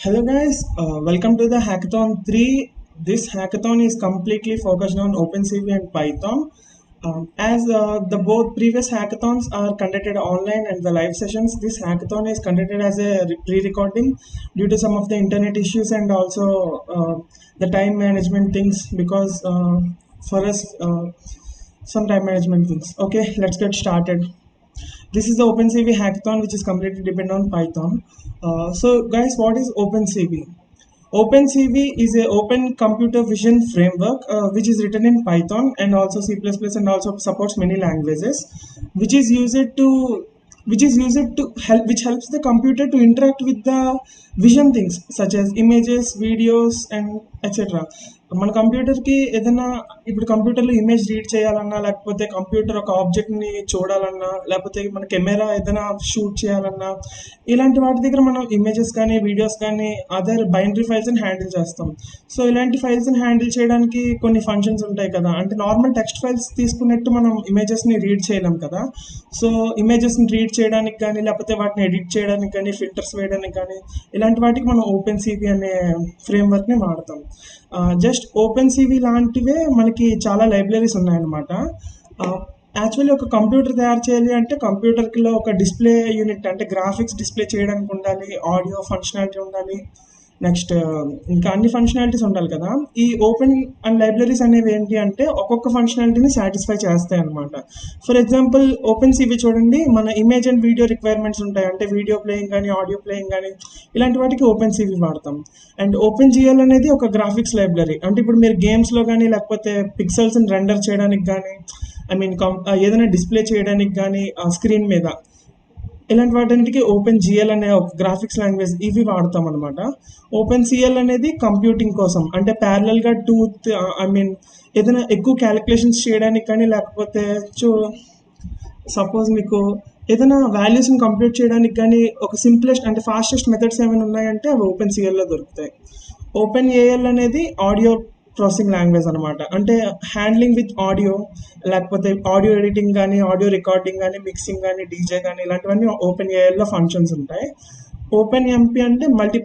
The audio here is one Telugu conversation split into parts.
Hello guys, welcome to the Hackathon 3. This hackathon is completely focused on OpenCV and Python. As the both previous hackathons are conducted online and the live sessions, this hackathon is conducted as a pre-recording due to some of the internet issues and also the time management things because for us some time management things. Okay, let's get started. This is the OpenCV hackathon, which is completely dependent on Python. So, guys, what is OpenCV? OpenCV is a open computer vision framework which is written in Python and also C++ and also supports many languages, which is used to which helps the computer to interact with the vision things such as images, videos, and etc. మన కంప్యూటర్కి ఏదైనా ఇప్పుడు కంప్యూటర్లో ఇమేజ్ రీడ్ చేయాలన్నా లేకపోతే కంప్యూటర్ ఒక ఆబ్జెక్ట్ని చూడాలన్నా లేకపోతే మన కెమెరా ఏదైనా షూట్ చేయాలన్నా ఇలాంటి వాటి దగ్గర మనం ఇమేజెస్ కానీ వీడియోస్ కానీ అదర్ బైనరీ ఫైల్స్ని హ్యాండిల్ చేస్తాం. సో ఇలాంటి ఫైల్స్ని హ్యాండిల్ చేయడానికి కొన్ని ఫంక్షన్స్ ఉంటాయి కదా, అంటే నార్మల్ టెక్స్ట్ ఫైల్స్ తీసుకున్నట్టు మనం ఇమేజెస్ని రీడ్ చేయలేం కదా. సో ఇమేజెస్ని రీడ్ చేయడానికి కానీ లేకపోతే వాటిని ఎడిట్ చేయడానికి కానీ ఫిల్టర్స్ వేయడానికి కానీ ఇలాంటి వాటికి మనం ఓపెన్సివి అనే ఫ్రేమ్వర్క్ని వాడతాం. జస్ట్ ఓపెన్సివి లాంటివే మనకి చాలా లైబ్రరీస్ ఉన్నాయన్నమాట. యాక్చువల్లీ ఒక కంప్యూటర్ తయారు చేయాలి అంటే కంప్యూటర్లో ఒక డిస్ప్లే యూనిట్ అంటే గ్రాఫిక్స్ డిస్ప్లే చేయడానికి ఉండాలి, ఆడియో ఫంక్షనాలిటీ ఉండాలి, నెక్స్ట్ ఇంకా అన్ని ఫంక్షనాలిటీస్ ఉండాలి కదా. ఈ ఓపెన్ అండ్ లైబ్రరీస్ అనేవి ఏంటి అంటే ఒక్కొక్క ఫంక్షనాలిటీని సాటిస్ఫై చేస్తాయి అనమాట. ఫర్ ఎగ్జాంపుల్ ఓపెన్సివి చూడండి, మన ఇమేజ్ అండ్ వీడియో రిక్వైర్మెంట్స్ ఉంటాయి, అంటే వీడియో ప్లేయింగ్ కానీ ఆడియో ప్లేయింగ్ కానీ ఇలాంటి వాటికి ఓపెన్సివి వాడతాం. అండ్ ఓపెన్జిఎల్ అనేది ఒక గ్రాఫిక్స్ లైబ్రరీ, అంటే ఇప్పుడు మీరు గేమ్స్లో కానీ లేకపోతే పిక్సెల్స్ని రెండర్ చేయడానికి కానీ ఏదైనా డిస్ప్లే చేయడానికి కానీ స్క్రీన్ మీద ఇలాంటి వాటికి ఓపెన్జిఎల్ అనే ఒక గ్రాఫిక్స్ లాంగ్వేజ్ ఇవి వాడతాం అనమాట. ఓపెన్సిఎల్ అనేది కంప్యూటింగ్ కోసం, అంటే ప్యారలల్గా ఏదైనా ఎక్కువ క్యాలిక్యులేషన్స్ చేయడానికి కానీ లేకపోతే సపోజ్ మీకు ఏదైనా వాల్యూస్ని కంప్యూట్ చేయడానికి కానీ ఒక సింప్లెస్ట్ అంటే ఫాస్టెస్ట్ మెథడ్స్ ఏమైనా ఉన్నాయంటే అవి ఓపెన్సిఎల్లో దొరుకుతాయి. ఓపెన్ఏఎల్ అనేది ఆడియో ప్రాసెసింగ్ లాంగ్వేజ్ అనమాట, అంటే హ్యాండ్లింగ్ విత్ ఆడియో లేకపోతే ఆడియో ఎడిటింగ్ కానీ ఆడియో రికార్డింగ్ కానీ మిక్సింగ్ కానీ డీజే కానీ ఇలాంటివన్నీ ఓపెన్ ఏఎల్లో ఫంక్షన్స్ ఉంటాయి. ఓపెన్ ఎంపీ అంటే మల్టీ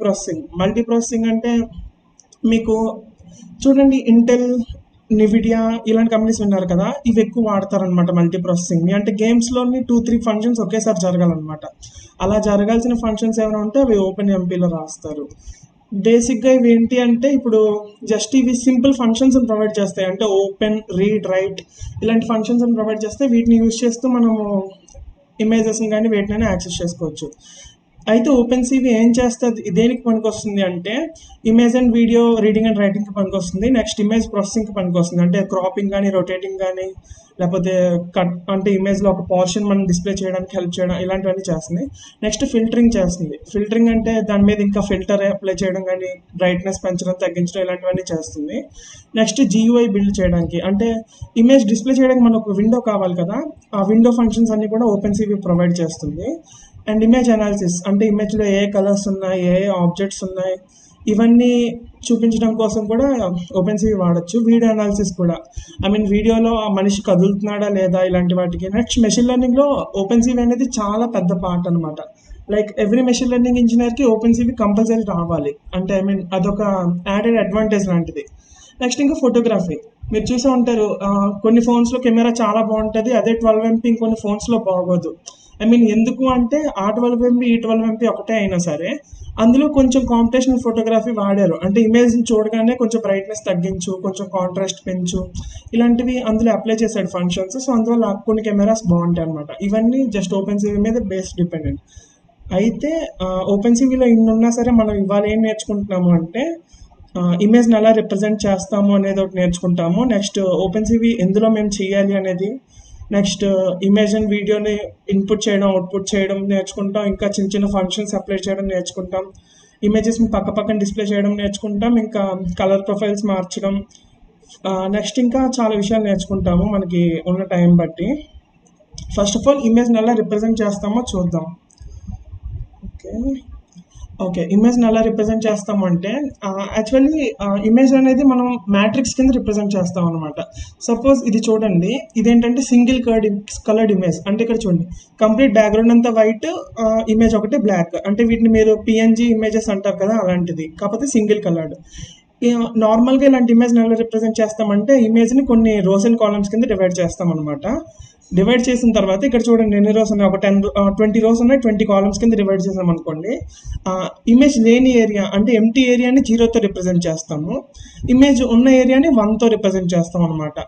ప్రాసెసింగ్ అంటే మీకు చూడండి ఇంటెల్, నివిడియా ఇలాంటి కంపెనీస్ ఉన్నారు కదా, ఇవి ఎక్కువ వాడతారనమాట మల్టీ ప్రాసెసింగ్ని. అంటే గేమ్స్లోని 2-3 ఫంక్షన్స్ ఒకేసారి జరగాలన్నమాట. అలా జరగాల్సిన ఫంక్షన్స్ ఏమైనా ఉంటే అవి ఓపెన్ ఎంపీలో రాస్తారు. బేసిక్గా ఇవి ఏంటి అంటే ఇప్పుడు జస్ట్ ఇవి సింపుల్ ఫంక్షన్స్ ప్రొవైడ్ చేస్తాయి, అంటే ఓపెన్, రీడ్, రైట్ ఇలాంటి ఫంక్షన్స్ ప్రొవైడ్ చేస్తే వీటిని యూజ్ చేస్తూ మనము ఇమేజెస్ని కానీ వేటినైనా యాక్సెస్ చేసుకోవచ్చు. అయితే ఓపెన్సివి ఏం చేస్తుంది, దేనికి పనికొస్తుంది అంటే image and video reading and రైటింగ్కి పనికొస్తుంది. నెక్స్ట్ ఇమేజ్ ప్రాసెసింగ్కి పనికొస్తుంది, అంటే క్రాపింగ్ కానీ రొటేటింగ్ కానీ లేకపోతే కట్ అంటే ఇమేజ్లో ఒక పోర్షన్ మనం డిస్ప్లే చేయడానికి హెల్ప్ చేయడం ఇలాంటివన్నీ చేస్తుంది. నెక్స్ట్ ఫిల్టరింగ్ చేస్తుంది. ఫిల్టరింగ్ అంటే దాని మీద ఇంకా ఫిల్టర్ అప్లై చేయడం కానీ బ్రైట్నెస్ పెంచడం తగ్గించడం ఇలాంటివన్నీ చేస్తుంది. నెక్స్ట్ GUI బిల్డ్ చేయడానికి, అంటే ఇమేజ్ డిస్ప్లే చేయడానికి మనకు ఒక విండో కావాలి కదా, ఆ విండో ఫంక్షన్స్ అన్నీ కూడా ఓపెన్సివి ప్రొవైడ్ చేస్తుంది. అండ్ ఇమేజ్ అనాలిసిస్, అంటే ఇమేజ్లో ఏ కలర్స్ ఉన్నాయి, ఏ ఆబ్జెక్ట్స్ ఉన్నాయి ఇవన్నీ చూపించడం కోసం కూడా ఓపెన్సివి వాడచ్చు. వీడియో అనాలిసిస్ కూడా, వీడియోలో ఆ మనిషి కదులుతున్నాడా లేదా ఇలాంటి వాటికి. నెక్స్ట్ మెషిన్ లెర్నింగ్లో ఓపెన్సివి అనేది చాలా పెద్ద పార్ట్ అనమాట. లైక్ ఎవ్రీ మెషిన్ లెర్నింగ్ ఇంజనీర్కి ఓపెన్సివి కంపల్సరీ రావాలి, అంటే అదొక యాడెడ్ అడ్వాంటేజ్ లాంటిది. నెక్స్ట్ ఇంకా ఫోటోగ్రఫీ, మీరు చూసే ఉంటారు కొన్ని ఫోన్స్లో కెమెరా చాలా బాగుంటుంది, అదే 12MP ఇంకొన్ని ఫోన్స్లో బాగోదు. ఎందుకు అంటే ఆ 12MP ఈ 12MP ఒకటే అయినా సరే అందులో కొంచెం కాంపిటేషనల్ ఫోటోగ్రఫీ వాడారు, అంటే ఇమేజ్ని చూడగానే కొంచెం బ్రైట్నెస్ తగ్గించు, కొంచెం కాంట్రాస్ట్ పెంచు ఇలాంటివి అందులో అప్లై చేశాడు ఫంక్షన్స్. సో అందువల్ల కొన్ని కెమెరాస్ బాగుంటాయి అనమాట. ఇవన్నీ జస్ట్ ఓపెన్సివి మీద బేస్ డిపెండెంట్. అయితే ఓపెన్సివిలో ఇన్ని ఉన్నా సరే మనం ఇవాళ ఏం నేర్చుకుంటున్నాము అంటే ఇమేజ్ని ఎలా రిప్రజెంట్ చేస్తాము అనేది ఒకటి నేర్చుకుంటాము. నెక్స్ట్ ఓపెన్సివి ఎందులో మేము చేయాలి అనేది, నెక్స్ట్ ఇమేజ్ అండ్ వీడియోని ఇన్పుట్ చేయడం అవుట్పుట్ చేయడం నేర్చుకుంటాం, ఇంకా చిన్న చిన్న ఫంక్షన్స్ అప్లై చేయడం నేర్చుకుంటాం, ఇమేజెస్ని పక్కన డిస్ప్లే చేయడం నేర్చుకుంటాం, ఇంకా కలర్ ప్రొఫైల్స్ మార్చడం, నెక్స్ట్ ఇంకా చాలా విషయాలు నేర్చుకుంటాము మనకి ఉన్న టైం బట్టి. ఫస్ట్ ఆఫ్ ఆల్ ఇమేజ్ని ఎలా రిప్రజెంట్ చేస్తామో చూద్దాం. Okay, okay. ఇమేజ్‌ని ఎలా రిప్రజెంట్ చేస్తామంటే యాక్చువల్లీ ఇమేజ్ అనేది మనం మ్యాట్రిక్స్ కింద రిప్రజెంట్ చేస్తామనమాట. సపోజ్ ఇది చూడండి. ఇదేంటంటే సింగిల్ కలర్డ్ ఇమేజ్. అంటే ఇక్కడ చూడండి. కంప్లీట్ బ్యాక్‌గ్రౌండ్ అంతా వైట్, ఇమేజ్ ఒకటి బ్లాక్. అంటే వీటిని మీరు పీఎన్‌జీ ఇమేజెస్ అంటారు కదా! అలాంటిది. కాకపోతే సింగిల్ కలర్డ్. నార్మల్‌గా ఇలాంటి ఇమేజ్‌ని ఎలా రిప్రజెంట్ చేస్తామంటే ఇమేజ్‌ని కొన్ని రోస్ అండ్ కాలమ్స్ కింద డివైడ్ చేస్తామనమాట. డివైడ్ చేసిన తర్వాత ఇక్కడ చూడండి ఎన్ని రోస్ ఉన్నాయి. ఒక 20 రోస్ ఉన్నాయి. 20 కాలమ్స్ కింద డివైడ్ చేసామనుకోండి. ఇమేజ్ లేని ఏరియా అంటే ఎంప్టీ ఏరియాని 0తో రిప్రజెంట్ చేస్తాము. ఇమేజ్ ఉన్న ఏరియాని 1తో రిప్రజెంట్ చేస్తాం అనమాట.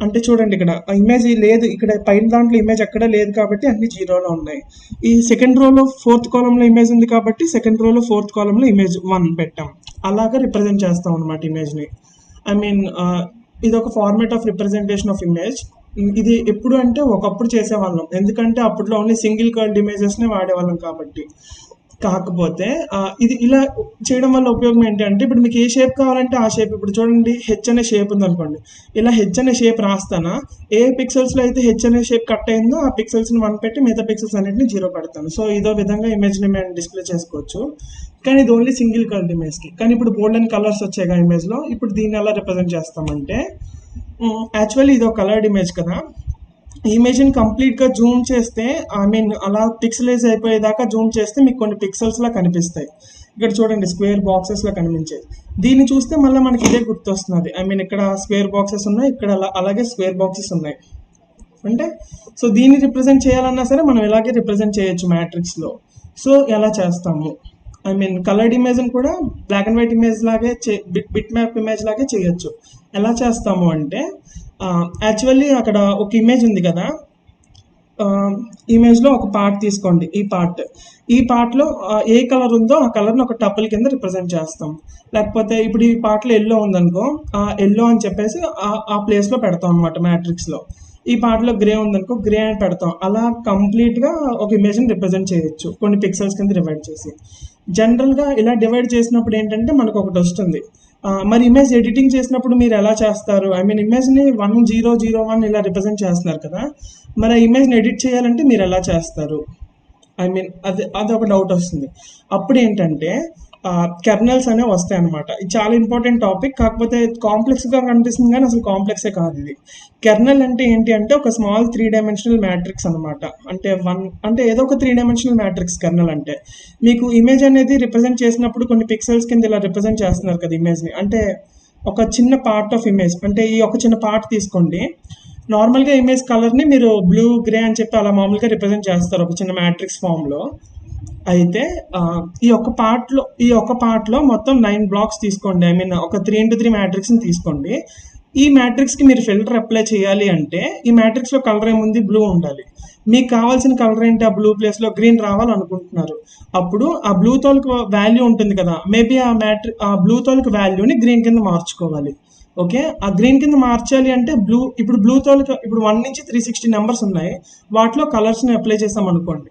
అంటే చూడండి ఇక్కడ ఇమేజ్ లేదు, ఇక్కడ పైన దాంట్లో ఇమేజ్ ఎక్కడ లేదు కాబట్టి అన్ని 0లో ఉన్నాయి. ఈ సెకండ్ రోలో 4th కాలంలో ఇమేజ్ ఉంది కాబట్టి సెకండ్ రోలో 4th కాలంలో ఇమేజ్ 1 పెట్టాం. అలాగా రిప్రజెంట్ చేస్తాం అనమాట ఇమేజ్ని. ఐ మీన్ ఇది ఒక format of representation of image. ఇది ఎప్పుడు అంటే ఒకప్పుడు చేసేవాళ్ళం, ఎందుకంటే అప్పట్లో ఓన్లీ సింగిల్ కర్డ్ ఇమేజెస్నే వాడేవాళ్ళం కాబట్టి. కాకపోతే ఇది ఇలా చేయడం వల్ల ఉపయోగం ఏంటి అంటే ఇప్పుడు మీకు ఏ షేప్ కావాలంటే ఆ షేప్, ఇప్పుడు చూడండి హెచ్ అనే షేప్ ఉందనుకోండి, ఇలా హెచ్ అనే షేప్ రాస్తానా, ఏ పిక్సెల్స్లో అయితే హెచ్ అనే షేప్ కట్ అయిందో ఆ పిక్సెల్స్ని 1 పెట్టి మిగతా పిక్సెల్స్ అన్నింటిని 0 పెడతాను. సో ఇదో విధంగా ఇమేజ్ని మేము డిస్ప్లే చేసుకోవచ్చు. కానీ ఇది ఓన్లీ సింగిల్ కలర్ ఇమేజ్కి. కానీ ఇప్పుడు బోల్డ్ అండ్ కలర్స్ వచ్చాయి ఇమేజ్లో. ఇప్పుడు దీన్ని ఎలా రిప్రజెంట్ చేస్తామంటే యాక్చువల్లీ ఇది ఒక కలర్డ్ ఇమేజ్ కదా, ఇమేజ్ని కంప్లీట్గా జూమ్ చేస్తే ఐ మీన్ అలా పిక్సలైజ్ అయిపోయేదాకా జూమ్ చేస్తే మీకు కొన్ని పిక్సెల్స్లా కనిపిస్తాయి. ఇక్కడ చూడండి స్క్వేర్ బాక్సెస్లా కనిపించేది. దీన్ని చూస్తే మళ్ళీ మనకి ఇదే గుర్తొస్తున్నది. ఐ మీన్ ఇక్కడ స్క్వేర్ బాక్సెస్ ఉన్నాయి, ఇక్కడ అలాగే స్క్వేర్ బాక్సెస్ ఉన్నాయి. అంటే సో దీన్ని రిప్రజెంట్ చేయాలన్నా సరే మనం ఇలాగే రిప్రజెంట్ చేయొచ్చు మ్యాట్రిక్స్లో. సో ఎలా చేస్తాము, ఐ మీన్ కలర్డ్ ఇమేజ్ని కూడా బ్లాక్ అండ్ వైట్ ఇమేజ్ లాగే బిట్ మ్యాప్ ఇమేజ్ లాగే చేయొచ్చు. ఎలా చేస్తాము అంటే యాక్చువల్లీ అక్కడ ఒక ఇమేజ్ ఉంది కదా, ఇమేజ్లో ఒక పార్ట్ తీసుకోండి. ఈ పార్ట్లో ఏ కలర్ ఉందో ఆ కలర్ని ఒక టపుల్ కింద రిప్రజెంట్ చేస్తాం. లేకపోతే ఇప్పుడు ఈ పార్ట్లో ఎల్లో ఉందనుకో, ఆ ఎల్లో అని చెప్పేసి ఆ ప్లేస్లో పెడతాం అనమాట మ్యాట్రిక్స్లో. ఈ పార్ట్లో గ్రే ఉందనుకో గ్రే అని పెడతాం. అలా కంప్లీట్గా ఒక ఇమేజ్ని రిప్రజెంట్ చేయొచ్చు కొన్ని పిక్సెల్స్ కింద డివైడ్ చేసి. జనరల్గా ఇలా డివైడ్ చేసినప్పుడు ఏంటంటే మనకు ఒకటి వస్తుంది. మరి ఇమేజ్ ఎడిటింగ్ చేసినప్పుడు మీరు ఎలా చేస్తారు, ఐ మీన్ ఇమేజ్ని 1001 ఇలా రిప్రజెంట్ చేస్తున్నారు కదా, మరి ఆ ఇమేజ్ని ఎడిట్ చేయాలంటే మీరు ఎలా చేస్తారు, ఐ మీన్ అది ఒక డౌట్ వస్తుంది. అప్పుడు ఏంటంటే కెర్నల్స్ అనేవి వస్తాయి అనమాట. ఇది చాలా ఇంపార్టెంట్ టాపిక్, కాకపోతే కాంప్లెక్స్గా కనిపిస్తుంది కానీ అసలు కాంప్లెక్సే కాదు ఇది. కెర్నల్ అంటే ఏంటి అంటే ఒక స్మాల్ 3 డైమెన్షనల్ మ్యాట్రిక్స్ అనమాట. అంటే ఏదో ఒక 3 డైమెన్షనల్ మ్యాట్రిక్స్ కెర్నల్ అంటే. మీకు ఇమేజ్ అనేది రిప్రజెంట్ చేసినప్పుడు కొన్ని పిక్సెల్స్ కింద ఇలా రిప్రజెంట్ చేస్తున్నారు కదా ఇమేజ్ని, అంటే ఒక చిన్న పార్ట్ ఆఫ్ ఇమేజ్, అంటే ఈ ఒక చిన్న పార్ట్ తీసుకోండి. నార్మల్గా ఇమేజ్ కలర్ని మీరు బ్లూ గ్రే అని చెప్పి అలా మామూలుగా రిప్రజెంట్ చేస్తారు ఒక చిన్న మ్యాట్రిక్స్ ఫామ్లో. అయితే ఈ ఒక్క పార్ట్లో మొత్తం 9 బ్లాక్స్ తీసుకోండి. ఐ మీన్ ఒక 3x3 మ్యాట్రిక్స్ని తీసుకోండి. ఈ మ్యాట్రిక్స్కి మీరు ఫిల్టర్ అప్లై చేయాలి అంటే ఈ మ్యాట్రిక్స్లో కలర్ ఏముంది, బ్లూ ఉండాలి. మీకు కావాల్సిన కలర్ ఏంటి, ఆ బ్లూ ప్లేస్లో గ్రీన్ రావాలనుకుంటున్నారు. అప్పుడు ఆ బ్లూ తాలూకు వాల్యూ ఉంటుంది కదా, మేబీ ఆ బ్లూ తాలూకు వాల్యూని గ్రీన్ కింద మార్చుకోవాలి. ఓకే, ఆ గ్రీన్ కింద మార్చాలి అంటే ఇప్పుడు బ్లూ తాలూకు ఇప్పుడు 1 నుంచి 360 నెంబర్స్ ఉన్నాయి. వాటిలో కలర్స్ని అప్లై చేసాం అనుకోండి.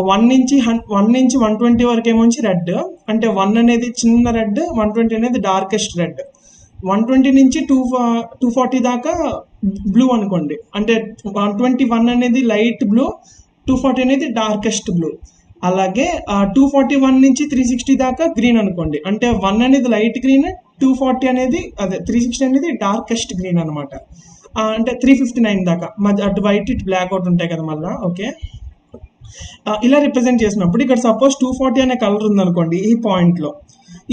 1 నుంచి 120 వరకు ఏమొచ్చి రెడ్, అంటే 1 అనేది చిన్న రెడ్, 120 అనేది డార్కెస్ట్ రెడ్. 120 నుంచి 240 దాకా బ్లూ అనుకోండి, అంటే 121 అనేది లైట్ బ్లూ, 240 అనేది డార్కెస్ట్ బ్లూ. అలాగే 241 నుంచి 360 దాకా గ్రీన్ అనుకోండి, అంటే 1 అనేది లైట్ గ్రీన్, 240 అనేది 360 అనేది డార్కెస్ట్ గ్రీన్ అనమాట. అంటే 359 దాకా అటు వైట్ ఇటు బ్లాక్ అవుట్ ఉంటాయి కదా మళ్ళీ. ఓకే, ఇలా రిప్రజెంట్ చేసినప్పుడు ఇక్కడ సపోజ్ 240 అనే కలర్ ఉందనుకోండి, ఈ పాయింట్లో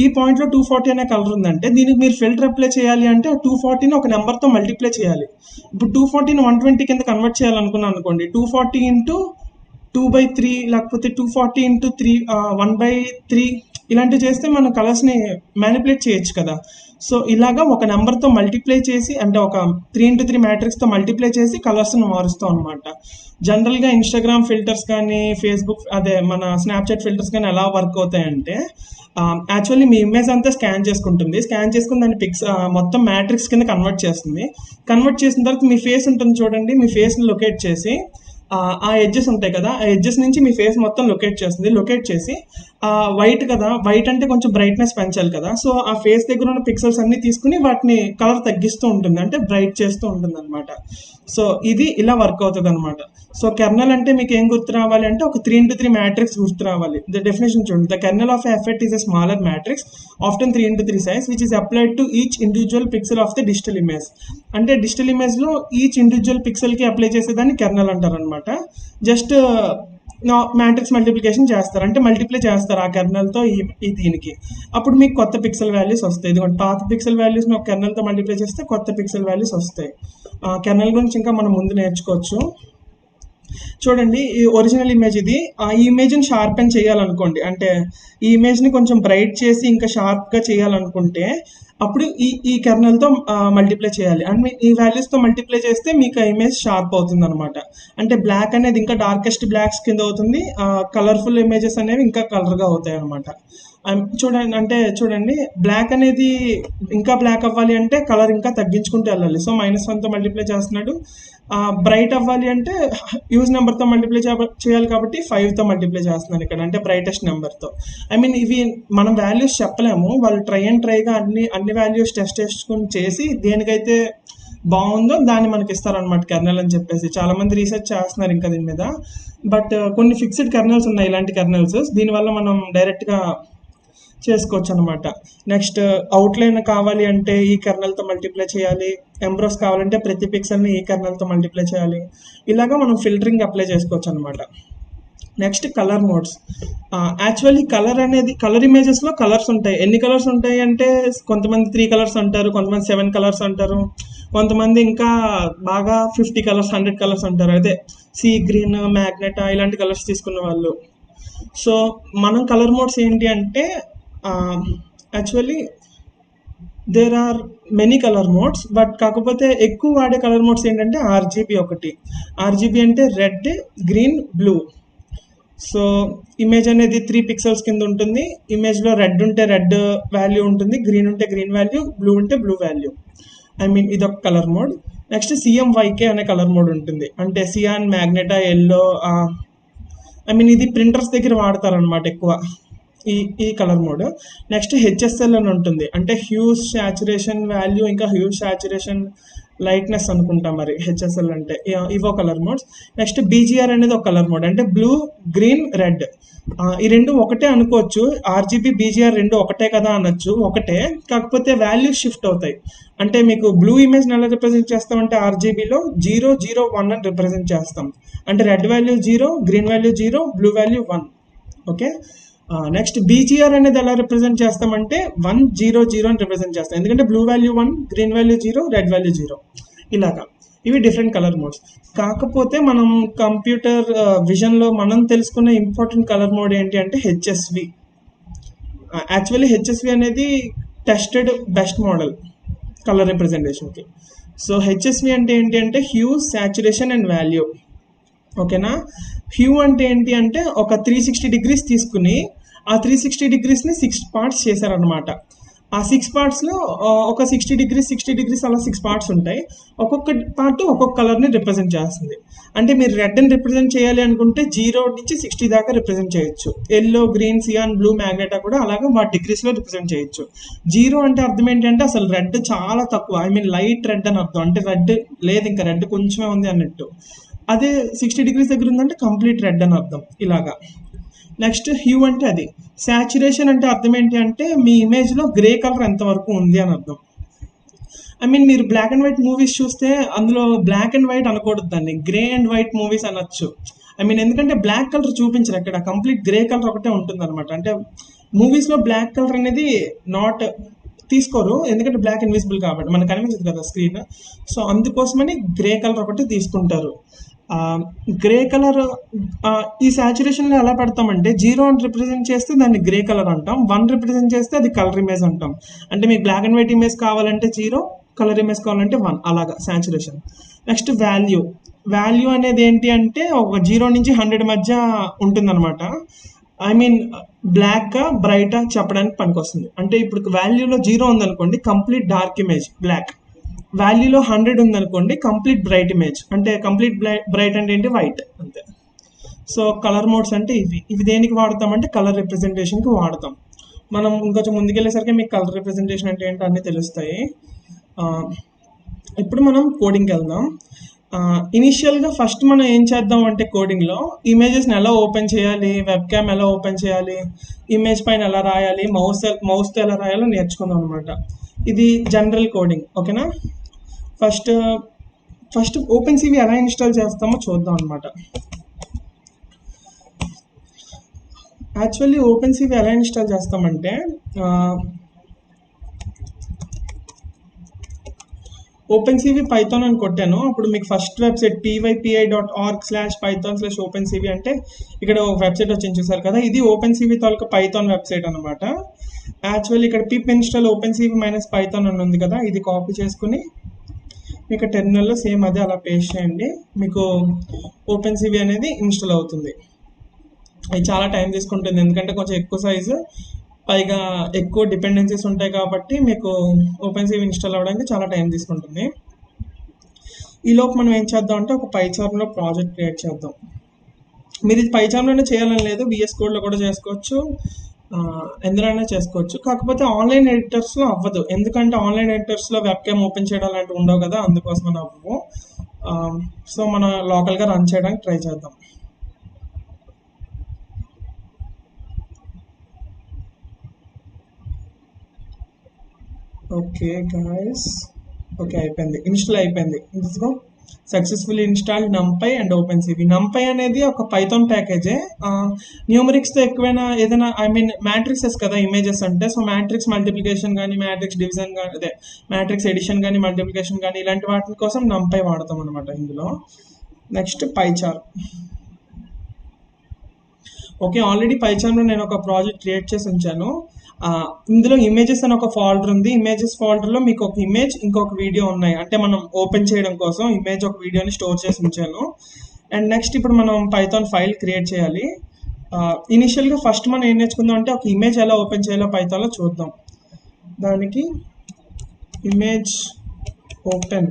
240 అనే కలర్ ఉందంటే దీనికి మీరు ఫిల్టర్ అప్లై చేయాలి అంటే 240ని ఒక నెంబర్తో మల్టిప్లై చేయాలి. ఇప్పుడు 240ని 120 కింద కన్వర్ట్ చేయాలనుకున్నాను అనుకోండి, 240 ఇంటూ 2/3 లేకపోతే 240 ఇంటూ 1/3 ఇలాంటివి చేస్తే మనం కలర్స్ని మ్యానిపులేట్ చేయొచ్చు కదా. సో ఇలాగా ఒక నెంబర్తో మల్టిప్లై చేసి, అంటే ఒక 3x3 మ్యాట్రిక్స్తో మల్టిప్లై చేసి కలర్స్ని మారుస్తాం అనమాట. జనరల్గా ఇన్స్టాగ్రామ్ ఫిల్టర్స్ కానీ ఫేస్బుక్ మన స్నాప్చాట్ ఫిల్టర్స్ కానీ ఎలా వర్క్ అవుతాయంటే యాక్చువల్లీ మీ ఇమేజ్ అంతా స్కాన్ చేసుకుని దాన్ని మొత్తం మ్యాట్రిక్స్ కింద కన్వర్ట్ చేస్తుంది. కన్వర్ట్ చేసిన తర్వాత మీ ఫేస్ ఉంటుంది చూడండి, మీ ఫేస్ని లొకేట్ చేసి ఆ ఎడ్జెస్ ఉంటాయి కదా, ఆ ఎడ్జెస్ నుంచి మీ ఫేస్ మొత్తం లొకేట్ చేస్తుంది. లొకేట్ చేసి వైట్ కదా, వైట్ అంటే కొంచెం బ్రైట్నెస్ పెంచాలి కదా, సో ఆ ఫేస్ దగ్గర ఉన్న పిక్సెల్స్ అన్ని తీసుకుని వాటిని కలర్ తగ్గిస్తూ ఉంటుంది, అంటే బ్రైట్ చేస్తూ ఉంటుంది అనమాట. సో ఇది ఇలా వర్క్ అవుతుంది అనమాట. సో కెర్నల్ అంటే మీకు ఏం గుర్తు రావాలి అంటే ఒక 3x3 మ్యాట్రిక్స్ గుర్తు రావాలి. ద డెఫినేషన్ చూడండి, the kernel of effect is a smaller matrix often 3x3 size which is applied to each individual pixel of the digital image. అంటే డిజిటల్ ఇమేజ్ లో ఈచ్ ఇండివిజువల్ పిక్సెల్ కి అప్లై చేసేదాన్ని కెర్నల్ అంటారు అనమాట. జస్ట్ మ్యాట్రిక్స్ మల్టిప్లికేషన్ చేస్తారు, అంటే మల్టిప్లై చేస్తారు ఆ కెర్నల్తో ఈ దీనికి. అప్పుడు మీకు కొత్త పిక్సెల్ వాల్యూస్ వస్తాయి. ఇదిగోండి, పాత పిక్సెల్ వాల్యూస్ని ఒక కెర్నల్తో మల్టిప్లై చేస్తే కొత్త పిక్సెల్ వాల్యూస్ వస్తాయి. కెర్నల్ గురించి ఇంకా మనం ముందు నేర్చుకోవచ్చు. చూడండి, ఈ ఒరిజినల్ ఇమేజ్ ఇది. ఈ ఇమేజ్ని షార్పెన్ చేయాలనుకోండి, అంటే ఈ ఇమేజ్ని కొంచెం బ్రైట్ చేసి ఇంకా షార్ప్గా చేయాలనుకుంటే అప్పుడు ఈ కెర్నల్తో మల్టిప్లై చేయాలి. అండ్ ఈ వాల్యూస్తో మల్టిప్లై చేస్తే మీకు ఆ ఇమేజ్ షార్ప్ అవుతుంది అనమాట. అంటే బ్లాక్ అనేది ఇంకా డార్కెస్ట్ బ్లాక్స్ కింద అవుతుంది, కలర్ఫుల్ ఇమేజెస్ అనేవి ఇంకా కలర్గా అవుతాయి అనమాట. చూడండి, బ్లాక్ అనేది ఇంకా బ్లాక్ అవ్వాలి అంటే కలర్ ఇంకా తగ్గించుకుంటూ వెళ్ళాలి. సో -1తో మల్టిప్లై చేస్తున్నాడు. బ్రైట్ అవ్వాలి అంటే హ్యూజ్ నెంబర్తో మల్టిప్లై చేయాలి కాబట్టి 5తో మల్టిప్లై చేస్తున్నాను ఇక్కడ, అంటే బ్రైటెస్ట్ నెంబర్తో. ఇవి మనం వాల్యూస్ చెప్పలేము, వాళ్ళు ట్రైగా అన్ని వాల్యూస్ టెస్ట్ చేసుకుని చేసి దేనికైతే బాగుందో దాన్ని మనకి ఇస్తారనమాట కెర్నల్ అని చెప్పేసి. చాలా మంది రీసెర్చ్ చేస్తున్నారు ఇంకా దీని మీద. బట్ కొన్ని ఫిక్స్డ్ కెర్నల్స్ ఉన్నాయి, ఇలాంటి కెర్నల్స్. దీనివల్ల మనం డైరెక్ట్గా చేసుకోవచ్చు అనమాట. నెక్స్ట్ అవుట్లైన్ కావాలి అంటే ఈ కెర్నల్తో మల్టిప్లై చేయాలి. ఎంబ్రోస్ కావాలంటే ప్రతి పిక్సెల్ని ఈ కెర్నల్తో మల్టిప్లై చేయాలి. ఇలాగా మనం ఫిల్టరింగ్ అప్లై చేసుకోవచ్చు అనమాట. Next colour modes. Actually colour ఇమేజెస్లో కలర్స్ ఉంటాయి. ఎన్ని కలర్స్ ఉంటాయి అంటే కొంతమంది 3 కలర్స్ అంటారు, కొంతమంది 7 కలర్స్ అంటారు, కొంతమంది ఇంకా బాగా 50 కలర్స్ 100 కలర్స్ అంటారు. అదే సీ గ్రీన్, మ్యాగ్నెటా ఇలాంటి కలర్స్ తీసుకున్న వాళ్ళు. సో మనం కలర్ మోడ్స్ ఏంటి అంటే actually there are many colour modes, but కాకపోతే ఎక్కువ వాడే కలర్ మోడ్స్ ఏంటంటే ఆర్జీబీ ఒకటి. ఆర్జీబీ అంటే red, green, blue. So image అనేది 3 పిక్సెల్స్ కింద ఉంటుంది. ఇమేజ్లో రెడ్ ఉంటే రెడ్ వాల్యూ ఉంటుంది, గ్రీన్ ఉంటే గ్రీన్ వాల్యూ, బ్లూ ఉంటే బ్లూ వాల్యూ. ఇదొక కలర్ మోడ్. నెక్స్ట్ CMYK అనే కలర్ మోడ్ ఉంటుంది, అంటే సియాన్, మ్యాగ్నెటా, ఎల్లో. ఇది ప్రింటర్స్ దగ్గర వాడతారనమాట ఎక్కువ ఈ కలర్ మోడ్. నెక్స్ట్ HSL అని ఉంటుంది, అంటే హ్యూజ్ శాచురేషన్ వాల్యూ ఇంకా హ్యూజ్ శాచురేషన్ లైట్నెస్ అనుకుంటా మరి HSL అంటే. ఇవో కలర్ మోడ్స్. నెక్స్ట్ BGR అనేది ఒక కలర్ మోడ్, అంటే బ్లూ, గ్రీన్, రెడ్. ఈ రెండు ఒకటే అనుకోవచ్చు, RGB BGR రెండు ఒకటే కదా అనొచ్చు. ఒకటే, కాకపోతే వాల్యూ షిఫ్ట్ అవుతాయి. అంటే మీకు బ్లూ ఇమేజ్ని ఎలా రిప్రజెంట్ చేస్తామంటే RGBలో 0, 0, 1 అని రిప్రజెంట్ చేస్తాం. అంటే red value 0, green value 0, blue value 1. Okay. Next BGR అనేది ఎలా రిప్రజెంట్ చేస్తామంటే 1, 0, 0 అని రిప్రజెంట్ చేస్తాం, ఎందుకంటే blue value 1, green value 0, red value 0. ఇలాగా ఇవి డిఫరెంట్ కలర్ మోడ్స్. కాకపోతే మనం కంప్యూటర్ విజన్లో మనం తెలుసుకునే ఇంపార్టెంట్ కలర్ మోడ్ ఏంటి అంటే HSV. యాక్చువల్లీ HSV అనేది టెస్టెడ్ బెస్ట్ మోడల్ కలర్ రిప్రజెంటేషన్కి. సో HSV అంటే ఏంటి అంటే హ్యూ, శాచురేషన్ అండ్ వాల్యూ. ఓకేనా. హ్యూ అంటే ఏంటి అంటే ఒక 360 డిగ్రీస్ తీసుకుని ఆ 360 డిగ్రీస్ని 6 పార్ట్స్ చేశారనమాట. ఆ 6 పార్ట్స్లో ఒక 60 డిగ్రీస్ అలా 6 పార్ట్స్ ఉంటాయి. ఒక్కొక్క పార్ట్ ఒక్కొక్క కలర్ని రిప్రజెంట్ చేస్తుంది. అంటే మీరు రెడ్ని రిప్రజెంట్ చేయాలి అనుకుంటే 0 నుంచి 60 దాకా రిప్రజెంట్ చేయొచ్చు. Yellow, green, cyan, blue, magenta కూడా అలాగే వాటి డిగ్రీస్లో రిప్రజెంట్ చేయొచ్చు. 0 అంటే అర్థం ఏంటంటే అసలు రెడ్ చాలా తక్కువ, లైట్ రెడ్ అని అర్థం, అంటే రెడ్ లేదు, ఇంకా రెడ్ కొంచెమే ఉంది అన్నట్టు. అదే 60 డిగ్రీస్ దగ్గర ఉందంటే కంప్లీట్ రెడ్ అని అర్థం. ఇలాగా. నెక్స్ట్ హ్యూ అంటే అది. శాచురేషన్ అంటే అర్థం ఏంటి అంటే మీ ఇమేజ్లో గ్రే కలర్ ఎంతవరకు ఉంది అని అర్థం. మీరు బ్లాక్ అండ్ వైట్ మూవీస్ చూస్తే అందులో బ్లాక్ అండ్ వైట్ అనకూడదు, దాన్ని గ్రే అండ్ వైట్ మూవీస్ అనొచ్చు. ఎందుకంటే బ్లాక్ కలర్ చూపించరు అక్కడ, కంప్లీట్ గ్రే కలర్ ఒకటే ఉంటుంది అనమాట. అంటే మూవీస్లో బ్లాక్ కలర్ అనేది నాట్ తీసుకోరు, ఎందుకంటే బ్లాక్ ఇన్విజిబుల్ కాబట్టి మనకు కనిపించదు కదా స్క్రీన్. సో అందుకోసమని గ్రే కలర్ ఒకటి తీసుకుంటారు. గ్రే కలర్ ఈ శాచురేషన్లో ఎలా పెడతామంటే 0 అని రిప్రజెంట్ చేస్తే దాన్ని గ్రే కలర్ అంటాం, 1 రిప్రజెంట్ చేస్తే అది కలర్ ఇమేజ్ అంటాం. అంటే మీకు బ్లాక్ అండ్ వైట్ ఇమేజ్ కావాలంటే 0, కలర్ ఇమేజ్ కావాలంటే 1, అలాగా శాచురేషన్. నెక్స్ట్ వాల్యూ అనేది ఏంటి అంటే ఒక 0 నుంచి 100 మధ్య ఉంటుందన్నమాట. బ్లాక్ బ్రైటా చెప్పడానికి పనికొస్తుంది. అంటే ఇప్పుడు వాల్యూలో 0 ఉందనుకోండి, కంప్లీట్ డార్క్ ఇమేజ్ బ్లాక్. వాల్యూలో 100 ఉందనుకోండి, కంప్లీట్ బ్రైట్ ఇమేజ్ అంటే కంప్లీట్ బ్రైట్ అంటే ఏంటి, వైట్ అంతే. సో కలర్ మోడ్స్ అంటే ఇవి దేనికి వాడతామంటే కలర్ రిప్రజెంటేషన్కి వాడతాం. మనం ఇంకొంచెం ముందుకెళ్ళేసరికి మీకు కలర్ రిప్రజెంటేషన్ అంటే ఏంటో అన్నీ తెలుస్తాయి. ఆ, ఇప్పుడు మనం కోడింగ్కి వెళ్దాం. ఇనిషియల్గా ఫస్ట్ మనం ఏం చేద్దాం అంటే కోడింగ్లో ఇమేజెస్ని ఎలా ఓపెన్ చేయాలి, వెబ్ క్యామ్ ఎలా ఓపెన్ చేయాలి, ఇమేజ్ పైన ఎలా రాయాలి, మౌస్తో ఎలా రాయాలో నేర్చుకుందాం అనమాట. ఇది జనరల్ కోడింగ్, ఓకేనా. ఫస్ట్ ఫస్ట్ ఓపెన్ సివి ఎలా ఇన్స్టాల్ చేస్తామో చూద్దాం అనమాట. యాక్చువల్లీ ఓపెన్ సివి ఎలా ఇన్స్టాల్ చేస్తామంటే ఓపెన్ సివి పైథాన్ అని కొట్టాను. అప్పుడు మీకు ఫస్ట్ వెబ్సైట్ pypi.org/python/OpenCV అంటే ఇక్కడ ఒక వెబ్సైట్ వచ్చింది చూసారు కదా, ఇది ఓపెన్ సివి తాలూకా పైథాన్ వెబ్సైట్ అనమాట. యాక్చువల్లీ ఇక్కడ పిప్ ఇన్స్టాల్ ఓపెన్ సివి -python అని ఉంది కదా, ఇది కాపీ చేసుకుని మీకు టెర్మినల్లో సేమ్ అదే అలా పేస్ట్ చేయండి. మీకు ఓపెన్ సివి అనేది ఇన్స్టాల్ అవుతుంది. అది చాలా టైం తీసుకుంటుంది, ఎందుకంటే కొంచెం ఎక్కువ సైజు, పైగా ఎక్కువ డిపెండెన్సీస్ ఉంటాయి కాబట్టి మీకు ఓపెన్ సివి ఇన్స్టాల్ అవ్వడానికి చాలా టైం తీసుకుంటుంది. ఈలోపు మనం ఏం చేద్దాం అంటే ఒక పైచార్మ్లో ప్రాజెక్ట్ క్రియేట్ చేద్దాం. మీరు ఇది పైచార్మ్లోనే చేయాలని లేదు, VS కోడ్లో కూడా చేసుకోవచ్చు, ఎందులోనే చేసుకోవచ్చు. కాకపోతే ఆన్లైన్ ఎడిటర్స్లో అవ్వదు, ఎందుకంటే ఆన్లైన్ ఎడిటర్స్లో వెబ్ క్యామ్ ఓపెన్ చేయడం లాంటివి ఉండవు కదా, అందుకోసం అవ్వవు. సో మనం లోకల్గా రన్ చేయడానికి ట్రై చేద్దాం. ఓకే గాయస్, ఓకే అయిపోయింది, ఇన్స్టాల్ అయిపోయింది. ఇదిగో successfully installed NumPy and OpenCV. NumPy అనేది ఒక పైథాన్ ప్యాకేజే. న్యూమరిక్స్తో ఎక్కువైనా ఏదైనా మ్యాట్రిక్సెస్ కదా ఇమేజెస్ అంటే, సో మ్యాట్రిక్స్ మల్టిప్లికేషన్ కానీ, మ్యాట్రిక్స్ డివిజన్ కానీ, అదే మ్యాట్రిక్స్ ఎడిషన్ కానీ, మల్టిప్లికేషన్ కానీ, ఇలాంటి వాటి కోసం NumPy వాడతాం అనమాట ఇందులో. నెక్స్ట్ పైచార్. ఓకే, ఆల్రెడీ పైచార్మ్లో నేను ఒక ప్రాజెక్ట్ క్రియేట్ చేసి ఉంచాను. ఇందులో ఇమేజెస్ అని ఒక ఫోల్డర్ ఉంది. ఇమేజెస్ ఫోల్డర్లో మీకు ఒక ఇమేజ్, ఇంకొక వీడియో ఉన్నాయి. అంటే మనం ఓపెన్ చేయడం కోసం ఇమేజ్ ఒక వీడియోని స్టోర్ చేసి ఉంచాను. అండ్ నెక్స్ట్ ఇప్పుడు మనం పైథాన్ ఫైల్ క్రియేట్ చేయాలి. ఇనిషియల్గా ఫస్ట్ మనం ఏం నేర్చుకుందాం అంటే ఒక ఇమేజ్ ఎలా ఓపెన్ చేయాలో పైథాన్లో చూద్దాం. దానికి ఇమేజ్ ఓపెన్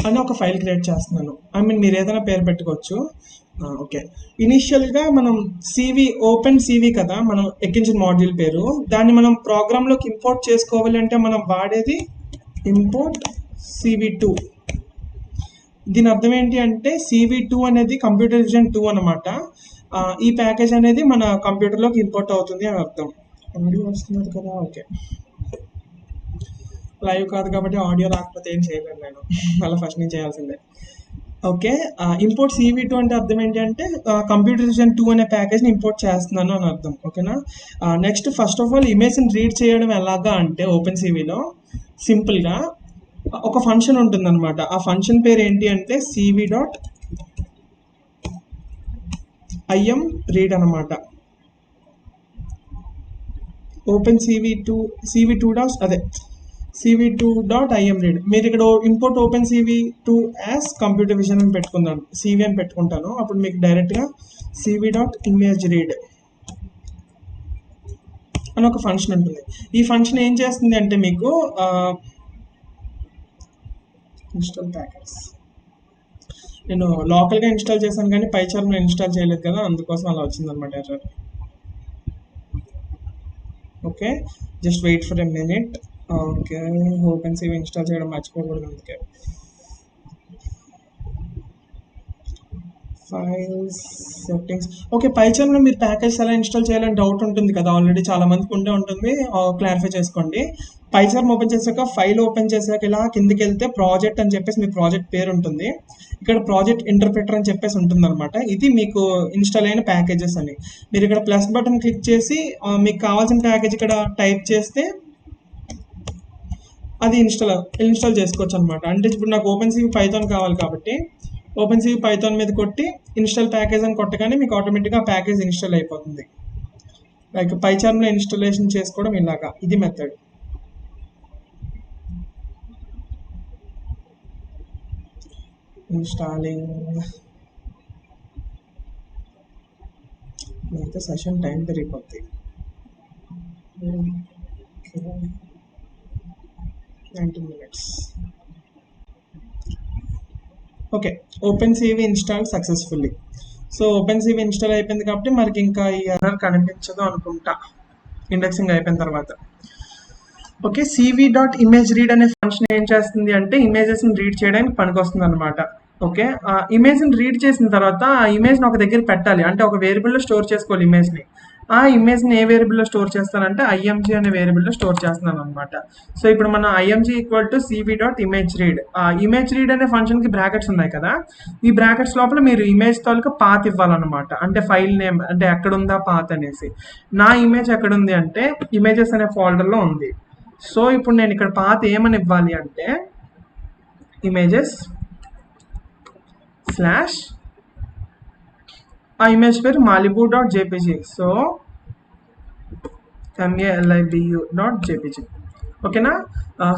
అని ఒక ఫైల్ క్రియేట్ చేస్తున్నాను. మీరు ఏదైనా పేరు పెట్టుకోవచ్చు. ఓకే, ఇనిషియల్గా మనం ఓపెన్ సివి కదా మనం ఎక్కించిన మాడ్యూల్ పేరు, దాన్ని మనం ప్రోగ్రాంలోకి ఇంపోర్ట్ చేసుకోవాలి అంటే మనం వాడేది ఇంపోర్ట్ CV2. దీని అర్థం ఏంటి అంటే CV2 అనేది కంప్యూటర్ విజన్ 2 అనమాట. ఈ ప్యాకేజ్ అనేది మన కంప్యూటర్లోకి ఇంపోర్ట్ అవుతుంది అని అర్థం. ఆడియో వస్తున్నది కదా, ఓకే. లైవ్ కాదు కాబట్టి ఆడియో రాకపోతే ఏం చేయలేను నేను, అలా ఫస్ట్ నుంచి చేయాల్సిందే. ఓకే, ఇంపోర్ట్ CV2 అంటే అర్థం ఏంటి అంటే కంప్యూటర్ విజన్ 2 అనే ప్యాకేజ్ని ఇంపోర్ట్ చేస్తున్నాను అని అర్థం, ఓకేనా. నెక్స్ట్ ఫస్ట్ ఆఫ్ ఆల్ ఇమేజ్ని రీడ్ చేయడం ఎలాగా అంటే ఓపెన్ సివిలో సింపుల్గా ఒక ఫంక్షన్ ఉంటుందన్నమాట. ఆ ఫంక్షన్ పేరు ఏంటి అంటే cv.imread అనమాట. Open cv2.imread. మీరు ఇక్కడ import open CV2 as computer vision అని పెట్టుకుందాం, CV అని పెట్టుకుంటాను. అప్పుడు మీకు డైరెక్ట్గా cv.imageread అని ఒక ఫంక్షన్ ఉంటుంది. ఈ ఫంక్షన్ ఏం చేస్తుంది అంటే మీకు ఇన్స్టాల్ ప్యాకేజ్, నేను లోకల్గా ఇన్స్టాల్ చేశాను కానీ పైచార్మ్లో ఇన్స్టాల్ చేయలేదు కదా, అందుకోసం అలా వచ్చిందనమాట error. Okay, just wait for a minute. Okay, OpenCV install చేయడం మర్చిపోకూడదు, అందుకే. Files settings. ఓకే, పైచార్మ్లో మీరు ప్యాకేజ్ ఎలా ఇన్స్టాల్ చేయాలని డౌట్ ఉంటుంది కదా, ఆల్రెడీ చాలా మందికి ఉండే ఉంటుంది. క్లారిఫై చేసుకోండి. పైచార్మ్ ఓపెన్ చేశాక ఫైల్ ఓపెన్ చేశాక ఇలా కిందికి వెళ్తే ప్రాజెక్ట్ అని చెప్పేసి మీ ప్రాజెక్ట్ పేరు ఉంటుంది. ఇక్కడ ప్రాజెక్ట్ ఇంటర్ప్రిటర్ అని చెప్పేసి ఉంటుంది అనమాట. ఇది మీకు ఇన్స్టాల్ అయిన ప్యాకేజెస్ అని. మీరు ఇక్కడ ప్లస్ బటన్ క్లిక్ చేసి మీకు కావాల్సిన ప్యాకేజ్ ఇక్కడ టైప్ చేస్తే అది ఇన్స్టాల్ చేసుకోవచ్చు అనమాట. అంటే ఇప్పుడు నాకు ఓపెన్ సివి పైథాన్ కావాలి కాబట్టి ఓపెన్ సివి పైథాన్ మీద కొట్టి ఇన్స్టాల్ ప్యాకేజ్ అని కొట్టగానే మీకు ఆటోమేటిక్గా ఆ ప్యాకేజ్ ఇన్స్టాల్ అయిపోతుంది. లైక్ పైచార్మ్లో ఇన్స్టాలేషన్ చేసుకోవడం ఇలాగా, ఇది మెథడ్. ఇన్స్టాలింగ్ అయితే సెషన్ టైం పెరిగిపోద్ది. 19 minutes. Okay, OpenCV install successfully. So OpenCV install అయిపోయింది కాబట్టి మనకి ఇంకా ఈ ఎర్రర్ కనిపించదు అనుకుంటా ఇండెక్సింగ్ అయిపోయిన తర్వాత. Okay, CV dot image read అనే ఫంక్షన్ ఏం చేస్తుంది అంటే ఇమేజెస్ని రీడ్ చేయడానికి పనికొస్తుంది అనమాట. ఓకే, ఆ ఇమేజ్ని రీడ్ చేసిన తర్వాత ఆ ఇమేజ్ని ఒక దగ్గర పెట్టాలి, అంటే ఒక వేరియబుల్లో స్టోర్ చేసుకోవాలి ఇమేజ్ని. ఆ ఇమేజ్ని ఏ వేరియబుల్లో స్టోర్ చేస్తానంటే ఐఎంజీ అనే వేరియబుల్లో స్టోర్ చేస్తున్నాను అనమాట. సో ఇప్పుడు మనం IMG equal to CV dot image read, ఆ ఇమేజ్ రీడ్ అనే ఫంక్షన్కి బ్రాకెట్స్ ఉన్నాయి కదా, ఈ బ్రాకెట్స్ లోపల మీరు ఇమేజ్ తాలూకా పాత్ ఇవ్వాలన్నమాట, అంటే ఫైల్ నేమ్, అంటే ఎక్కడుందా పాత్ అనేసి. నా ఇమేజ్ ఎక్కడుంది అంటే ఇమేజెస్ అనే ఫోల్డర్లో ఉంది. సో ఇప్పుడు నేను ఇక్కడ పాత్ ఏమని ఇవ్వాలి అంటే ఇమేజెస్ స్లాష్ ఆ ఇమేజ్ పేరు Malibu dot JPG. So MALIBU.jpg. ఓకేనా.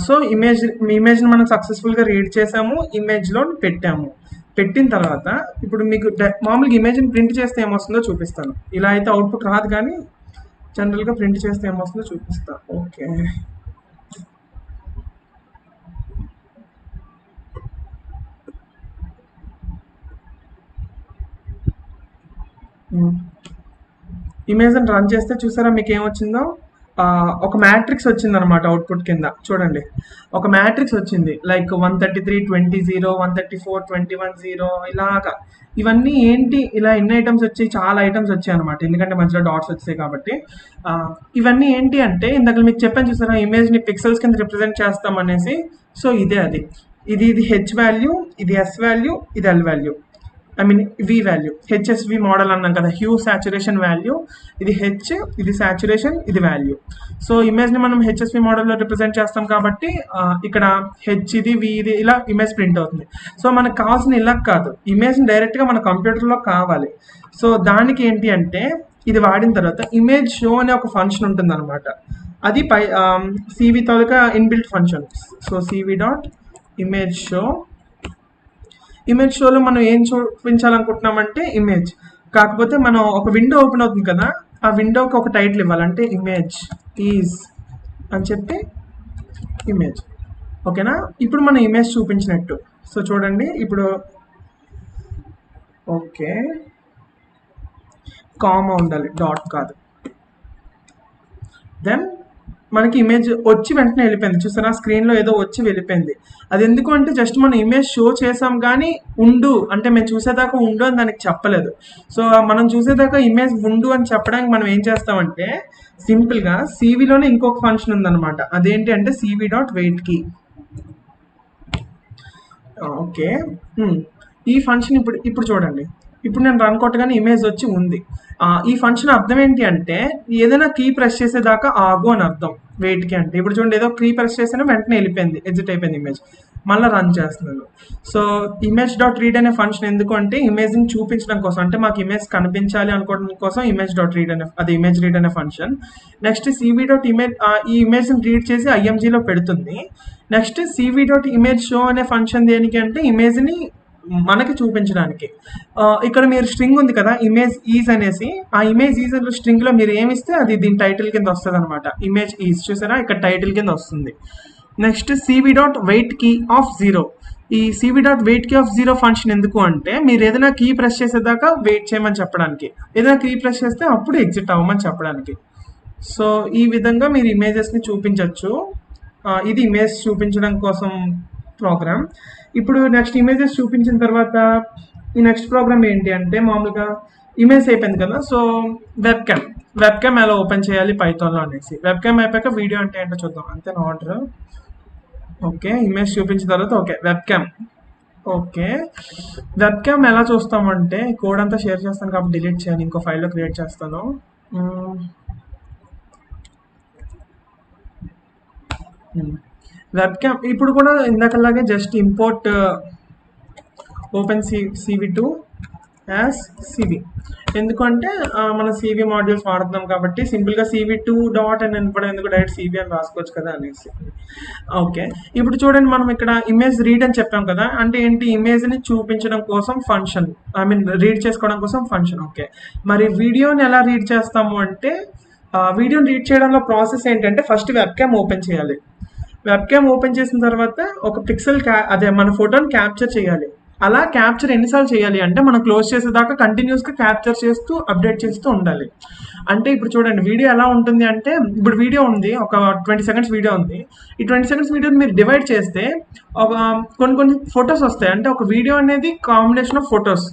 సో ఇమేజ్ని మనం సక్సెస్ఫుల్గా రీడ్ చేసాము, ఇమేజ్లో పెట్టాము. పెట్టిన తర్వాత ఇప్పుడు మీకు మామూలుగా ఇమేజ్ని ప్రింట్ చేస్తే ఏమొస్తుందో చూపిస్తాను. ఇలా అయితే అవుట్పుట్ రాదు, కానీ జనరల్గా ప్రింట్ చేస్తే ఏమొస్తుందో చూపిస్తాను. ఓకే, ఇమేజ్ని రన్ చేస్తే చూసారా మీకు ఏమొచ్చిందో, ఒక మ్యాట్రిక్స్ వచ్చింది అనమాట అవుట్పుట్ కింద. చూడండి, ఒక మ్యాట్రిక్స్ వచ్చింది, లైక్ 133 20 0 134 21 0 ఇలాగా. ఇవన్నీ ఏంటి, ఇలా ఎన్ని ఐటమ్స్ వచ్చాయి, చాలా ఐటమ్స్ వచ్చాయి అనమాట, ఎందుకంటే మధ్యలో డాట్స్ వచ్చాయి కాబట్టి. ఇవన్నీ ఏంటి అంటే ఇందాక మీకు చెప్పాను చూసారా, ఇమేజ్ని పిక్సెల్స్ కింద రిప్రజెంట్ చేస్తాం అనేసి. సో ఇదే అది, ఇది హెచ్ వాల్యూ, ఇది ఎస్ వాల్యూ, ఇది ఎల్ వాల్యూ, వి వాల్యూ. హెచ్ఎస్వి మోడల్ అన్నాం కదా, హ్యూ సాచురేషన్ వాల్యూ. ఇది హెచ్, ఇది సాచురేషన్, ఇది వాల్యూ. సో ఇమేజ్ని మనం హెచ్ఎస్వి మోడల్లో రిప్రజెంట్ చేస్తాం కాబట్టి ఇక్కడ హెచ్ ఇది, వి ఇది, ఇలా ఇమేజ్ ప్రింట్ అవుతుంది. సో మనకు కావాల్సిన ఇలా కాదు, ఇమేజ్ని డైరెక్ట్గా మన కంప్యూటర్లో కావాలి. సో దానికి ఏంటి అంటే ఇది వాడిన తర్వాత ఇమేజ్ షో అనే ఒక ఫంక్షన్ ఉంటుంది అనమాట. అది సివి తాలూకా inbuilt function. So CV dot image show. Image షోలో మనం ఏం చూపించాలనుకుంటున్నామంటే ఇమేజ్, కాకపోతే మనం ఒక విండో ఓపెన్ అవుతుంది కదా, ఆ విండోకి ఒక టైటిల్ ఇవ్వాలంటే ఇమేజ్ ఈజ్ అని చెప్పి ఇమేజ్. ఓకేనా, ఇప్పుడు మనం ఇమేజ్ చూపించినట్టు. సో చూడండి ఇప్పుడు, ఓకే, కామా ఉండాలి, డాట్ కాదు. దెన్ మనకి ఇమేజ్ వచ్చి వెంటనే వెళ్ళిపోయింది, చూసారా స్క్రీన్లో ఏదో వచ్చి వెళ్ళిపోయింది. అది ఎందుకు అంటే జస్ట్ మనం ఇమేజ్ షో చేసాం, కానీ ఉండు అంటే మేము చూసేదాకా ఉండు అని దానికి చెప్పలేదు. సో మనం చూసేదాకా ఇమేజ్ ఉండు అని చెప్పడానికి మనం ఏం చేస్తామంటే సింపుల్గా సివిలోనే ఇంకొక ఫంక్షన్ ఉందన్నమాట. అదేంటి అంటే CV dot wait key. Okay, ఈ ఫంక్షన్ ఇప్పుడు చూడండి, ఇప్పుడు నేను రన్ కొట్టగానే ఇమేజ్ వచ్చి ఉంది. ఈ ఫంక్షన్ అర్థం ఏంటి అంటే ఏదైనా కీ ప్రెస్ చేసేదాకా ఆగు అని అర్థం వెయిట్కి. అంటే ఇప్పుడు చూడండి, ఏదో కీ ప్రెస్ చేసినా వెంటనే వెళ్ళిపోయింది, ఎగ్జిట్ అయిపోయింది ఇమేజ్. మళ్ళీ రన్ చేస్తున్నాను. సో ఇమేజ్ డాట్ రీడ్ అనే ఫంక్షన్ ఎందుకు అంటే ఇమేజ్ని చూపించడం కోసం, అంటే మాకు ఇమేజ్ కనిపించాలి అనుకోవడం కోసం ఇమేజ్ డాట్ రీడ్ అనే, అది ఇమేజ్ రీడ్ అనే function. Next CV dot image, ఈ ఇమేజ్ని రీడ్ చేసి ఐఎంజీలో పెడుతుంది. Next CV dot image show అనే ఫంక్షన్ దేనికి అంటే ఇమేజ్ని మనకి చూపించడానికి. ఇక్కడ మీరు స్ట్రింగ్ ఉంది కదా ఇమేజ్ ఈజ్ అనేసి, ఆ ఇమేజ్ ఈజ్ స్ట్రింగ్లో మీరు ఏమిస్తే అది దీని టైటిల్ కింద వస్తుంది అనమాట. ఇమేజ్ ఈజ్ చూసారా ఇక్కడ టైటిల్ కింద వస్తుంది. Next CV dot wait key of 0. ఈ CV dot wait key of 0 function ఎందుకు అంటే మీరు ఏదైనా కీ ప్రెస్ చేసేదాకా వెయిట్ చేయమని చెప్పడానికి, ఏదైనా కీ ప్రెస్ చేస్తే అప్పుడు ఎగ్జిట్ అవ్వమని చెప్పడానికి. సో ఈ విధంగా మీరు ఇమేజెస్ని చూపించవచ్చు. ఇది ఇమేజ్ చూపించడం కోసం ప్రోగ్రామ్. ఇప్పుడు నెక్స్ట్ ఇమేజెస్ చూపించిన తర్వాత ఈ నెక్స్ట్ ప్రోగ్రామ్ ఏంటి అంటే మామూలుగా ఇమేజ్ అయిపోయింది కదా, సో వెబ్ క్యామ్ ఎలా ఓపెన్ చేయాలి పైథాన్లో అనేసి. వెబ్ క్యామ్ అయిపోయాక వీడియో అంటే ఏంటో చూద్దాం, అంతేనా ఆర్డర్. ఓకే, ఇమేజ్ చూపించిన తర్వాత okay web cam. Okay, web cam ఎలా చూస్తామంటే కోడ్ అంతా షేర్ చేస్తాను కాబట్టి డిలీట్ చేయాలి, ఇంకో ఫైల్లో క్రియేట్ చేస్తాను. వెబ్ క్యామ్ ఇప్పుడు కూడా ఇందాకలాగే just import open CV2 as CV. ఎందుకంటే మన సివి మాడ్యూల్స్ వాడుతున్నాం కాబట్టి సింపుల్గా CV2 డాట్ అని వినపడే ఎందుకు డైరెక్ట్ సివి అని రాసుకోవచ్చు కదా అనేసి. ఓకే, ఇప్పుడు చూడండి మనం ఇక్కడ ఇమేజ్ రీడ్ అని చెప్పాం కదా, అంటే ఏంటి ఇమేజ్ని చూపించడం కోసం ఫంక్షన్, రీడ్ చేసుకోవడం కోసం ఫంక్షన్. ఓకే, మరి వీడియోని ఎలా రీడ్ చేస్తాము అంటే వీడియోని రీడ్ చేయడంలో ప్రాసెస్ ఏంటంటే ఫస్ట్ వెబ్ క్యామ్ ఓపెన్ చేయాలి. వెబ్ క్యామ్ ఓపెన్ చేసిన తర్వాత ఒక పిక్సెల్ అదే మన ఫోటోని క్యాప్చర్ చేయాలి. అలా క్యాప్చర్ ఎన్నిసార్లు చేయాలి అంటే మనం క్లోజ్ చేసేదాకా కంటిన్యూస్గా క్యాప్చర్ చేస్తూ అప్డేట్ చేస్తూ ఉండాలి. అంటే ఇప్పుడు చూడండి వీడియో ఎలా ఉంటుంది అంటే, ఇప్పుడు వీడియో ఉంది, ఒక 20 సెకండ్స్ వీడియో ఉంది. ఈ 20 సెకండ్స్ వీడియోని మీరు డివైడ్ చేస్తే ఒక కొన్ని ఫొటోస్ వస్తాయి. అంటే ఒక వీడియో అనేది కాంబినేషన్ ఆఫ్ ఫొటోస్.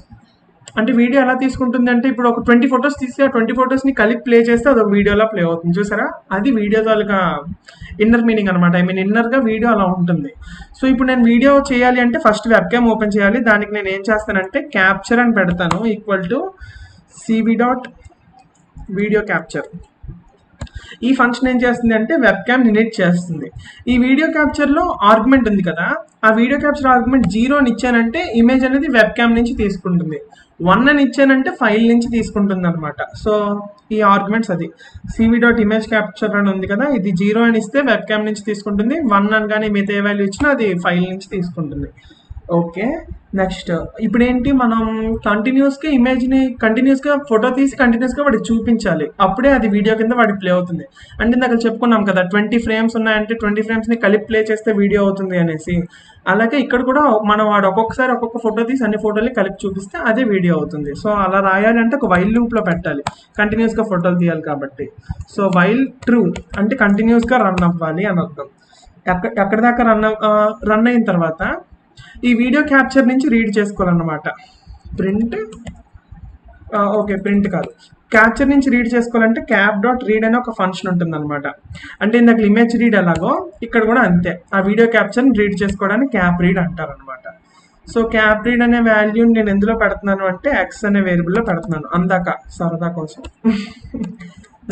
అంటే వీడియో ఎలా తీసుకుంటుంది అంటే, ఇప్పుడు ఒక 20 ఫొటోస్ తీసి ఆ 20 ఫొటోస్ని కలిపి ప్లే చేస్తే అది ఒక వీడియోలా ప్లే అవుతుంది. చూసారా, అది వీడియో తాలూకా ఇన్నర్ మీనింగ్ అనమాట. ఐ మీన్ ఇన్నర్గా వీడియో అలా ఉంటుంది. సో ఇప్పుడు నేను వీడియో చేయాలి అంటే ఫస్ట్ వెబ్ క్యామ్ ఓపెన్ చేయాలి. దానికి నేను ఏం చేస్తానంటే క్యాప్చర్ అని పెడతాను, equal to CV dot video capture. ఈ ఫంక్షన్ ఏం చేస్తుంది అంటే వెబ్ క్యామ్ ఇనిట్ చేస్తుంది. ఈ వీడియో క్యాప్చర్లో ఆర్గ్యుమెంట్ ఉంది కదా, ఆ వీడియో క్యాప్చర్ ఆర్గ్యుమెంట్ 0 అని ఇచ్చానంటే ఇమేజ్ అనేది వెబ్ క్యామ్ నుంచి తీసుకుంటుంది. 1 అని ఇచ్చానంటే ఫైల్ నుంచి తీసుకుంటుంది అనమాట. సో ఈ ఆర్గ్యుమెంట్స్ అది సివి డాట్ ఇమేజ్ క్యాప్చర్ అని ఉంది కదా, ఇది 0 అని ఇస్తే వెబ్ క్యామ్ నుంచి తీసుకుంటుంది, 1 అని కానీ మిగతా ఏ వాల్యూ ఇచ్చినా అది ఫైల్ నుంచి తీసుకుంటుంది. ఓకే, నెక్స్ట్ ఇప్పుడు ఏంటి, మనం కంటిన్యూస్గా ఇమేజ్ని కంటిన్యూస్గా ఫోటో తీసి కంటిన్యూస్గా వాడికి చూపించాలి, అప్పుడే అది వీడియో కింద వాడికి ప్లే అవుతుంది. అంటే నాకు చెప్పుకున్నాం కదా 20 ఫ్రేమ్స్ ఉన్నాయంటే 20 ఫ్రేమ్స్ని కలిపి ప్లే చేస్తే వీడియో అవుతుంది అనేసి. అలాగే ఇక్కడ కూడా మనం వాడు ఒక్కొక్కసారి ఒక్కొక్క ఫోటో తీసి అన్ని ఫోటోని కలిపి చూపిస్తే అదే వీడియో అవుతుంది. సో అలా రాయాలి అంటే ఒక వైల్ లూప్లో పెట్టాలి, కంటిన్యూస్గా ఫోటోలు తీయాలి కాబట్టి. సో వైల్ ట్రూ అంటే కంటిన్యూస్గా రన్ అవ్వాలి అని అర్థం. ఎక్కడి దాకా రన్ అయిన తర్వాత ఈ వీడియో క్యాప్చర్ నుంచి రీడ్ చేసుకోవాలన్నమాట. ప్రింట్ ఓకే, ప్రింట్ కాదు, క్యాప్చర్ నుంచి రీడ్ చేసుకోవాలంటే క్యాప్ డాట్ రీడ్ అనే ఒక ఫంక్షన్ ఉంటుంది అనమాట. అంటే ఇందాక ఇమేజ్ రీడ్ ఎలాగో ఇక్కడ కూడా అంతే, ఆ వీడియో క్యాప్చర్ని రీడ్ చేసుకోవడానికి క్యాప్ రీడ్ అంటారు అనమాట. సో క్యాప్ రీడ్ అనే వాల్యూని నేను ఎందులో పెడుతున్నాను అంటే ఎక్స్ అనే వేరియబుల్లో పెడుతున్నాను, అందాక సరదా కోసం.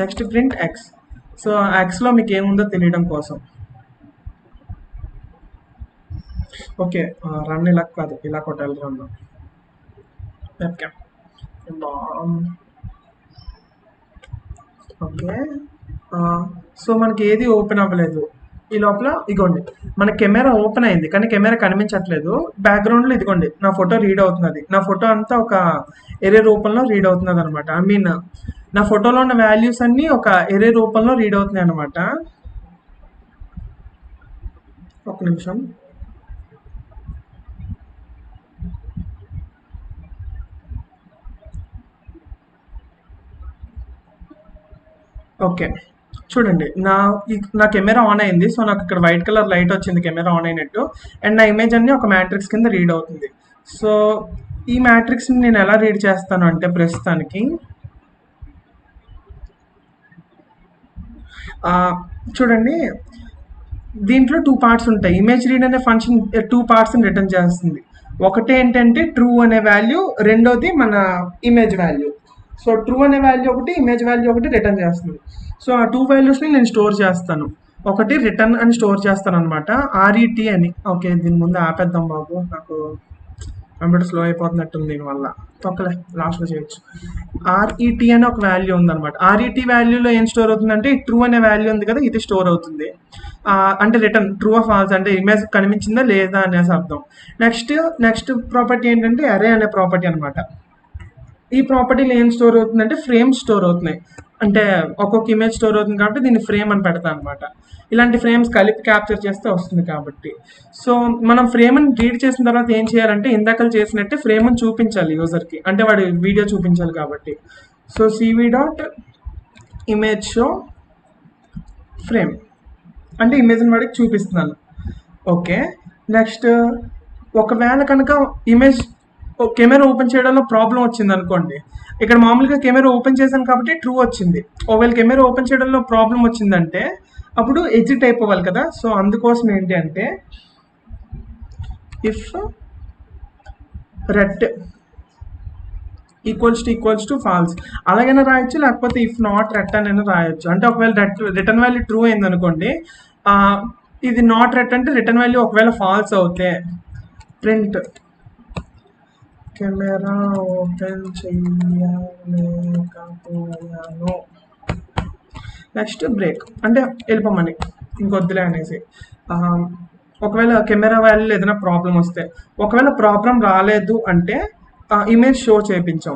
Next print X. సో ఎక్స్లో మీకు ఏముందో తెలియడం కోసం. ఓకే, రన్ ఇలా కాదు, ఇలా కొట్టాలి run. Web cam okay. So మనకి ఏది ఓపెన్ అవ్వలేదు. ఈ లోపల ఇగోండి మన కెమెరా ఓపెన్ అయింది కానీ కెమెరా కనిపించట్లేదు. బ్యాక్గ్రౌండ్లో ఇదిగోండి నా ఫోటో రీడ్ అవుతున్నది. నా ఫోటో అంతా ఒక ఎరే రూపంలో రీడ్ అవుతున్నది అనమాట. ఐ మీన్ నా ఫోటోలో ఉన్న వాల్యూస్ అన్నీ ఒక ఎరే రూపంలో రీడ్ అవుతున్నాయి అనమాట. ఒక నిమిషం. ఓకే, చూడండి నా కెమెరా ఆన్ అయింది. సో నాకు ఇక్కడ వైట్ కలర్ లైట్ వచ్చింది కెమెరా ఆన్ అయినట్టు. అండ్ నా ఇమేజ్ అన్ని ఒక మ్యాట్రిక్స్ కింద రీడ్ అవుతుంది. సో ఈ మ్యాట్రిక్స్ని నేను ఎలా రీడ్ చేస్తాను అంటే ప్రస్తుతానికి చూడండి, దీంట్లో 2 పార్ట్స్ ఉంటాయి. ఇమేజ్ రీడ్ అనే ఫంక్షన్ 2 పార్ట్స్ని రిటర్న్ చేస్తుంది. ఒకటి ఏంటంటే ట్రూ అనే వాల్యూ, రెండోది మన ఇమేజ్ వాల్యూ. సో ట్రూ అనే వాల్యూ ఒకటి, ఇమేజ్ వాల్యూ ఒకటి రిటర్న్ చేస్తుంది. సో ఆ 2 వాల్యూస్ని నేను స్టోర్ చేస్తాను. ఒకటి రిటర్న్ అని స్టోర్ చేస్తాను అనమాట, ఆర్ఈటీ అని. ఓకే, దీని ముందు ఆపేద్దాం బాబు, నాకు కంప్యూటర్ స్లో అయిపోతున్నట్టుంది దీనివల్ల. తొక్కలే, లాస్ట్లో చేయొచ్చు. ఆర్ఈటీ అనే ఒక వాల్యూ ఉందన్నమాట. ఆర్ఈటీ వాల్యూలో ఏం స్టోర్ అవుతుందంటే ట్రూ అనే వాల్యూ ఉంది కదా, ఇది స్టోర్ అవుతుంది. అంటే రిటర్న్ ట్రూ ఆఫ్ ఫాల్స్, అంటే ఇమేజ్ కనిపించిందా లేదా అనేసి అర్థం. నెక్స్ట్ ప్రాపర్టీ ఏంటంటే అరే అనే ప్రాపర్టీ అనమాట. ఈ ప్రాపర్టీలో ఏం స్టోర్ అవుతుందంటే ఫ్రేమ్స్ స్టోర్ అవుతున్నాయి. అంటే ఒక్కొక్క ఇమేజ్ స్టోర్ అవుతుంది కాబట్టి దీన్ని ఫ్రేమ్ అని పెడతాను అనమాట. ఇలాంటి ఫ్రేమ్స్ కలిపి క్యాప్చర్ చేస్తే వస్తుంది కాబట్టి. సో మనం ఫ్రేమ్ని రీడ్ చేసిన తర్వాత ఏం చేయాలంటే ఇందాక చేసినట్టే ఫ్రేమ్ని చూపించాలి యూజర్కి, అంటే వాడి వీడియో చూపించాలి కాబట్టి. So CV dot image show frame అంటే ఇమేజ్ని వాడికి చూపిస్తున్నాను. ఓకే, నెక్స్ట్ ఒకవేళ కనుక ఇమేజ్ కెమెరా ఓపెన్ చేయడంలో ప్రాబ్లం వచ్చింది అనుకోండి, ఇక్కడ మామూలుగా కెమెరా ఓపెన్ చేశాను కాబట్టి ట్రూ వచ్చింది. ఒకవేళ కెమెరా ఓపెన్ చేయడంలో ప్రాబ్లం వచ్చిందంటే అప్పుడు ఎగ్జిట్ అయిపోవాలి కదా. సో అందుకోసం ఏంటి అంటే if ret equals to false అలాగైనా రాయొచ్చు, లేకపోతే ఇఫ్ నాట్ రెట్ అని రాయొచ్చు. అంటే ఒకవేళ రిటర్న్ వాల్యూ ట్రూ అయింది అనుకోండి, ఇది నాట్ రెట్ అంటే రిటర్న్ వాల్యూ ఒకవేళ ఫాల్స్ అవుతే ప్రింట్ కెమెరా ఓపెన్ చేయలేకపోయాను. నెక్స్ట్ బ్రేక్ అంటే వెళ్ళిపోమని, ఇంకొద్దులే అనేసి. ఒకవేళ కెమెరా వాల్యూలో ఏదైనా ప్రాబ్లం వస్తే, ఒకవేళ ప్రాబ్లం రాలేదు అంటే ఇమేజ్ షో చేయించాం.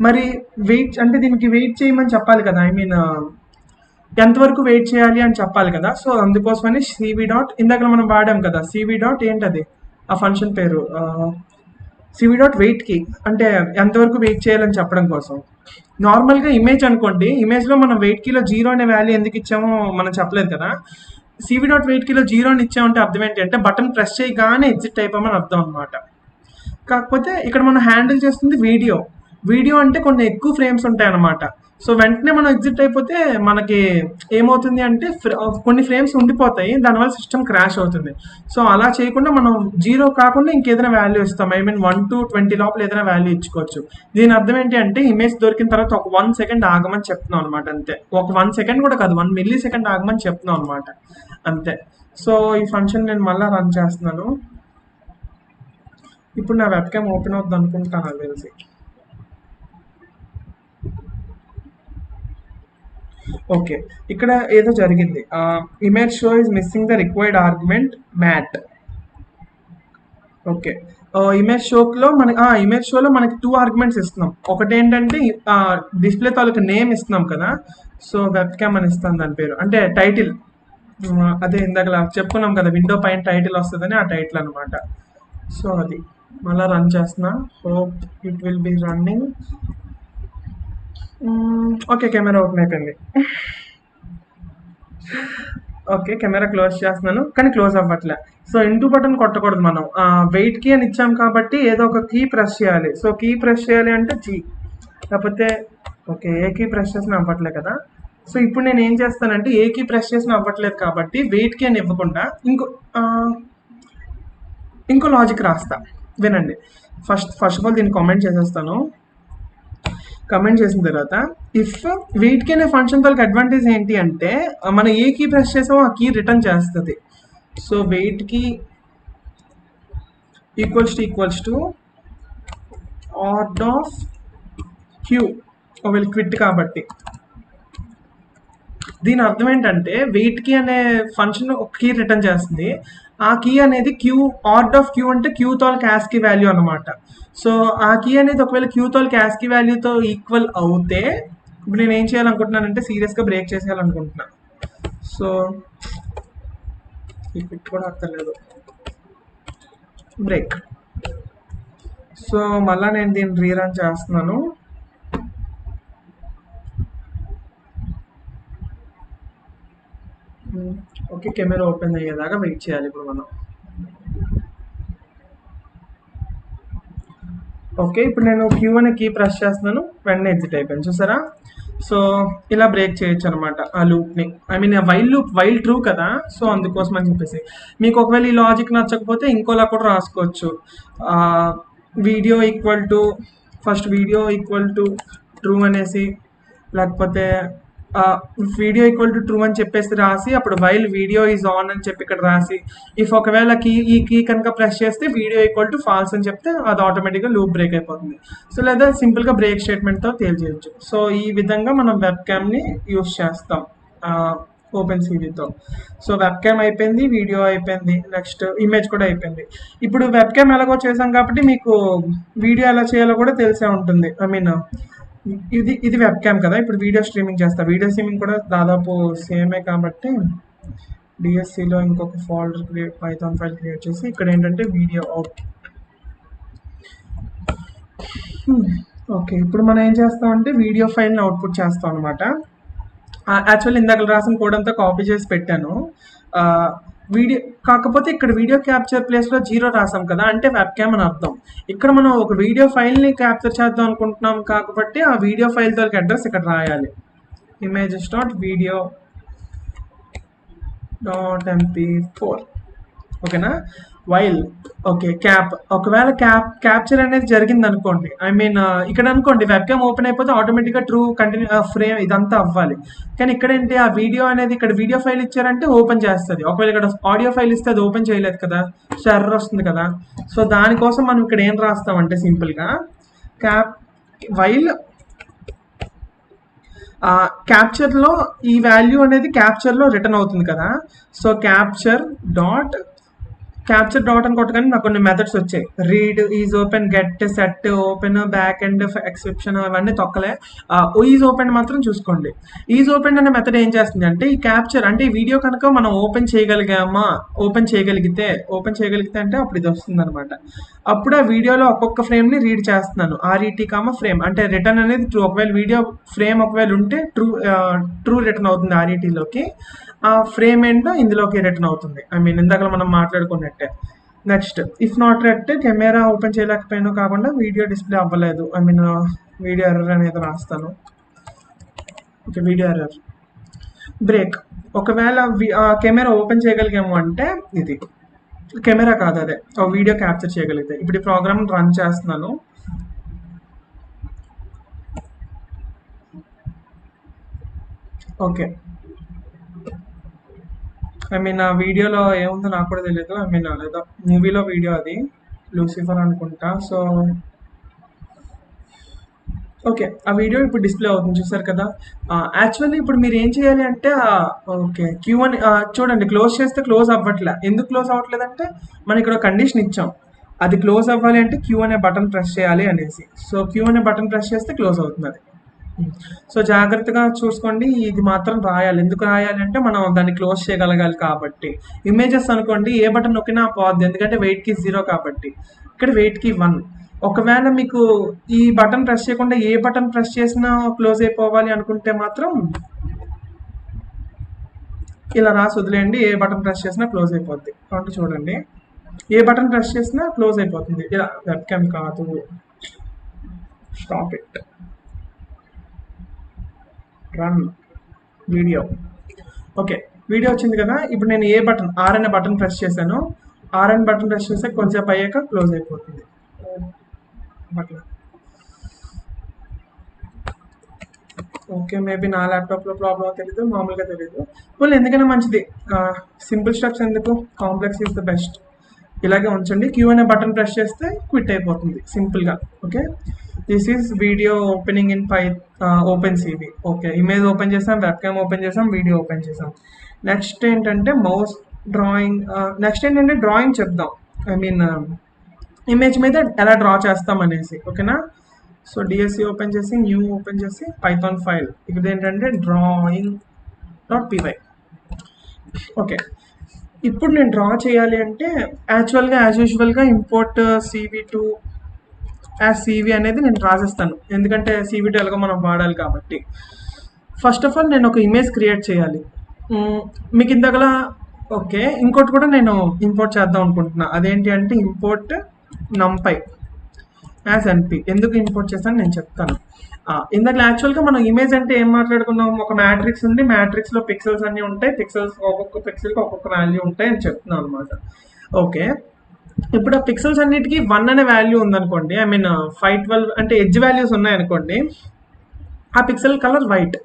మరి వెయిట్ అంటే దీనికి వెయిట్ చేయమని చెప్పాలి కదా, ఐ మీన్ ఎంతవరకు వెయిట్ చేయాలి అని చెప్పాలి కదా. సో అందుకోసమని సివి డాట్ ఇందాక మనం వాడాం కదా, సివి డాట్ ఏంటది ఆ ఫంక్షన్ పేరు సివి డాట్ వెయిట్కి అంటే ఎంతవరకు వెయిట్ చేయాలని చెప్పడం కోసం. నార్మల్గా ఇమేజ్ అనుకోండి, ఇమేజ్లో మనం వెయిట్ కీలో 0 అనే వాల్యూ ఎందుకు ఇచ్చామో మనం చెప్పలేదు కదా. సివి డాట్ వెయిట్ కీలో 0 అని ఇచ్చామంటే అర్థం ఏంటి అంటే బటన్ ప్రెస్ చేయగానే ఎగ్జిట్ అయిపోమని అర్థం అనమాట. కాకపోతే ఇక్కడ మనం హ్యాండిల్ చేస్తుంది వీడియో అంటే కొన్ని ఎక్కువ ఫ్రేమ్స్ ఉంటాయి అన్నమాట. సో వెంటనే మనం ఎగ్జిట్ అయిపోతే మనకి ఏమవుతుంది అంటే కొన్ని ఫ్రేమ్స్ ఉండిపోతాయి, దానివల్ల సిస్టమ్ క్రాష్ అవుతుంది. సో అలా చేయకుండా మనం 0 కాకుండా ఇంకేదైనా వాల్యూ ఇస్తాం. ఐ మీన్ 1 to 20 లోపల ఏదైనా వాల్యూ ఇచ్చుకోవచ్చు. దీని అర్థం ఏంటి అంటే ఇమేజ్ దొరికిన తర్వాత ఒక 1 సెకండ్ ఆగమని చెప్తున్నాం అనమాట. అంతే, ఒక 1 సెకండ్ కూడా కాదు, 1 మిల్లీ సెకండ్ ఆగమని చెప్తున్నాం అనమాట. అంతే. సో ఈ ఫంక్షన్ నేను మళ్ళీ రన్ చేస్తున్నాను. ఇప్పుడు నా వెబ్ క్యామ్ ఓపెన్ అవుతుంది అనుకుంటాను నాకు తెలిసి. ఓకే, ఇక్కడ ఏదో జరిగింది. Image show is missing the required argument mat. Okay, image షోలో మనకి 2 ఆర్గ్యుమెంట్స్ ఇస్తున్నాం. ఒకటి ఏంటంటే డిస్ప్లే తాలూకు నేమ్ ఇస్తున్నాం కదా. సో వెబ్ క్యామ్ అని ఇస్తాం దాని పేరు, అంటే టైటిల్. అదే ఇందాక చెప్పుకున్నాం కదా, విండో పైన టైటిల్ వస్తుందని, ఆ టైటిల్ అనమాట. సో అది మళ్ళీ రన్ చేస్తున్నా. Hope it will be running. Okay, camera open అయిపోయింది. ఓకే, కెమెరా క్లోజ్ చేస్తున్నాను కానీ క్లోజ్ అవ్వట్లే. సో ఇంటూ బటన్ కొట్టకూడదు, మనం వెయిట్ కీ అని ఇచ్చాం కాబట్టి ఏదో ఒక కీ ప్రెస్ చేయాలి. సో కీ ప్రెస్ చేయాలి అంటే జీ, లేకపోతే ఓకే ఏ కీ ప్రెస్ చేసినా అవ్వట్లేదు కదా. సో ఇప్పుడు నేను ఏం చేస్తానంటే ఏ కీ ప్రెస్ చేసినా అవ్వట్లేదు కాబట్టి వెయిట్ కీ అని ఇవ్వకుండా ఇంకో లాజిక్ రాస్తా, వినండి. ఫస్ట్ ఆఫ్ ఆల్ దీన్ని కామెంట్ చేసేస్తాను. కమెంట్ చేసిన తర్వాత ఇఫ్ వెయిట్ కీ అనే ఫంక్షన్ తాలూకు అడ్వాంటేజ్ ఏంటి అంటే మనం ఏ కీ ప్రెస్ చేసామో ఆ కీ రిటర్న్ చేస్తుంది. So wait key equals to ord of Q, ఒకవేళ క్విట్ కాబట్టి. దీని అర్థం ఏంటంటే వెయిట్ కీ అనే ఫంక్షన్ ఒక కీ రిటర్న్ చేస్తుంది. ఆ కీ అనేది ఆర్డ్ ఆఫ్ క్యూ అంటే క్యూ తాలూకు యాస్కీ వాల్యూ అనమాట. సో ఆ కీ అనేది ఒకవేళ క్యూ తాలూకు యాస్కీ వాల్యూతో ఈక్వల్ అవుతే ఇప్పుడు నేను ఏం చేయాలనుకుంటున్నానంటే సీరియస్గా బ్రేక్ చేసేయాలనుకుంటున్నాను. సో ఈ క్విట్ కూడా అక్కర్లేదు, బ్రేక్. సో మళ్ళీ నేను దీన్ని రీరన్ చేస్తున్నాను. ఓకే, కెమెరా ఓపెన్ అయ్యేదాకా వెయిట్ చేయాలి ఇప్పుడు మనం. ఓకే, ఇప్పుడు నేను క్యూ అనే కీ ప్రెస్ చేస్తున్నాను, వెంటనే ఎగ్జిట్ అయిపోయింది, చూసారా. సో ఇలా బ్రేక్ చేయొచ్చు అనమాట ఆ లూప్ని. ఐ మీన్ వైల్ ట్రూ కదా, సో అందుకోసం అని చెప్పేసి. మీకు ఒకవేళ ఈ లాజిక్ నచ్చకపోతే ఇంకోలా కూడా రాసుకోవచ్చు. వీడియో ఈక్వల్ టు ట్రూ అనేసి, లేకపోతే వీడియో ఈక్వల్ టు ట్రూ అని చెప్పేసి రాసి అప్పుడు వైల్ వీడియో ఈజ్ ఆన్ అని చెప్పి ఇక్కడ రాసి, ఇఫ్ ఒకవేళ ఈ కీ కనుక ప్రెస్ చేస్తే వీడియో ఈక్వల్ టు ఫాల్స్ అని చెప్తే అది ఆటోమేటిక్గా లూప్ బ్రేక్ అయిపోతుంది. సో లేదా సింపుల్గా బ్రేక్ స్టేట్మెంట్తో తేల్చేయచ్చు. సో ఈ విధంగా మనం వెబ్ క్యామ్ని యూస్ చేస్తాం ఓపెన్ సివితో. సో వెబ్ క్యామ్ అయిపోయింది, వీడియో అయిపోయింది, నెక్స్ట్ ఇమేజ్ కూడా అయిపోయింది. ఇప్పుడు వెబ్ క్యామ్ ఎలాగో చేసాం కాబట్టి మీకు వీడియో ఎలా చేయాలో కూడా తెలిసే ఉంటుంది. ఐ మీన్ ఇది వెబ్ క్యామ్ కదా. ఇప్పుడు వీడియో స్ట్రీమింగ్ చేస్తా. వీడియో స్ట్రీమింగ్ కూడా దాదాపు సేమే కాబట్టి డిఎస్సిలో ఇంకొక ఫోల్డర్ పైథాన్ ఫైల్ క్రియేట్ చేసి ఇక్కడ ఏంటంటే వీడియో అవుట్. ఓకే, ఇప్పుడు మనం ఏం చేస్తామంటే వీడియో ఫైల్ని అవుట్పుట్ చేస్తాం అనమాట. యాక్చువల్లీ ఇందాక రాసిన కోడ్ అంతా కాపీ చేసి పెట్టాను. వీడియో కాకపోతే ఇక్కడ వీడియో క్యాప్చర్ ప్లేస్లో 0 రాసాం కదా, అంటే వెబ్ క్యామ్ అని అర్థం. ఇక్కడ మనం ఒక వీడియో ఫైల్ని క్యాప్చర్ చేద్దాం అనుకుంటున్నాం కాబట్టి ఆ వీడియో ఫైల్ తో అడ్రస్ ఇక్కడ రాయాలి. images.video.mp4 ఓకేనా. వైల్ ఓకే ఒకవేళ క్యాప్చర్ అనేది జరిగింది అనుకోండి, ఐ మీన్ ఇక్కడ అనుకోండి వెబ్ క్యామ్ ఓపెన్ అయిపోతే ఆటోమేటిక్గా ట్రూ కంటిన్యూ ఫ్రేమ్ ఇదంతా అవ్వాలి. కానీ ఇక్కడ ఏంటి ఆ వీడియో అనేది ఇక్కడ వీడియో ఫైల్ ఇచ్చారంటే ఓపెన్ చేస్తుంది. ఒకవేళ ఇక్కడ ఆడియో ఫైల్ ఇస్తే అది ఓపెన్ చేయలేదు కదా, సో ఎర్రర్ వస్తుంది కదా. సో దానికోసం మనం ఇక్కడ ఏం రాస్తామంటే సింపుల్గా వైల్ క్యాప్చర్లో ఈ వాల్యూ అనేది క్యాప్చర్లో రిటర్న్ అవుతుంది కదా. So capture dot capture dot అని కొట్టగానే నాకు కొన్ని మెథడ్స్ వచ్చాయి. Read, is open, get, set, open, back and exception అవన్నీ తొక్కలే. ఈజ్ ఓపెన్ మాత్రం చూసుకోండి. ఈజ్ ఓపెన్ అనే మెథడ్ ఏం చేస్తుంది అంటే ఈ క్యాప్చర్ అంటే ఈ వీడియో కనుక మనం ఓపెన్ చేయగలిగితే అంటే అప్పుడు ఇది వస్తుంది అనమాట. అప్పుడు ఆ వీడియోలో ఒక్కొక్క ఫ్రేమ్ని రీడ్ చేస్తున్నాను. RET ఫ్రేమ్ అంటే రిటర్న్ అనేది ట్రూ. ఒకవేళ వీడియో ఫ్రేమ్ ఒకవేళ ఉంటే ట్రూ రిటర్న్ అవుతుంది RETలోకి. ఆ ఫ్రేమ్ ఏంటో ఇందులోకి రిటర్న్ అవుతుంది. ఇందాక మనం మాట్లాడుకున్నట్టే. Next if not ret camera open చేయలేకపోయాను కాకుండా వీడియో డిస్ప్లే అవ్వలేదు. వీడియో ఎర్రర్ అనేది రాస్తాను. Okay, video error. బ్రేక్, ఒకవేళ కెమెరా ఓపెన్ చేయగలిగాము అంటే ఇది కెమెరా కాదు, అదే వీడియో క్యాప్చర్ చేయగలిగితే. ఇప్పుడు ఈ ప్రోగ్రామ్ రన్ చేస్తున్నాను. ఓకే, ఆ వీడియోలో ఏముందో నాకు కూడా తెలియదు. లేదా మూవీలో వీడియో అది లూసిఫర్ అనుకుంటా. సో ఓకే, ఆ వీడియో ఇప్పుడు డిస్ప్లే అవుతుంది, చూసారు కదా. యాక్చువల్లీ ఇప్పుడు మీరు ఏం చేయాలి అంటే ఓకే Q1 చూడండి, క్లోజ్ చేస్తే క్లోజ్ అవ్వట్లే. ఎందుకు క్లోజ్ అవ్వట్లేదు అంటే మనం ఇక్కడ కండిషన్ ఇచ్చాం, అది క్లోజ్ అవ్వాలి అంటే Q అనే బటన్ ప్రెస్ చేయాలి అనేసి. సో Q అనే బటన్ ప్రెస్ చేస్తే క్లోజ్ అవుతుంది అది. సో జాగ్రత్తగా చూసుకోండి, ఇది మాత్రం రాయాలి. ఎందుకు రాయాలి అంటే మనం దాన్ని క్లోజ్ చేయగలగాలి కాబట్టి. ఇమేజెస్ అనుకోండి, ఏ బటన్ నొక్కినా పోద్ది, ఎందుకంటే వెయిట్ కి 0 కాబట్టి. ఇక్కడ వెయిట్ కి 1. ఒకవేళ మీకు ఈ బటన్ ప్రెస్ చేయకుండా ఏ బటన్ ప్రెస్ చేసినా క్లోజ్ అయిపోవాలి అనుకుంటే మాత్రం ఇలా రాసి వదిలేయండి. ఏ బటన్ ప్రెస్ చేసినా క్లోజ్ అయిపోద్ది. కాబట్టి చూడండి, ఏ బటన్ ప్రెస్ చేసినా క్లోజ్ అయిపోతుంది. ఇలా వెబ్ క్యామ్ కాదు, stop it, run video. Okay, video వచ్చింది కదా. ఇప్పుడు నేను ఏ బటన్ R అనే బటన్ ప్రెస్ చేశాను. R అనే బటన్ ప్రెస్ చేస్తే కొంచెంసేపు అయ్యాక క్లోజ్ అయిపోతుంది బటన్. ఓకే, మేబీ నా ల్యాప్టాప్లో ప్రాబ్లం తెలీదు, మామూలుగా తెలీదు. వాళ్ళు ఎందుకైనా మంచిది, సింపుల్ స్టెప్స్ ఎందుకు, కాంప్లెక్స్ ఈజ్ ద బెస్ట్. ఇలాగే ఉంచండి. Q అనే బటన్ ప్రెస్ చేస్తే క్విట్ అయిపోతుంది సింపుల్గా. Okay, this is video opening in OpenCV. Okay, image open చేసాం, వెబ్ క్యామ్ ఓపెన్ చేసాం, వీడియో ఓపెన్ చేసాం. నెక్స్ట్ ఏంటంటే మౌస్ డ్రాయింగ్. నెక్స్ట్ ఏంటంటే డ్రాయింగ్ చెప్దాం. ఇమేజ్ మీద ఎలా డ్రా చేస్తాం అనేసి. ఓకేనా. సో DSC ఓపెన్ చేసి న్యూ ఓపెన్ చేసి పైథాన్ ఫైల్. ఇక్కడ ఏంటంటే drawing.py. ఓకే, ఇప్పుడు నేను డ్రా చేయాలి అంటే యాక్చువల్గా యాజ్ యూజువల్గా ఇంపోర్ట్ CV2 యాజ్ CV అనేది నేను రాసేస్తాను, ఎందుకంటే CV2 ఎలాగో మనం వాడాలి కాబట్టి. ఫస్ట్ ఆఫ్ ఆల్ నేను ఒక ఇమేజ్ క్రియేట్ చేయాలి. మీకు ఇందాకలా ఓకే, ఇంకోటి కూడా నేను ఇంపోర్ట్ చేద్దాం అనుకుంటున్నా. అదేంటి అంటే ఇంపోర్ట్ numpy యాజ్ NP. ఎందుకు ఇంపోర్ట్ చేస్తాను నేను చెప్తాను. ఇందాక యాక్చువల్గా మనం ఇమేజ్ అంటే ఏం మాట్లాడుకున్నాం, ఒక మ్యాట్రిక్స్ ఉంది, మ్యాట్రిక్స్లో పిక్సెల్స్ అన్నీ ఉంటాయి, పిక్సెల్స్ ఒక్కొక్క పిక్సెల్కి ఒక్కొక్క వాల్యూ ఉంటాయి అని చెప్తున్నాను అనమాట. ఓకే, ఇప్పుడు ఆ పిక్సెల్స్ అన్నిటికీ 1 అనే వాల్యూ ఉందనుకోండి, 512 అంటే ఎడ్జ్ వాల్యూస్ ఉన్నాయనుకోండి, ఆ పిక్సెల్ కలర్ వైట్.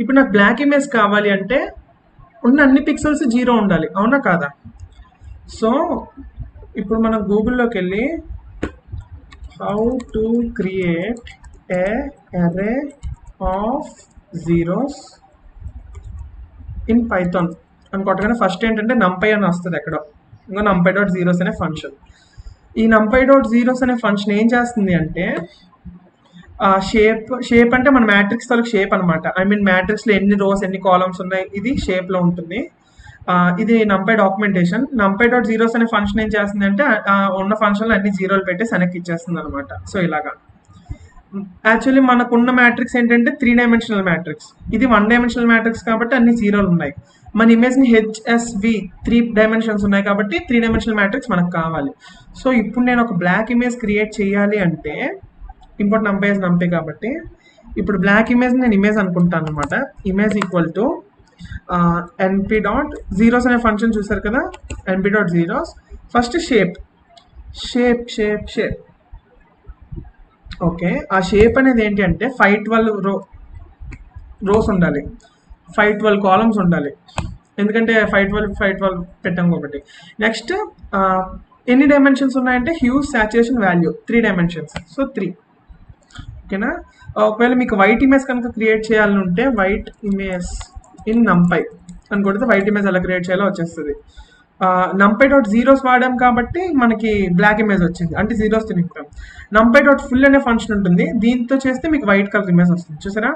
ఇప్పుడు నాకు బ్లాక్ ఇమేజ్ కావాలి అంటే ఉన్న అన్ని పిక్సెల్స్ 0 ఉండాలి, అవునా కాదా? సో ఇప్పుడు మనం గూగుల్లోకి వెళ్ళి హౌ టు క్రియేట్ ఏ అరే ఆఫ్ జీరోస్ ఇన్ పైథాన్ అని కొట్టగానే ఫస్ట్ ఏంటంటే numpy అని వస్తుంది ఎక్కడో. ఇంకా numpy.zeros అనే ఫంక్షన్. ఈ numpy.zeros అనే ఫంక్షన్ ఏం చేస్తుంది అంటే షేప్ అంటే మన మ్యాట్రిక్స్ తాలూకు షేప్ అనమాట. మ్యాట్రిక్స్లో ఎన్ని రోస్ ఎన్ని కాలమ్స్ ఉన్నాయి ఇది షేప్లో ఉంటుంది. ఇది numpy డాక్యుమెంటేషన్. numpy.zeros అనే ఫంక్షన్ ఏం చేస్తుంది అంటే ఉన్న ఫంక్షన్లో అన్ని జీరోలు పెట్టి వెనక్కి ఇచ్చేస్తుంది అనమాట. సో ఇలాగా యాక్చువల్లీ మనకున్న మ్యాట్రిక్స్ ఏంటంటే 3 డైమెన్షనల్ మ్యాట్రిక్స్, ఇది 1 డైమెన్షనల్ మ్యాట్రిక్స్ కాబట్టి అన్ని జీరోలు ఉన్నాయి. మన ఇమేజ్ని HSV 3 డైమెన్షన్స్ ఉన్నాయి కాబట్టి 3 డైమెన్షనల్ మ్యాట్రిక్స్ మనకు కావాలి. సో ఇప్పుడు నేను ఒక బ్లాక్ ఇమేజ్ క్రియేట్ చేయాలి అంటే ఇంపోర్ట్ numpy as numpy కాబట్టి ఇప్పుడు బ్లాక్ ఇమేజ్ నేను ఇమేజ్ అనుకుంటాను అనమాట. ఇమేజ్ ఈక్వల్ టు np.zeros అనే ఫంక్షన్ చూసారు కదా, np.zeros. First shape. ఓకే, ఆ షేప్ అనేది ఏంటి అంటే 512 రోస్ ఉండాలి, 512 కాలమ్స్ ఉండాలి, ఎందుకంటే 512 పెట్టాం కాబట్టి. నెక్స్ట్ ఎన్ని డైమెన్షన్స్ ఉన్నాయంటే hues, saturation, value 3 dimensions. So 3. ఓకేనా. ఒకవేళ మీకు వైట్ ఇమేజ్ కనుక క్రియేట్ చేయాలంటే వైట్ ఇమేజ్ ఇన్ numpy అని కొడితే వైట్ ఇమేజ్ ఎలా క్రియేట్ చేయాలో వచ్చేస్తుంది. numpy డాట్ జీరోస్ వాడాం కాబట్టి మనకి బ్లాక్ ఇమేజ్ వచ్చింది, అంటే జీరోస్ నింపాం. numpy డాట్ ఫుల్ అనే ఫంక్షన్ ఉంటుంది, దీంతో చేస్తే మీకు వైట్ కలర్ ఇమేజ్ వస్తుంది. చూసారా,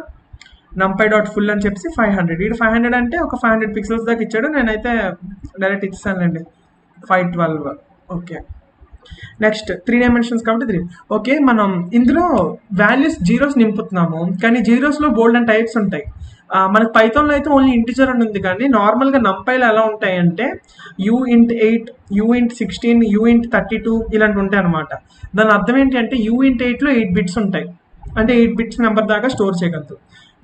numpy డాట్ ఫుల్ అని చెప్పేసి 500, ఇది 500 అంటే ఒక 500 పిక్సెల్స్ దాకా ఇచ్చాడు. నేనైతే డైరెక్ట్ ఇచ్చానండి 512. ఓకే, నెక్స్ట్ 3 డైమెన్షన్స్ కాబట్టి 3. ఓకే, మనం ఇందులో వాల్యూస్ జీరోస్ నింపుతున్నాము, కానీ జీరోస్లో బోల్డ్ అండ్ టైప్స్ ఉంటాయి. మనకి పైథాన్లో అయితే ఓన్లీ ఇంటిజర్ అని ఉంది, కానీ నార్మల్గా నంపైలు ఎలా ఉంటాయంటే u*8, u*16, u*32 ఇలాంటివి ఉంటాయి అనమాట. దాని అర్థం ఏంటి అంటే u*8లో 8 బిట్స్ ఉంటాయి, అంటే 8 బిట్స్ నెంబర్ దాకా స్టోర్ చేయగలదు.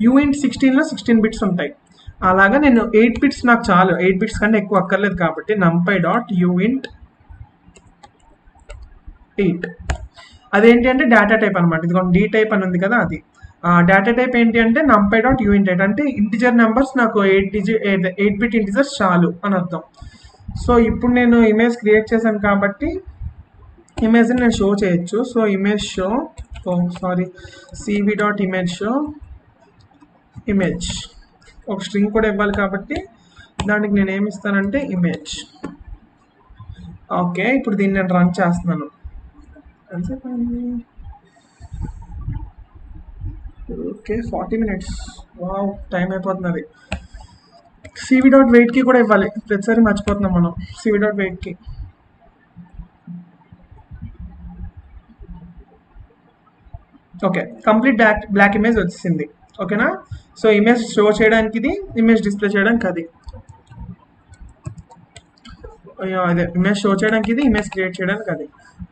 u*16లో 16 బిట్స్ ఉంటాయి. అలాగా నేను 8 బిట్స్ నాకు చాలు, 8 బిట్స్ కంటే ఎక్కువ అక్కర్లేదు కాబట్టి numpy డాట్ u*8. అదేంటి అంటే డేటా టైప్ అనమాట. ఇదిగోండి డి టైప్ అని ఉంది కదా, అది డేటా టైప్ ఏంటి అంటే numpy డాట్ u*8, అంటే ఇంటిజర్ నెంబర్స్ నాకు 8 బిట్ ఇంటిజర్స్ చాలు అని అర్థం. సో ఇప్పుడు నేను ఇమేజ్ క్రియేట్ చేశాను కాబట్టి ఇమేజ్ని నేను షో చేయొచ్చు. So image show, cv dot image show image, ఒక స్ట్రింగ్ కూడా ఇవ్వాలి కాబట్టి దానికి నేను ఏమి ఇస్తానంటే ఇమేజ్. ఓకే, ఇప్పుడు దీన్ని నేను రన్ చేస్తున్నాను. Okay, 40 minutes. వావ్, టైం అయిపోతున్నది. cv డాట్ వెయిట్కి కూడా ఇవ్వాలి, ప్రతిసారి మర్చిపోతున్నాం మనం cv డాట్ వెయిట్కి. ఓకే, కంప్లీట్ బ్లాక్ ఇమేజ్ వచ్చింది. ఓకేనా, సో ఇమేజ్ షో చేయడానికి ఇది, ఇమేజ్ డిస్ప్లే చేయడానికి అది. అదే ఇమేజ్ షో చేయడానికి ఇది, ఇమేజ్ క్రియేట్ చేయడానికి అది.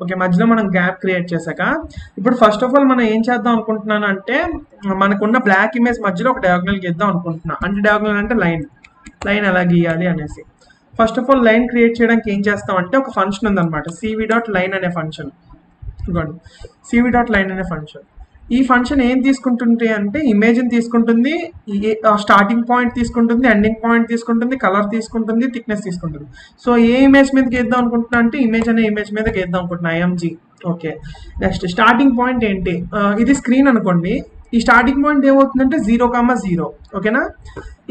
ఓకే, మధ్యలో మనం గ్యాప్ క్రియేట్ చేశాక ఇప్పుడు ఫస్ట్ ఆఫ్ ఆల్ మనం ఏం చేద్దాం అనుకుంటున్నాను అంటే మనకున్న బ్లాక్ ఇమేజ్ మధ్యలో ఒక డయాగ్నల్ గీద్దాం అనుకుంటున్నా. అంటే డయాగ్నల్ అంటే లైన్ ఎలా గీయాలి అనేసి. First of all line create చేయడానికి ఏం చేస్తాం అంటే ఒక ఫంక్షన్ ఉందన్నమాట, cv డాట్ లైన్ అనే ఫంక్షన్. ఇదిగోండి cv డాట్ లైన్ అనే ఫంక్షన్. ఈ ఫంక్షన్ ఏం తీసుకుంటుంది అంటే ఇమేజ్ని తీసుకుంటుంది, స్టార్టింగ్ పాయింట్ తీసుకుంటుంది, ఎండింగ్ పాయింట్ తీసుకుంటుంది, కలర్ తీసుకుంటుంది, థిక్నెస్ తీసుకుంటుంది. సో ఏ ఇమేజ్ మీద గీద్దాం అనుకుంటున్నా అంటే ఇమేజ్ అనే ఇమేజ్ మీద గీద్దాం అనుకుంటున్నా, img. Okay, next starting point ఏంటి, ఇది స్క్రీన్ అనుకోండి. ఈ స్టార్టింగ్ పాయింట్ ఏమవుతుందంటే 0,0. ఓకేనా,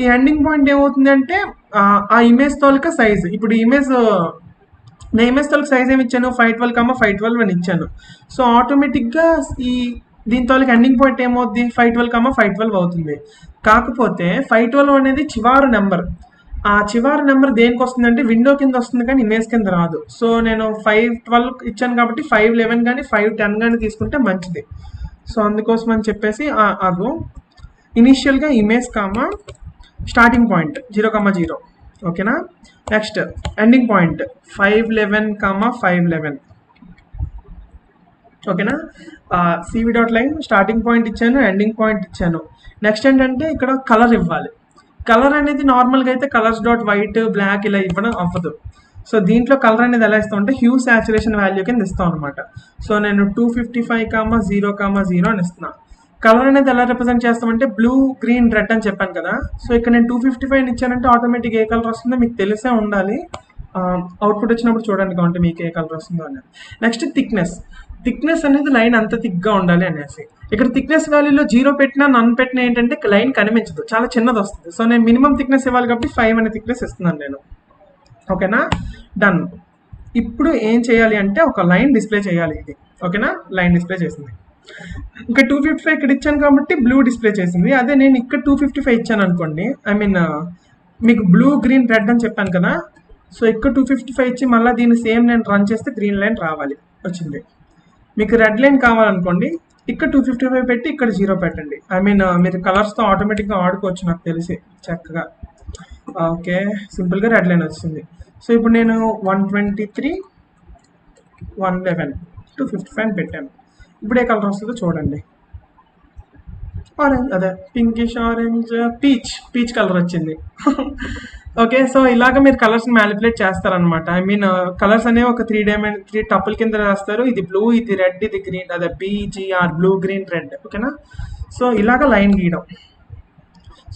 ఈ ఎండింగ్ పాయింట్ ఏమవుతుంది అంటే ఆ ఇమేజ్ తాలూకా సైజ్. ఇప్పుడు నేను ఇమేజ్ తాలూకా సైజ్ ఏమి ఇచ్చాను, 512, అని ఇచ్చాను. సో ఆటోమేటిక్గా దీని తాలూకా ఎండింగ్ పాయింట్ ఏమవుతుంది, 512 అవుతుంది. కాకపోతే 512 అనేది చివరి నెంబర్. ఆ చివరి నెంబర్ దేనికి వస్తుంది అంటే విండో కింద వస్తుంది, కానీ ఇమేజ్ కింద రాదు. సో నేను 512 ఇచ్చాను కాబట్టి 511 కానీ 510 కానీ తీసుకుంటే మంచిది. సో అందుకోసం అని చెప్పేసి అదో ఇనీషియల్గా ఇమేజ్ స్టార్టింగ్ పాయింట్ 0,0. ఓకేనా, నెక్స్ట్ ఎండింగ్ పాయింట్ 511, ఓకేనా. cv dot line starting point ఇచ్చాను, ఎండింగ్ పాయింట్ ఇచ్చాను. నెక్స్ట్ ఏంటంటే ఇక్కడ కలర్ ఇవ్వాలి. కలర్ అనేది నార్మల్గా అయితే కలర్స్ డాట్ వైట్, బ్లాక్ ఇలా ఇవ్వడం అవ్వదు. సో దీంట్లో కలర్ అనేది ఎలా ఇస్తాం అంటే హ్యూ సాచురేషన్ వాల్యూ కింద ఇస్తాం అనమాట. సో నేను 255,0,0 అని ఇస్తున్నా. కలర్ అనేది ఎలా రిప్రజెంట్ చేస్తామంటే బ్లూ, గ్రీన్, రెడ్ అని చెప్పాను కదా. సో ఇక్కడ నేను 255 ఇచ్చానంటే ఆటోమేటిక్ ఏ కలర్ వస్తుందో మీకు తెలిసే ఉండాలి. అవుట్పుట్ వచ్చినప్పుడు చూడండి కాబట్టి మీకు ఏ కలర్ వస్తుందో అనేది. నెక్స్ట్ థిక్నెస్ అనేది లైన్ అంత థిక్గా ఉండాలి అనేసి. ఇక్కడ థిక్నెస్ వాల్యూలో 0 పెట్టినా నన్ పెట్టినా ఏంటంటే లైన్ కనిపించదు, చాలా చిన్నది వస్తుంది. సో నేను మినిమం థిక్నెస్ ఇవ్వాలి కాబట్టి 5 అనే థిక్నెస్ ఇస్తున్నాను నేను. ఓకేనా, డన్. ఇప్పుడు ఏం చేయాలి అంటే ఒక లైన్ డిస్ప్లే చేయాలి ఇది. ఓకేనా, లైన్ డిస్ప్లే చేసింది. ఇంకా 255 ఇక్కడ ఇచ్చాను కాబట్టి బ్లూ డిస్ప్లే చేసింది. అదే నేను ఇక్కడ 255 ఇచ్చాను అనుకోండి, మీకు బ్లూ, గ్రీన్, రెడ్ అని చెప్పాను కదా. సో ఇక్కడ 255 ఇచ్చి మళ్ళీ దీన్ని సేమ్ నేను రన్ చేస్తే గ్రీన్ లైన్ రావాలి, వచ్చింది. మీకు రెడ్ లైన్ కావాలనుకోండి, ఇక్కడ 255 పెట్టి ఇక్కడ 0 పెట్టండి. మీరు కలర్స్తో ఆటోమేటిక్గా ఆడుకోవచ్చు నాకు తెలిసి చక్కగా. ఓకే, సింపుల్గా రెడ్ లైన్ వచ్చింది. సో ఇప్పుడు నేను 123, 111, 255 పెట్టాను. ఇప్పుడు ఏ కలర్ వస్తుందో చూడండి. ఆరెంజ్, అదే పింకిష్ ఆరెంజ్, పీచ్ కలర్ వచ్చింది. ఓకే, సో ఇలాగ మీరు కలర్స్ని మ్యానిపులేట్ చేస్తారనమాట. కలర్స్ అనేవి ఒక 3 టప్పుల కింద రాస్తారు. ఇది బ్లూ, ఇది రెడ్, ఇది గ్రీన్, అదే BGR, బ్లూ, గ్రీన్, రెడ్. ఓకేనా, సో ఇలాగ లైన్ గీయడం.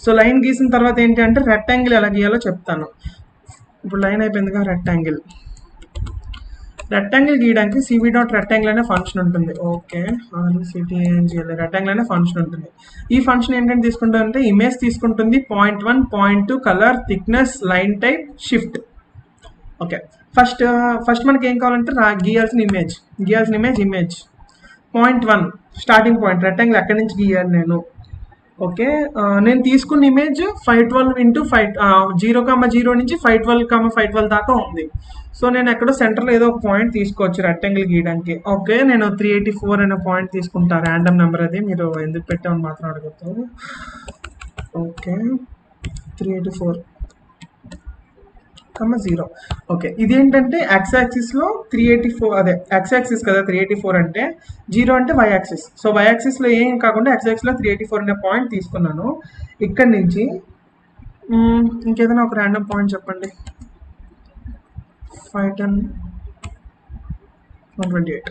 సో లైన్ గీసిన తర్వాత ఏంటి అంటే రెక్టాంగిల్ ఎలా గీయాలో చెప్తాను. ఇప్పుడు లైన్ అయిపోయిందిగా, రెక్టాంగిల్ గీయడానికి cv డాట్ రెక్టాంగిల్ అనే ఫంక్షన్ ఉంటుంది. ఓకే, రెక్టాంగిల్ అనే ఫంక్షన్ ఉంటుంది. ఈ ఫంక్షన్ ఏంటంటే తీసుకుంటుందంటే ఇమేజ్ తీసుకుంటుంది, 0.1, 0.2, colour, thickness, line type, shift. Okay, first మనకి ఏం కావాలంటే గీయాల్సిన ఇమేజ్ .1 స్టార్టింగ్ పాయింట్ రెక్టాంగిల్ ఎక్కడి నుంచి గీయాలి నేను. ఓకే, నేను తీసుకున్న ఇమేజ్ 512 ఇంటూ 0,0 నుంచి 512 దాకా ఉంది. సో నేను ఎక్కడో సెంటర్లో ఏదో ఒక పాయింట్ తీసుకోవచ్చు రెక్టాంగిల్ గీయడానికి. ఓకే, నేను 384 అనే పాయింట్ తీసుకుంటా, ర్యాండమ్ నెంబర్ అది, మీరు ఎందుకు పెట్టామని మాత్రం అడగద్దు. ఓకే, 384,0. ఓకే, ఇదేంటంటే ఎక్స్ యాక్సిస్లో 384, అదే ఎక్స్ యాక్సిస్ కదా 384 అంటే, 0 అంటే వై యాక్సిస్. సో వై యాక్సిస్లో ఏం కాకుండా ఎక్స్ యాక్సిస్లో 384 అనే పాయింట్ తీసుకున్నాను. ఇక్కడి నుంచి ఇంకేదైనా ఒక ర్యాండమ్ పాయింట్ చెప్పండి. 510, 128.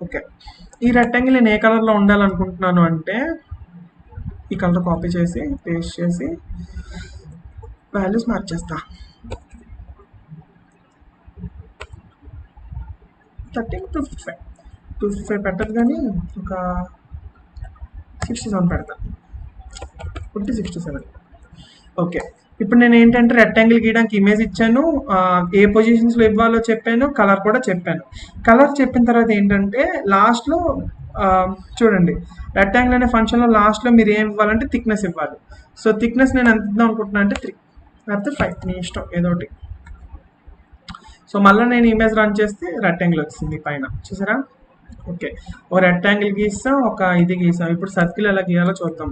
ఓకే, ఈ రెక్టాంగిల్ నేను ఏ కలర్లో ఉండాలనుకుంటున్నాను అంటే ఈ కలర్ కాపీ చేసి పేస్ట్ చేసి వాల్యూస్ మార్చేస్తా. 13 to 255 పెట్టదు, కానీ ఒక 67 పెడతా, 67. ఓకే, ఇప్పుడు నేను ఏంటంటే రెక్టాంగిల్ గీయడానికి ఇమేజ్ ఇచ్చాను, ఏ పొజిషన్స్లో ఇవ్వాలో చెప్పాను, కలర్ కూడా చెప్పాను. కలర్ చెప్పిన తర్వాత ఏంటంటే లాస్ట్లో చూడండి, రెక్టాంగిల్ అనే ఫంక్షన్లో లాస్ట్లో మీరు ఏం ఇవ్వాలంటే థిక్నెస్ ఇవ్వాలి. సో థిక్నెస్ నేను ఎంత ఇద్దాం అనుకుంటున్నాను అంటే 3 లేకపోతే 5, మీ ఇష్టం ఏదోటి. సో మళ్ళీ నేను ఇమేజ్ రన్ చేస్తే రెక్టాంగిల్ వచ్చింది పైన, చూసారా. ఓకే, ఓ రెక్టాంగిల్ గీస్తాం, ఒక ఇది గీసాం. ఇప్పుడు సర్కిల్ ఎలా గీయాలో చూద్దాం.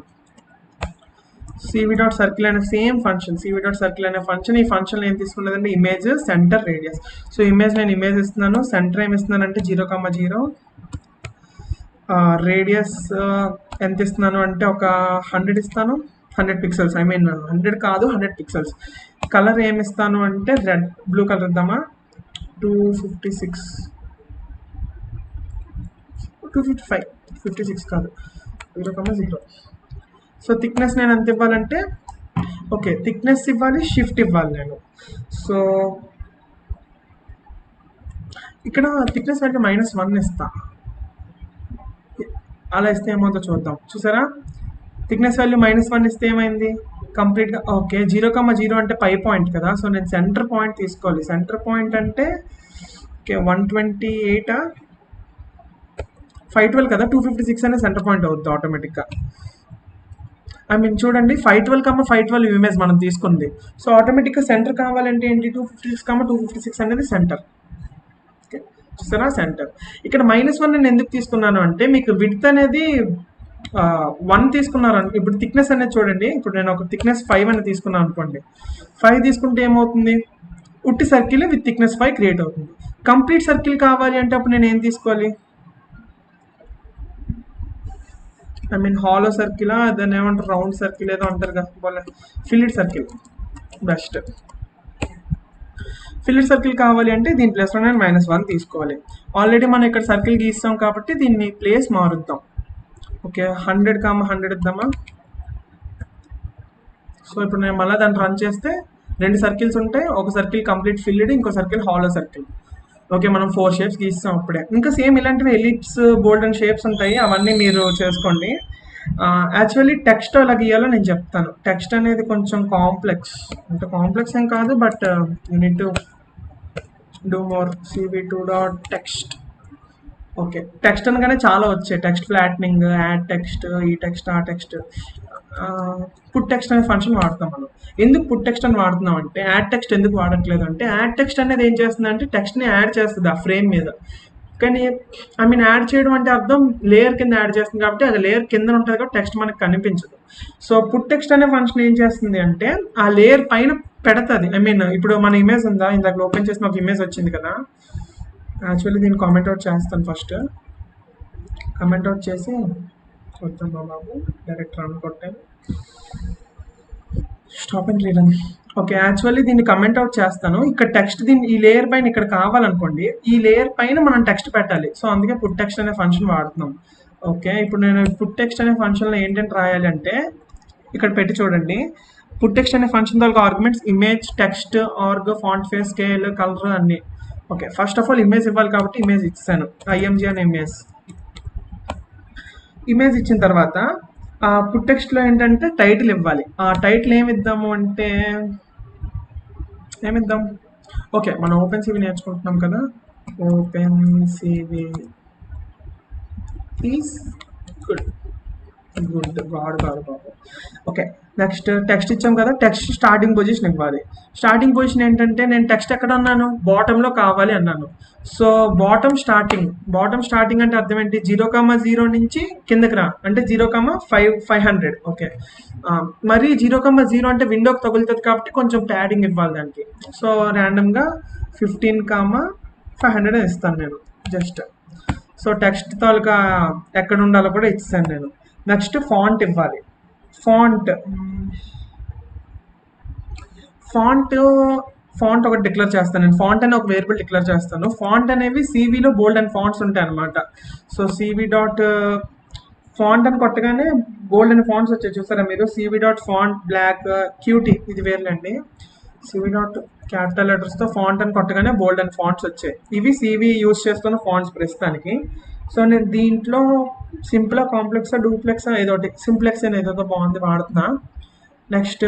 cv.circle అనే సేమ్ ఫంక్షన్, cv.circle అనే ఫంక్షన్, ఈ ఫంక్షన్ ఏం తీసుకున్నదంటే ఇమేజ్, సెంటర్, రేడియస్. సో నేను ఇమేజ్ ఇస్తున్నాను, సెంటర్ ఏమి ఇస్తున్నానంటే 0,0, రేడియస్ ఎంత ఇస్తున్నాను అంటే ఒక 100 ఇస్తాను, 100 పిక్సెల్స్, 100 కాదు 100 పిక్సెల్స్. కలర్ ఏమి ఇస్తాను అంటే రెడ్, బ్లూ కలర్ ఇద్దామా, 256, 255, 56 కాదు, 0,0. సో థిక్నెస్ నేను ఎంత ఇవ్వాలంటే, ఓకే థిక్నెస్ ఇవ్వాలి, షిఫ్ట్ ఇవ్వాలి నేను. సో ఇక్కడ థిక్నెస్ వాల్యూ -1 ఇస్తా. అలా ఇస్తే ఏమవుతుందో చూద్దాం. చూసారా, థిక్నెస్ వాల్యూ -1 ఇస్తే ఏమైంది కంప్లీట్గా. ఓకే, 0,0 అంటే పై పాయింట్ కదా, సో నేను సెంటర్ పాయింట్ తీసుకోవాలి. సెంటర్ పాయింట్ అంటే ఓకే 128, 512 కదా, 256 అనే సెంటర్ పాయింట్ అవుతుంది ఆటోమేటిక్గా. చూడండి 512 ఇమేజ్ మనం తీసుకుంది. సో ఆటోమేటిక్గా సెంటర్ కావాలంటే ఏంటి, 256 అనేది సెంటర్. ఓకే, చూసారా సెంటర్. ఇక్కడ -1 నేను ఎందుకు తీసుకున్నాను అంటే, మీకు విడ్త్ అనేది 1 తీసుకున్నారు. ఇప్పుడు థిక్నెస్ అనేది చూడండి, ఇప్పుడు నేను ఒక థిక్నెస్ 5 అని తీసుకున్నాను అనుకోండి. 5 తీసుకుంటే ఏమవుతుంది, ఉట్టి సర్కిల్ విత్ థిక్నెస్ 5 క్రియేట్ అవుతుంది. కంప్లీట్ సర్కిల్ కావాలి అంటే అప్పుడు నేను ఏం తీసుకోవాలి, హాలో సర్కిల్, దాన్ని ఏమంటారు, రౌండ్ సర్కిల్ ఏదో అంటారు కదా, filled circle best. Filled circle కావాలి అంటే దీని ప్లేస్లో నేను -1 తీసుకోవాలి. ఆల్రెడీ మనం ఇక్కడ సర్కిల్ గీస్తాం కాబట్టి దీన్ని ప్లేస్ మారుద్దాం. ఓకే, 100,100 ఇద్దామా. సో ఇప్పుడు నేను మళ్ళీ దాన్ని రన్ చేస్తే 2 సర్కిల్స్ ఉంటాయి, ఒక సర్కిల్ కంప్లీట్ ఫిల్డ్, ఇంకో సర్కిల్ హాలో సర్కిల్. ఓకే, మనం 4 షేప్స్ గీస్తాం అప్పుడే. ఇంకా సేమ్ ఇలాంటివి ఎలిప్స్, బోల్డ్ అండ్ షేప్స్ ఉంటాయి, అవన్నీ మీరు చేసుకోండి. యాక్చువల్లీ టెక్స్ట్ ఎలా గీయాలో నేను చెప్తాను. టెక్స్ట్ అనేది కొంచెం కాంప్లెక్స్, అంటే కాంప్లెక్స్ ఏం కాదు, but you need to do more. cv2.text. Okay, text అనగానే చాలా వచ్చాయి, టెక్స్ట్ ఫ్లాట్నింగ్, యాడ్ టెక్స్ట్, ఈ టెక్స్ట్, ఆ టెక్స్ట్. పుట్ టెక్స్ట్ అనే ఫంక్షన్ వాడతాం మనం. ఎందుకు పుట్ టెక్స్ట్ అని వాడుతున్నాం అంటే, యాడ్ టెక్స్ట్ ఎందుకు వాడట్లేదు అంటే, యాడ్ టెక్స్ట్ అనేది ఏం చేస్తుంది అంటే టెక్స్ట్ని యాడ్ చేస్తుంది ఆ ఫ్రేమ్ మీద. కానీ యాడ్ చేయడం అంటే అర్థం లేయర్ కింద యాడ్ చేస్తుంది, కాబట్టి అది లేయర్ కింద ఉంటుంది కాబట్టి టెక్స్ట్ మనకు కనిపించదు. సో పుట్ టెక్స్ట్ అనే ఫంక్షన్ ఏం చేస్తుంది అంటే ఆ లేయర్ పైన పెడుతుంది. ఇప్పుడు మన ఇమేజ్ ఉందా, ఇందాక ఓపెన్ చేసిన ఒక ఇమేజ్ వచ్చింది కదా. యాక్చువల్లీ దీన్ని కామెంట్ అవుట్ చేస్తాను. ఫస్ట్ కామెంట్ అవుట్ చేసి చూద్దాం బాబు, డైరెక్ట్ రన్ కొట్టాను, stop and rerun. Okay, actually దీన్ని కమెంట్ అవుట్ చేస్తాను. ఇక్కడ టెక్స్ట్ ఈ లేయర్ పైన ఇక్కడ కావాలనుకోండి, ఈ లేయర్ పైన మనం టెక్స్ట్ పెట్టాలి. సో అందుకే పుట్ టెక్స్ట్ అనే ఫంక్షన్ వాడుతున్నాం. ఓకే, ఇప్పుడు నేను పుట్ టెక్స్ట్ అనే ఫంక్షన్లో ఏంటంటే రాయాలి అంటే ఇక్కడ పెట్టి చూడండి. పుట్ టెక్స్ట్ అనే ఫంక్షన్ ద్వారా arguments image, text, org, font face, scale, colour అన్ని. Okay, first of all image ఇవ్వాలి కాబట్టి ఇమేజ్ ఇచ్చాను, img అనే ఇమేజ్ ఇచ్చిన తర్వాత పుట్ టెక్స్ట్లో ఏంటంటే టైటిల్ ఇవ్వాలి. ఆ టైటిల్ ఏమి ఇద్దాము అంటే ఏమిద్దాం? ఓకే, మనం ఓపెన్ సివి నేర్చుకుంటున్నాం కదా. OpenCV is good. Good god కాదు బాబు. ఓకే, నెక్స్ట్ టెక్స్ట్ ఇచ్చాం కదా. టెక్స్ట్ స్టార్టింగ్ పొజిషన్ ఇవ్వాలి. స్టార్టింగ్ పొజిషన్ ఏంటంటే నేను టెక్స్ట్ ఎక్కడ అన్నాను? బాటంలో కావాలి అన్నాను. సో బాటమ్ స్టార్టింగ్ అంటే అర్థం ఏంటి? 0,0 నుంచి కిందకి రా అంటే 0,500. ఓకే, మరి 0,0 అంటే విండోకి తగులుతుంది కాబట్టి కొంచెం ప్యాడింగ్ ఇవ్వాలి దానికి. సో ర్యాండమ్గా 15,500 ఇస్తాను నేను జస్ట్. సో టెక్స్ట్ తాలూకా ఎక్కడ ఉండాలో కూడా ఇచ్చాను నేను. నెక్స్ట్ ఫాంట్ ఇవ్వాలి. ఫాంట్ ఫాంట్ ఫాంట్ ఒకటి డిక్లేర్ చేస్తాను నేను. ఫాంట్ అనే ఒక వేరియబుల్ డిక్లేర్ చేస్తాను. ఫాంట్ అనేవి సివిలో బోల్డ్ అండ్ ఫాంట్స్ ఉంటాయి అనమాట. సో సివి డాట్ ఫాంట్ అని కొట్టగానే బోల్డ్ అండ్ ఫాంట్స్ వచ్చాయి చూసారా మీరు. CV dot font black QT ఇది వేర్లండి. సివి డాట్ క్యాపిటల్ లెటర్స్తో ఫాంట్ అని కొట్టగానే బోల్డ్ అండ్ ఫాంట్స్ వచ్చాయి. ఇవి సివి యూజ్ చేస్తున్న ఫాంట్స్ ప్రస్తుతానికి. సో నేను దీంట్లో సింపుల్ కాంప్లెక్సా డూప్లెక్సా ఏదో ఒకటి, సింప్లెక్స్ అని ఏదో బాగుంది వాడుతున్నా. నెక్స్ట్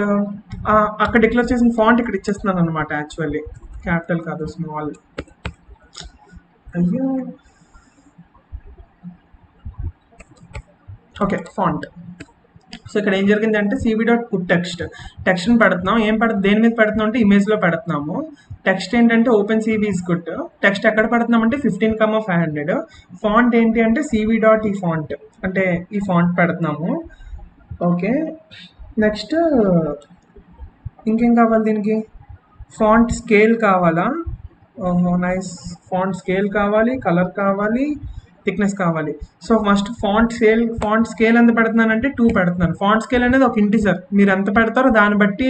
అక్కడ డిక్లేర్ చేసిన ఫాంట్ ఇక్కడ ఇచ్చేస్తున్నాను అనమాట. యాక్చువల్లీ క్యాపిటల్ కాదు, స్మాల్. అయ్యో, ఓకే ఫాంట్. సో ఇక్కడ ఏం జరిగిందంటే సివి డాట్ పుట్ టెక్స్ట్ని పెడుతున్నాం. దేని మీద పెడుతున్నాం అంటే ఇమేజ్లో పెడుతున్నాము. టెక్స్ట్ ఏంటంటే OpenCV is good. Text ఎక్కడ పెడుతున్నాం అంటే 15,500. ఫాంట్ ఏంటి అంటే సివి డాట్ ఈ ఫాంట్ అంటే ఈ ఫాంట్ పెడుతున్నాము. ఓకే, నెక్స్ట్ ఇంకేం కావాలి దీనికి? ఫాంట్ స్కేల్ కావాలా? ఓహో నైస్. ఫాంట్ స్కేల్ కావాలి, కలర్ కావాలి, థిక్నెస్ కావాలి. సో ఫస్ట్ ఫాంట్ స్కేల్ ఎంత పెడుతున్నానంటే 2 పెడుతున్నాను. ఫాంట్ స్కేల్ అనేది ఒక ఇంటిజర్. మీరు ఎంత పెడతారో దాన్ని బట్టి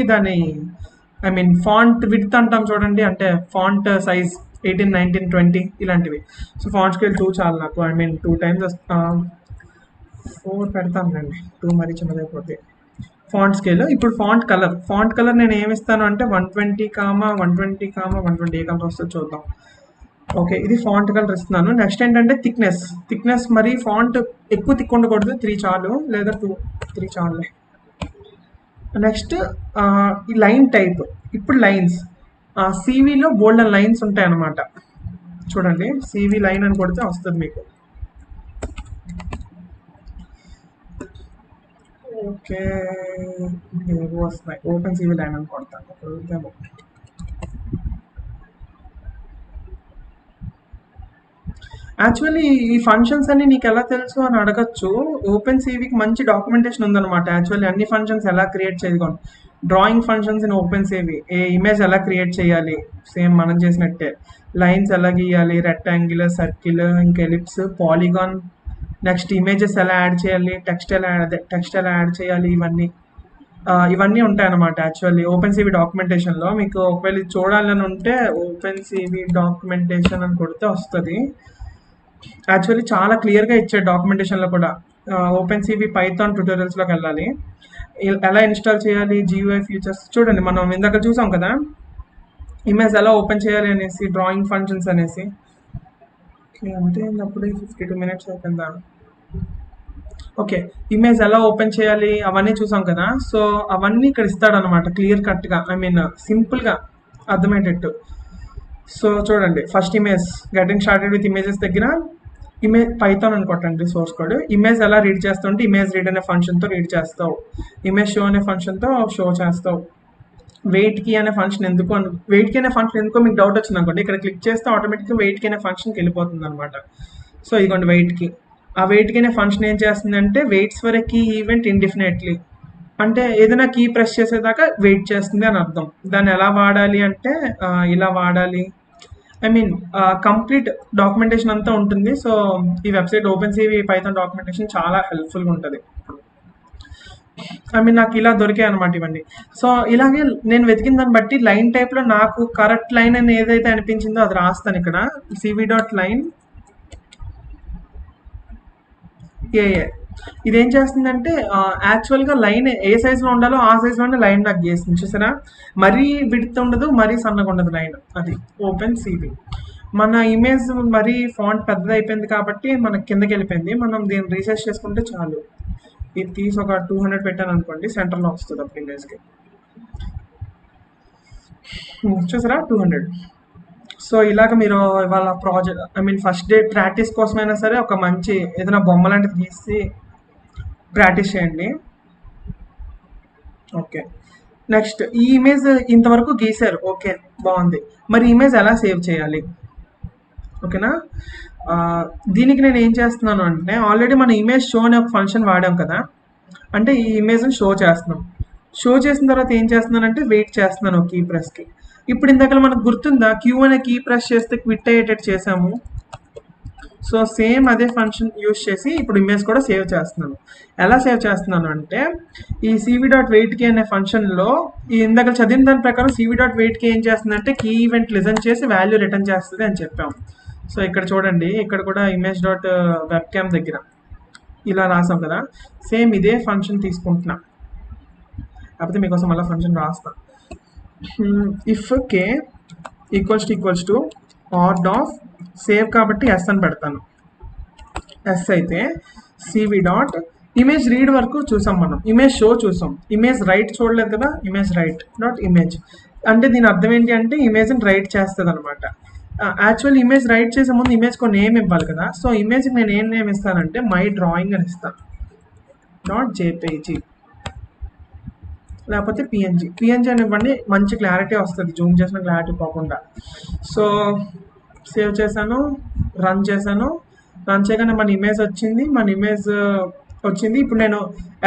ఫాంట్ విడ్త్ అంటాం చూడండి, అంటే ఫాంట్ సైజ్ 18, 19, 20 ఇలాంటివి. సో ఫాంట్ స్కేల్ 2 చాలు నాకు. 2 టైమ్స్ 4 పెడతానండి, 2 మరీ చిన్నదైపోతే. Font scale. ఇప్పుడు ఫాంట్ కలర్ నేను ఏమి ఇస్తాను అంటే 120, 120 ఏ కలర్ వస్తుందో చూద్దాం. ఓకే, ఇది ఫాంట్ కలర్ ఇస్తున్నాను. నెక్స్ట్ ఏంటంటే థిక్నెస్ మరి ఫాంట్ ఎక్కువ థిక్ ఉండకూడదు, 3 చాలు, లేదా 3 చాలు. నెక్స్ట్ ఈ లైన్ టైప్. ఇప్పుడు లైన్స్ సివిలో బోల్డ్ లైన్స్ ఉంటాయి అన్నమాట. చూడండి, సివి లైన్ అని కొడితే వస్తుంది మీకు. ఓకే, వస్తున్నాయి. ఓపెన్ సివి లైన్ అని కొడతాను. యాక్చువల్లీ ఈ ఫంక్షన్స్ అన్ని నీకు ఎలా తెలుసు అని అడగచ్చు. ఓపెన్ సివికి మంచి డాక్యుమెంటేషన్ ఉందన్నమాట. యాక్చువల్లీ అన్ని ఫంక్షన్స్ ఎలా క్రియేట్ చేయగలం. Drawing functions in OpenCV. Image ఎలా క్రియేట్ చేయాలి, సేమ్ మనం చేసినట్టే. లైన్స్ ఎలా గీయాలి, రెక్టాంగిల్, సర్కిల్, ఇంకా ఎలిప్స్, పాలిగాన్. నెక్స్ట్ ఇమేజెస్ ఎలా యాడ్ చేయాలి, టెక్స్ట్ ఎలా యాడ్ చేయాలి, ఇవన్నీ ఉంటాయన్నమాట. యాక్చువల్లీ ఓపెన్ సివి డాక్యుమెంటేషన్లో మీకు ఒకవేళ చూడాలని ఉంటే ఓపెన్ సివి డాక్యుమెంటేషన్ అని కొడితే వస్తుంది. యాక్చువల్లీ చాలా క్లియర్గా ఇచ్చాడు డాక్యుమెంటేషన్లో కూడా. ఓపెన్ సివి పైథాన్ ట్యూటోరియల్స్లోకి వెళ్ళాలి. ఎలా ఇన్స్టాల్ చేయాలి, GUI ఫీచర్స్ చూడండి. మనం ఇందాక చూసాం కదా ఇమేజ్ ఎలా ఓపెన్ చేయాలి అనేసి, డ్రాయింగ్ ఫంక్షన్స్ అనేసి. అంటే అప్పుడు 52 minutes అయిపోయిందా? ఓకే, ఇమేజ్ ఎలా ఓపెన్ చేయాలి అవన్నీ చూసాం కదా. సో అవన్నీ ఇక్కడ ఇస్తాడనమాట క్లియర్ కట్గా, సింపుల్గా అర్థమయ్యేటట్టు. సో చూడండి, first image getting started with images దగ్గర పైథాన్ అని కొట్టండి సోర్స్ కోడ్. ఇమేజ్ ఎలా రీడ్ చేస్తుంటే ఇమేజ్ రీడ్ అనే ఫంక్షన్తో రీడ్ చేస్తావు. ఇమేజ్ షో అనే ఫంక్షన్తో షో చేస్తావు. వెయిట్ కీ అనే ఫంక్షన్ ఎందుకు మీకు డౌట్ వచ్చింది అనుకోండి, ఇక్కడ క్లిక్ చేస్తే ఆటోమేటిక్గా వెయిట్ కీ అనే ఫంక్షన్కి వెళ్ళిపోతుంది అనమాట. సో ఇదిగోండి వెయిట్ కీ. ఆ వెయిట్ కీ అనే ఫంక్షన్ ఏం చేస్తుందంటే waits for a key event indefinitely, అంటే ఏదైనా కీ ప్రెస్ చేసేదాకా వెయిట్ చేస్తుంది అని అర్థం. దాన్ని ఎలా వాడాలి అంటే ఇలా వాడాలి. కంప్లీట్ డాక్యుమెంటేషన్ అంతా ఉంటుంది. సో ఈ website OpenCV Python documentation చాలా హెల్ప్ఫుల్గా ఉంటుంది. నాకు ఇలా దొరికాయి అనమాట ఇవన్నీ. సో ఇలాగే నేను వెతికిన దాన్ని బట్టి లైన్ టైప్లో నాకు కరెక్ట్ లైన్ అని ఏదైతే అనిపించిందో అది రాస్తాను ఇక్కడ. సివి డాట్ లైన్ ఇదేం చేస్తుందంటే యాక్చువల్గా లైన్ ఏ సైజులో ఉండాలో ఆ సైజులోనే లైన్ నాకు చేస్తుంది. చూసారా, మరీ విడ్త్ ఉండదు, మరీ సన్నగా ఉండదు లైన్. అది ఓపెన్ సివి. మన ఇమేజ్ మరీ ఫాంట్ పెద్దది అయిపోయింది కాబట్టి మనకి కిందకి వెళ్ళిపోయింది. మనం దీన్ని రీసెర్చ్ చేసుకుంటే చాలు. ఇది తీసి ఒక 200 పెట్టాను అనుకోండి, సెంటర్లో వస్తుంది అప్పుడు ఇమేజ్కి. చూసారా 200. సో ఇలాగ మీరు ఇవాళ ఫస్ట్ డే ప్రాక్టీస్ కోసమైనా సరే ఒక మంచి ఏదైనా బొమ్మ లాంటిది గీసి ప్రాక్టీస్ చేయండి. ఓకే, నెక్స్ట్ ఈ ఇమేజ్ ఇంతవరకు గీశారు, ఓకే బాగుంది. మరి ఇమేజ్ ఎలా సేవ్ చేయాలి? ఓకేనా, దీనికి నేను ఏం చేస్తున్నాను అంటే ఆల్రెడీ మన ఇమేజ్ షో అనే ఒక ఫంక్షన్ వాడాం కదా, అంటే ఈ ఇమేజ్ని షో చేస్తున్నాం. షో చేసిన తర్వాత ఏం చేస్తున్నానంటే వెయిట్ చేస్తున్నాను కీ ప్రెస్కి. ఇప్పుడు ఇందాక మనకు గుర్తుందా, క్యూ అనే కీ ప్రెస్ చేస్తే క్విట్ అయ్యేటట్టు చేసాము. సో సేమ్ అదే ఫంక్షన్ యూస్ చేసి ఇప్పుడు ఇమేజ్ కూడా సేవ్ చేస్తున్నాను. ఎలా సేవ్ చేస్తున్నాను అంటే ఈ cv.waitKey అనే ఫంక్షన్లో ఈ ఇందాక చదివిన దాని ప్రకారం cv.waitKey ఏం చేస్తుందంటే కీ ఈవెంట్ లిజన్ చేసి వాల్యూ రిటర్న్ చేస్తుంది అని చెప్పాం. సో ఇక్కడ చూడండి, ఇక్కడ కూడా image.webcam దగ్గర ఇలా రాసాం కదా, సేమ్ ఇదే ఫంక్షన్ తీసుకుంటున్నా. కాకపోతే మీకోసం మళ్ళీ ఫంక్షన్ రాస్తా. If K equals to ord of save కాబట్టి ఎస్ అని పెడతాను. ఎస్ అయితే సివి డాట్ ఇమేజ్ రీడ్ వరకు చూసాం, మనం ఇమేజ్ షో చూసాం, ఇమేజ్ రైట్ చూడలేదు కదా, ఇమేజ్ రైట్ డాట్ ఇమేజ్ అంటే దీని అర్థం ఏంటి అంటే ఇమేజ్ని రైట్ చేస్తుంది అనమాట. యాక్చువల్ ఇమేజ్ రైట్ చేసే ముందు ఇమేజ్ కొన్ని నేమ్ ఇవ్వాలి కదా, సో ఇమేజ్కి నేను ఏం నేమ్ ఇస్తానంటే మై డ్రాయింగ్ అని ఇస్తాను. డాట్ జేపీజీ లేకపోతే పిఎన్జీ అని ఇవ్వండి, మంచి క్లారిటీ వస్తుంది, జూమ్ చేసిన క్లారిటీ పోకుండా. సో సేవ్ చేశాను, రన్ చేశాను. రన్ చేయగానే మన ఇమేజ్ వచ్చింది. ఇప్పుడు నేను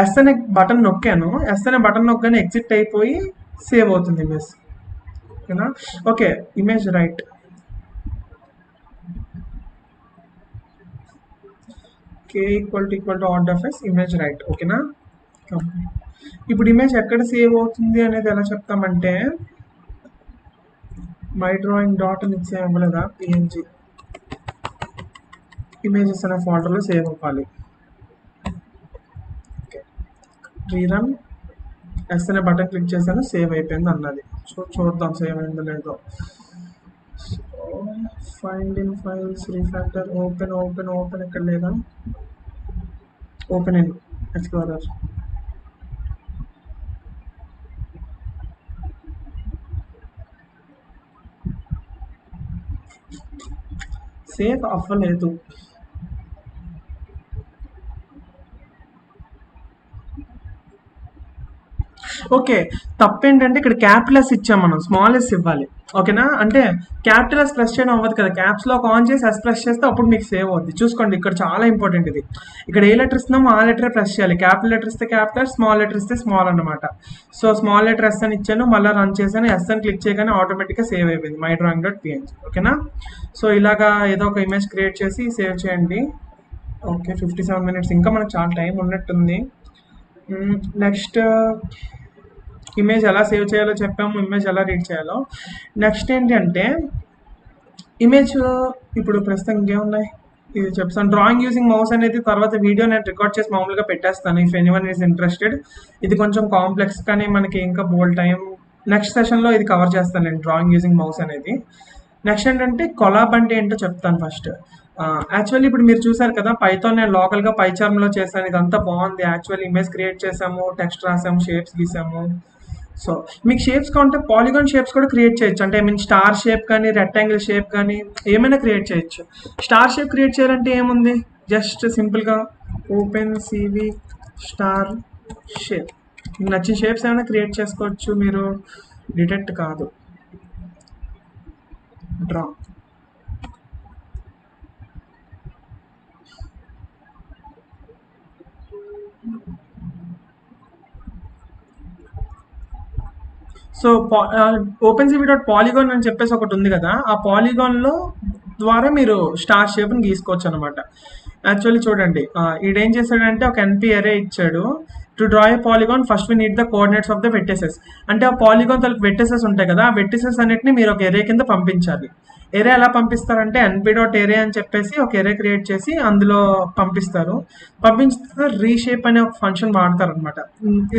ఎస్ అనే బటన్ నొక్కాను, ఎస్ అనే బటన్ నొక్కగానే ఎగ్జిట్ అయిపోయి సేవ్ అవుతుంది ఇమేజ్. ఓకేనా, okay image right. K equal to ord of S image right. ఓకేనా, ఇప్పుడు ఇమేజ్ ఎక్కడ సేవ్ అవుతుంది అనేది ఎలా చెప్తామంటే మై డ్రాయింగ్ డాట్ అని ఇవ్వలేదా, పిఎన్జీ ఇమేజెస్ అనే ఫోల్డర్లో సేవ్ అవ్వాలి. రీరన్ ఎస్ అనే బటన్ క్లిక్ చేశాను, సేవ్ అయిపోయింది అన్నది. చూద్దాం సేవ్ అయిందో లేదో. ఫైండ్ ఇన్ ఫైల్స్, రీఫ్యాక్టర్, ఓపెన్ ఎక్కడ లేదా, ఓపెన్ ఇన్ ఎక్స్ప్లోరర్. సేవ్ అవ్వలేదు. ఓకే, తప్పేంటంటే ఇక్కడ క్యాపిటల్ ఎస్ ఇచ్చాం, మనం స్మాల్ ఎస్ ఇవ్వాలి. ఓకేనా, అంటే క్యాపిటల్ ఎస్ ప్రెస్ చేయడం అవ్వదు కదా, క్యాప్స్ లాక్ ఆన్ చేసి ఎస్ ప్రెస్ చేస్తే అప్పుడు మీకు సేవ్ అవుద్ది. చూసుకోండి, ఇక్కడ చాలా ఇంపార్టెంట్ ఇది. ఇక్కడ ఏ లెటర్ ఇస్తున్నామో ఆ లెటర్ ప్రెస్ చేయాలి. క్యాపిటల్ లెటర్ ఇస్తే క్యాపిటల్, స్మాల్ లెటర్ ఇస్తే స్మాల్ అనమాట. సో స్మాల్ లెటర్ ఎస్ అని ఇచ్చాను, మళ్ళీ రన్ చేశాను, ఎస్ అని క్లిక్ చేయగానే ఆటోమేటిక్గా సేవ్ అయిపోయింది మై డ్రాయింగ్ డాట్ పిఎన్జీ. ఓకేనా, సో ఇలాగా ఏదో ఒక ఇమేజ్ క్రియేట్ చేసి సేవ్ చేయండి. ఓకే, 57 minutes, ఇంకా మనకు చాలా టైం ఉన్నట్టుంది. నెక్స్ట్ ఇమేజ్ ఎలా సేవ్ చేయాలో చెప్పాము, ఇమేజ్ ఎలా రీడ్ చేయాలో. నెక్స్ట్ ఏంటంటే ఇమేజ్ ఇప్పుడు ప్రస్తుతం ఇంకేమున్నాయి ఇది చెప్తాను. డ్రాయింగ్ యూజింగ్ మౌస్ అనేది తర్వాత వీడియో నేను రికార్డ్ చేసి మామూలుగా పెట్టేస్తాను, ఇఫ్ ఎనీవన్ ఈజ్ ఇంట్రెస్టెడ్. ఇది కొంచెం కాంప్లెక్స్, కానీ మనకి ఇంకా బోల్డ్ టైం. నెక్స్ట్ సెషన్లో ఇది కవర్ చేస్తాను నేను, డ్రాయింగ్ యూజింగ్ మౌస్ అనేది. నెక్స్ట్ ఏంటంటే కొలాబ్ అంటే ఏంటో చెప్తాను ఫస్ట్. యాక్చువల్లీ ఇప్పుడు మీరు చూసారు కదా, పైథాన్ నేను లోకల్గా పైచార్మ్లో చేశాను, ఇదంతా బాగుంది. యాక్చువల్లీ ఇమేజ్ క్రియేట్ చేసాము, టెక్స్ట్ రాసాము, షేప్స్ గీసాము. సో మీకు షేప్స్ కావాలంటే పాలిగాన్ షేప్స్ కూడా క్రియేట్ చేయొచ్చు, అంటే స్టార్ షేప్ కానీ రెక్టాంగిల్ షేప్ కానీ ఏమైనా క్రియేట్ చేయొచ్చు. స్టార్ షేప్ క్రియేట్ చేయాలంటే ఏముంది, జస్ట్ సింపుల్గా ఓపెన్ సివి స్టార్ షేప్, మీకు నచ్చిన షేప్స్ ఏమైనా క్రియేట్ చేసుకోవచ్చు మీరు, డిటెక్ట్ కాదు. Draw so OpenCV dot polygon అని చెప్పేసి ఒకటి ఉంది కదా, ఆ పాలిగాన్లో ద్వారా మీరు స్టార్ షేప్ని గీసుకోవచ్చు అనమాట. యాక్చువల్లీ చూడండి, ఈడేం చేశాడంటే ఒక ఎన్పి అరే ఇచ్చాడు. To draw a polygon first we need the coordinates of the vertices. అంటే ఆ పాలిగాన్ తలకు వెర్టిసెస్ ఉంటాయి కదా, ఆ వెర్టిసెస్ అన్నిటిని మీరు ఒక ఎరే కింద పంపించాలి. ఎరే ఎలా పంపిస్తారంటే ఎన్పి డాట్ ఎరే అని చెప్పేసి ఒక ఎరే క్రియేట్ చేసి అందులో పంపిస్తారు. పంపించిన రీషేప్ అనే ఒక ఫంక్షన్ వాడతారు అనమాట.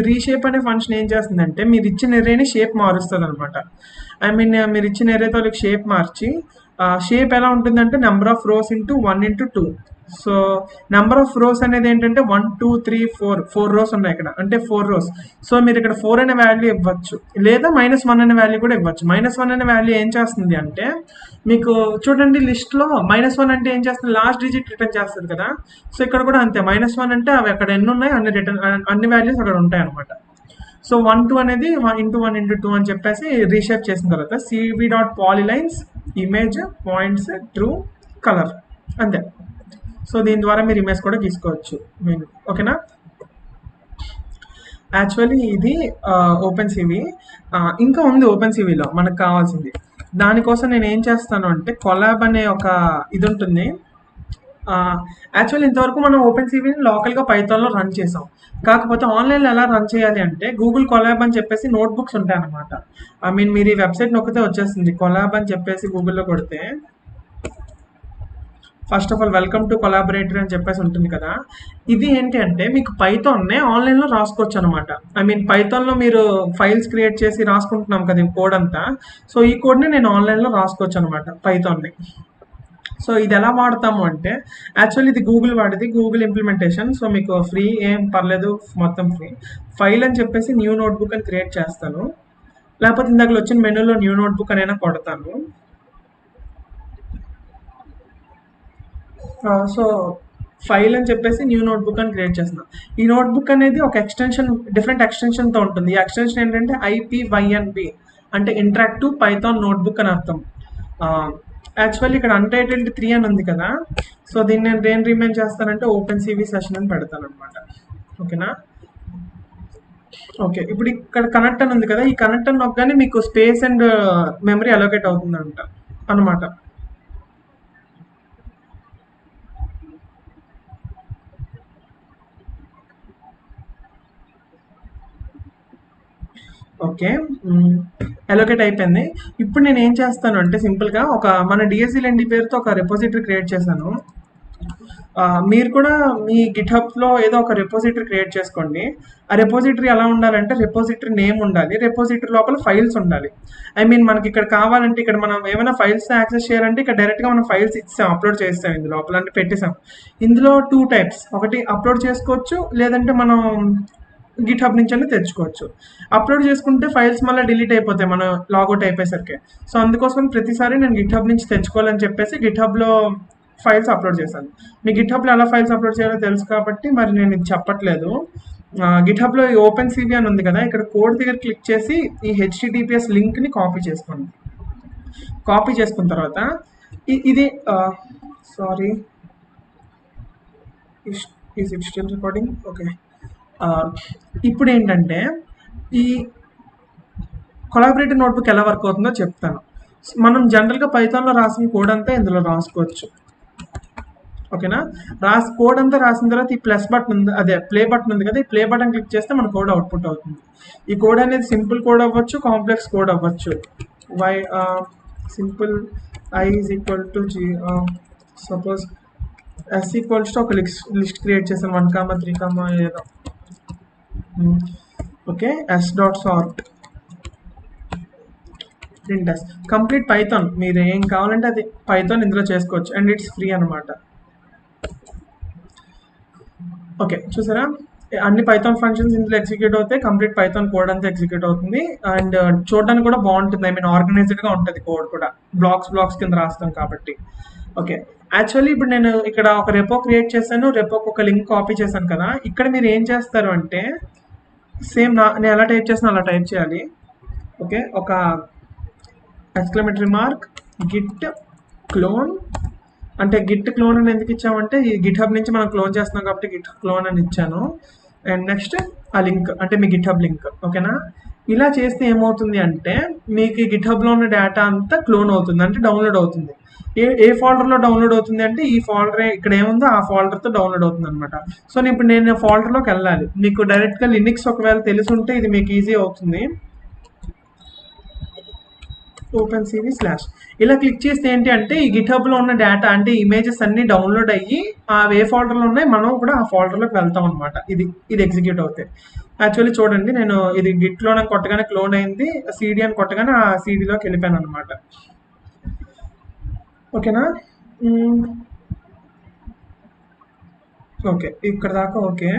రీషేప్ అనే ఫంక్షన్ ఏం చేస్తుందంటే మీరు ఇచ్చిన ఎరేని షేప్ మారుస్తుంది అనమాట. మీరు ఇచ్చిన ఎరేతో షేప్ మార్చి, షేప్ ఎలా ఉంటుందంటే number of rose into 1 into 2. So number of rose అనేది ఏంటంటే 1 2 3 4 రోస్ ఉన్నాయి ఇక్కడ, అంటే 4 రోస్. సో మీరు ఇక్కడ 4 అనే వాల్యూ ఇవ్వచ్చు, లేదా -1 అనే వాల్యూ కూడా ఇవ్వచ్చు. -1 అనే వాల్యూ ఏం చేస్తుంది అంటే మీకు చూడండి లిస్ట్ లో -1 అంటే ఏం చేస్తుంది, లాస్ట్ డిజిట్ రిటర్న్ చేస్తుంది కదా. సో ఇక్కడ కూడా అంతే, -1 అంటే అవి అక్కడ ఎన్ని ఉన్నాయి అన్ని రిటర్న్, అన్ని వాల్యూస్ అక్కడ ఉంటాయి అనమాట. సో 1 2 అనేది 1 × 1 × 2 అని చెప్పేసి రీషేప్ చేసిన తర్వాత cv dot polylines image points true colour అంతే. సో దీని ద్వారా మీరు ఇమేజ్ కూడా తీసుకోవచ్చు మీరు, ఓకేనా. యాక్చువల్లీ ఇది ఓపెన్ సివి, ఇంకా ఉంది ఓపెన్ సివిలో మనకు కావాల్సింది. దానికోసం నేను ఏం చేస్తాను అంటే కొలాబ్ అనే ఒక ఇది ఉంటుంది. యాక్చువల్లీ ఇంతవరకు మనం ఓపెన్ సివిని లోకల్గా పైథాన్లో రన్ చేసాం. కాకపోతే ఆన్లైన్లో ఎలా రన్ చేయాలి అంటే గూగుల్ కొలాబ్ అని చెప్పేసి నోట్బుక్స్ ఉంటాయి అనమాట. ఐ మీన్ మీరు ఈ వెబ్సైట్ నొక్కితే వచ్చేస్తుంది, కొలాబ్ అని చెప్పేసి గూగుల్లో కొడితే first of all welcome to collaborator అని చెప్పేసి ఉంటుంది కదా. ఇది ఏంటి అంటే మీకు పైథాన్నే ఆన్లైన్లో రాసుకోవచ్చు అనమాట. ఐ మీన్ పైథాన్లో మీరు ఫైల్స్ క్రియేట్ చేసి రాసుకుంటున్నాం కదా ఈ కోడ్ అంతా. సో ఈ కోడ్ని నేను ఆన్లైన్లో రాసుకోవచ్చు అనమాట పైథాన్ని. సో ఇది ఎలా వాడతాము అంటే యాక్చువల్లీ ఇది గూగుల్ వాడేది, గూగుల్ ఇంప్లిమెంటేషన్. సో మీకు ఫ్రీ, ఏం పర్లేదు, మొత్తం ఫ్రీ. ఫైల్ అని చెప్పేసి న్యూ నోట్బుక్ అని క్రియేట్ చేస్తాను, లేకపోతే ఇందాక వచ్చిన మెనూలో న్యూ నోట్బుక్ అనైనా కొడతాను. సో ఫైల్ అని చెప్పేసి న్యూ నోట్బుక్ అని క్రియేట్ చేస్తున్నాం. ఈ నోట్బుక్ అనేది ఒక ఎక్స్టెన్షన్, డిఫరెంట్ ఎక్స్టెన్షన్తో ఉంటుంది. ఈ ఎక్స్టెన్షన్ ఏంటంటే IPYNB అంటే ఇంటరాక్టివ్ పైథాన్ నోట్బుక్ అని అర్థం. యాక్చువల్లీ ఇక్కడ అన్టైటిల్డ్ 3 అని ఉంది కదా. సో దీన్ని నేను దేని రిమైన్ చేస్తానంటే ఓపెన్ సివి సెషన్ అని పెడతాను అనమాట, ఓకేనా. ఓకే, ఇప్పుడు ఇక్కడ కనెక్ట్ అని ఉంది కదా, ఈ కనెక్ట్ అని నొక్కగానే మీకు స్పేస్ అండ్ మెమరీ అలోకేట్ అవుతుంది అంట అనమాట. ఓకే, అలోకేట్ అయిపోయింది. ఇప్పుడు నేను ఏం చేస్తాను అంటే సింపుల్గా ఒక మన డిఎస్సి లెండి పేరుతో ఒక రెపోజిటరీ క్రియేట్ చేశాను. మీరు కూడా మీ గిట్హబ్లో ఏదో ఒక రెపోజిటరీ క్రియేట్ చేసుకోండి. ఆ రెపోజిటరీ ఎలా ఉండాలంటే రెపోజిటరీ నేమ్ ఉండాలి, రెపోజిటరీ లోపల ఫైల్స్ ఉండాలి. ఐ మీన్ మనకి ఇక్కడ కావాలంటే ఇక్కడ మనం ఏమైనా ఫైల్స్ యాక్సెస్ చేయాలంటే ఇక్కడ డైరెక్ట్గా మనం ఫైల్స్ ఇచ్చాం, అప్లోడ్ చేస్తాం ఇందులో లోపల అంటే పెట్టేసాం. ఇందులో 2 టైప్స్, ఒకటి అప్లోడ్ చేసుకోవచ్చు, లేదంటే మనం గిట్హబ్ నుంచి అని తెచ్చుకోవచ్చు. అప్లోడ్ చేసుకుంటే ఫైల్స్ మళ్ళీ డిలీట్ అయిపోతాయి మనం లాగౌట్ అయిపోయేసరికి. సో అందుకోసం ప్రతిసారి నేను గిట్హబ్ నుంచి తెచ్చుకోవాలని చెప్పేసి గిట్హబ్లో ఫైల్స్ అప్లోడ్ చేశాను. మీ గిట్హబ్లో ఎలా ఫైల్స్ అప్లోడ్ చేయాలో తెలుసు కాబట్టి మరి నేను ఇది చెప్పట్లేదు. గిట్హబ్లో ఈ ఓపెన్ సివి అని ఉంది కదా, ఇక్కడ కోడ్ దగ్గర క్లిక్ చేసి ఈ HTTPS లింక్ని కాపీ చేసుకోండి. కాపీ చేసుకున్న తర్వాత ఇది sorry, is it still recording? Okay, ఇప్పుడు ఏంటంటే ఈ కొలాబరేటివ్ నోట్బుక్ ఎలా వర్క్ అవుతుందో చెప్తాను. మనం జనరల్గా పైథాన్లో రాసిన కోడ్ అంతా ఇందులో రాసుకోవచ్చు, ఓకేనా. కోడ్ అంతా రాసిన తర్వాత ఈ ప్లస్ బటన్ ఉంది, అదే ప్లే బటన్ ఉంది కదా, ఈ ప్లే బటన్ క్లిక్ చేస్తే మన కోడ్ అవుట్పుట్ అవుతుంది. ఈ కోడ్ అనేది సింపుల్ కోడ్ అవ్వచ్చు, కాంప్లెక్స్ కోడ్ అవ్వచ్చు. Simple I is equal to G, suppose S equals to ఒక లిస్ట్ క్రియేట్ చేసాను 1, 3, ఏదో. Okay, S dot sort print S complete Python. మీరు ఏం కావాలంటే అది పైథాన్ ఇందులో చేసుకోవచ్చు, అండ్ ఇట్స్ ఫ్రీ అనమాట. ఓకే, చూసారా, అన్ని పైథాన్ ఫంక్షన్స్ ఇందులో ఎగ్జిక్యూట్ అవుతాయి, కంప్లీట్ పైథాన్ కోడ్ అంతా ఎగ్జిక్యూట్ అవుతుంది. అండ్ చూడడానికి కూడా బాగుంటుంది, ఐ మీన్ ఆర్గనైజ్డ్గా ఉంటుంది కోడ్ కూడా, బ్లాక్స్ కింద రాస్తాం కాబట్టి. ఓకే, యాక్చువల్లీ ఇప్పుడు నేను ఇక్కడ ఒక రెపో క్రియేట్ చేశాను, రెపోకి ఒక లింక్ కాపీ చేశాను కదా. ఇక్కడ మీరు ఏం చేస్తారు అంటే సేమ్ నేను ఎలా టైప్ చేసినా అలా టైప్ చేయాలి. ఓకే, ఒక ఎక్స్క్లమేటరీ మార్క్ గిట్ క్లోన్, అంటే గిట్ క్లోన్ అని ఎందుకు ఇచ్చామంటే ఈ గిట్హబ్ నుంచి మనం క్లోన్ చేస్తున్నాం కాబట్టి గిట్ క్లోన్ అని ఇచ్చాను. అండ్ నెక్స్ట్ ఆ లింక్ అంటే మీ గిట్హబ్ లింక్, ఓకేనా. ఇలా చేస్తే ఏమవుతుంది అంటే మీకు ఈ గిట్హబ్లో ఉన్న డేటా అంతా క్లోన్ అవుతుంది, అంటే డౌన్లోడ్ అవుతుంది. ఏ ఫోల్డర్లో డౌన్లోడ్ అవుతుంది అంటే ఈ ఫోల్డర్ ఇక్కడ ఏముందో ఆ ఫోల్డర్తో డౌన్లోడ్ అవుతుంది అనమాట. సో ఇప్పుడు నేను ఫోల్డర్లోకి వెళ్ళాలి. మీకు డైరెక్ట్గా లినక్స్ ఒకవేళ తెలిసి ఉంటే ఇది మీకు ఈజీ అవుతుంది. ఓపెన్ సివి స్లాష్ ఇలా క్లిక్ చేస్తే ఏంటి అంటే ఈ గిట్హబ్లో ఉన్న డేటా అంటే ఇమేజెస్ అన్ని డౌన్లోడ్ అయ్యి ఆ ఏ ఫోల్డర్లో ఉన్నాయి మనం కూడా ఆ ఫోల్డర్లోకి వెళ్తాం అనమాట. ఇది ఎగ్జిక్యూట్ అవుతాయి. యాక్చువల్లీ చూడండి, నేను ఇది గిట్లో కొట్టగానే క్లోన్ అయింది, CD అని కొట్టగానే ఆ CDలోకి వెళ్ళిపోయాను అనమాట, ఓకేనా. ఓకే, ఇక్కడ దాకా ఓకే.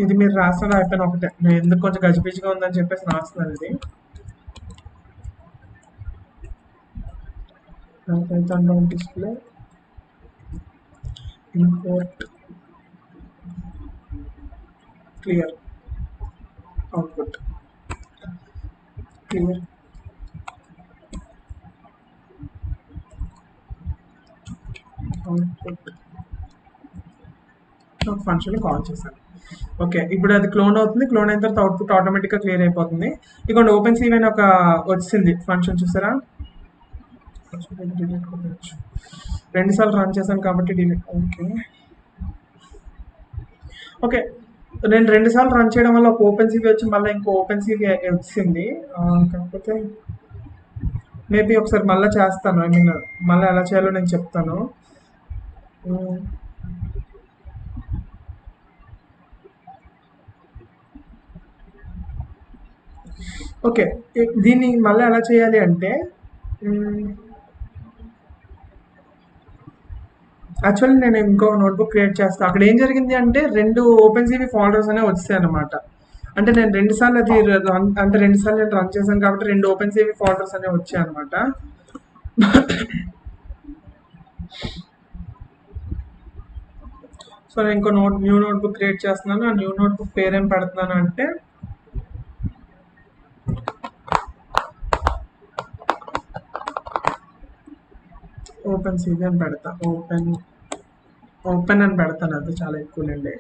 ఇది మీరు రాస్తున్న అయిపోయిన ఒకటే, నేను ఎందుకు కొంచెం గజిబిజిగా ఉందని చెప్పేసి రాస్తున్నాను ఇది. Display import clear output clear output function call చేశాను. ఓకే, ఇప్పుడు అది క్లోన్ అవుతుంది. క్లోన్ అయిన తర్వాత అవుట్పుట్ ఆటోమేటిక్గా క్లియర్ అయిపోతుంది. ఇదిగోండి ఓపెన్ సీవ్ అని ఒక వచ్చింది ఫంక్షన్, చూసారా? డిలీట్ కొట్టచ్చు, 2 సార్లు రన్ చేశాను కాబట్టి డిలీట్. ఓకే ఓకే, నేను 2 సార్లు రన్ చేయడం వల్ల ఒక ఓపెన్ సీవీ వచ్చి మళ్ళీ ఇంకో ఓపెన్ సీవీ వచ్చింది. కాకపోతే మేబీ ఒకసారి మళ్ళీ చేస్తాను. ఐ మీన్ మళ్ళీ ఎలా చేయాలో నేను చెప్తాను. ఓకే, దీన్ని మళ్ళీ ఎలా చేయాలి అంటే, యాక్చువల్లీ నేను ఇంకో నోట్బుక్ క్రియేట్ చేస్తాను. అక్కడ ఏం జరిగింది అంటే 2 ఓపెన్ సీవీ ఫోల్డర్స్ అనేవి వచ్చాయి అనమాట. అంటే నేను 2 సార్లు అది అంటే 2 సార్లు నేను రన్ చేశాను కాబట్టి 2 ఓపెన్ సీవీ ఫోల్డర్స్ అనేవి వచ్చాయి అనమాట. సో నేను ఇంకో న్యూ నోట్బుక్ క్రియేట్ చేస్తున్నాను. ఆ న్యూ నోట్బుక్ పేరు ఏం పెడుతున్నాను అంటే ఓపెన్ సీవీ అని పెడతా. ఓపెన్ అని పెడతాను, అది చాలా ఎక్కువనండి.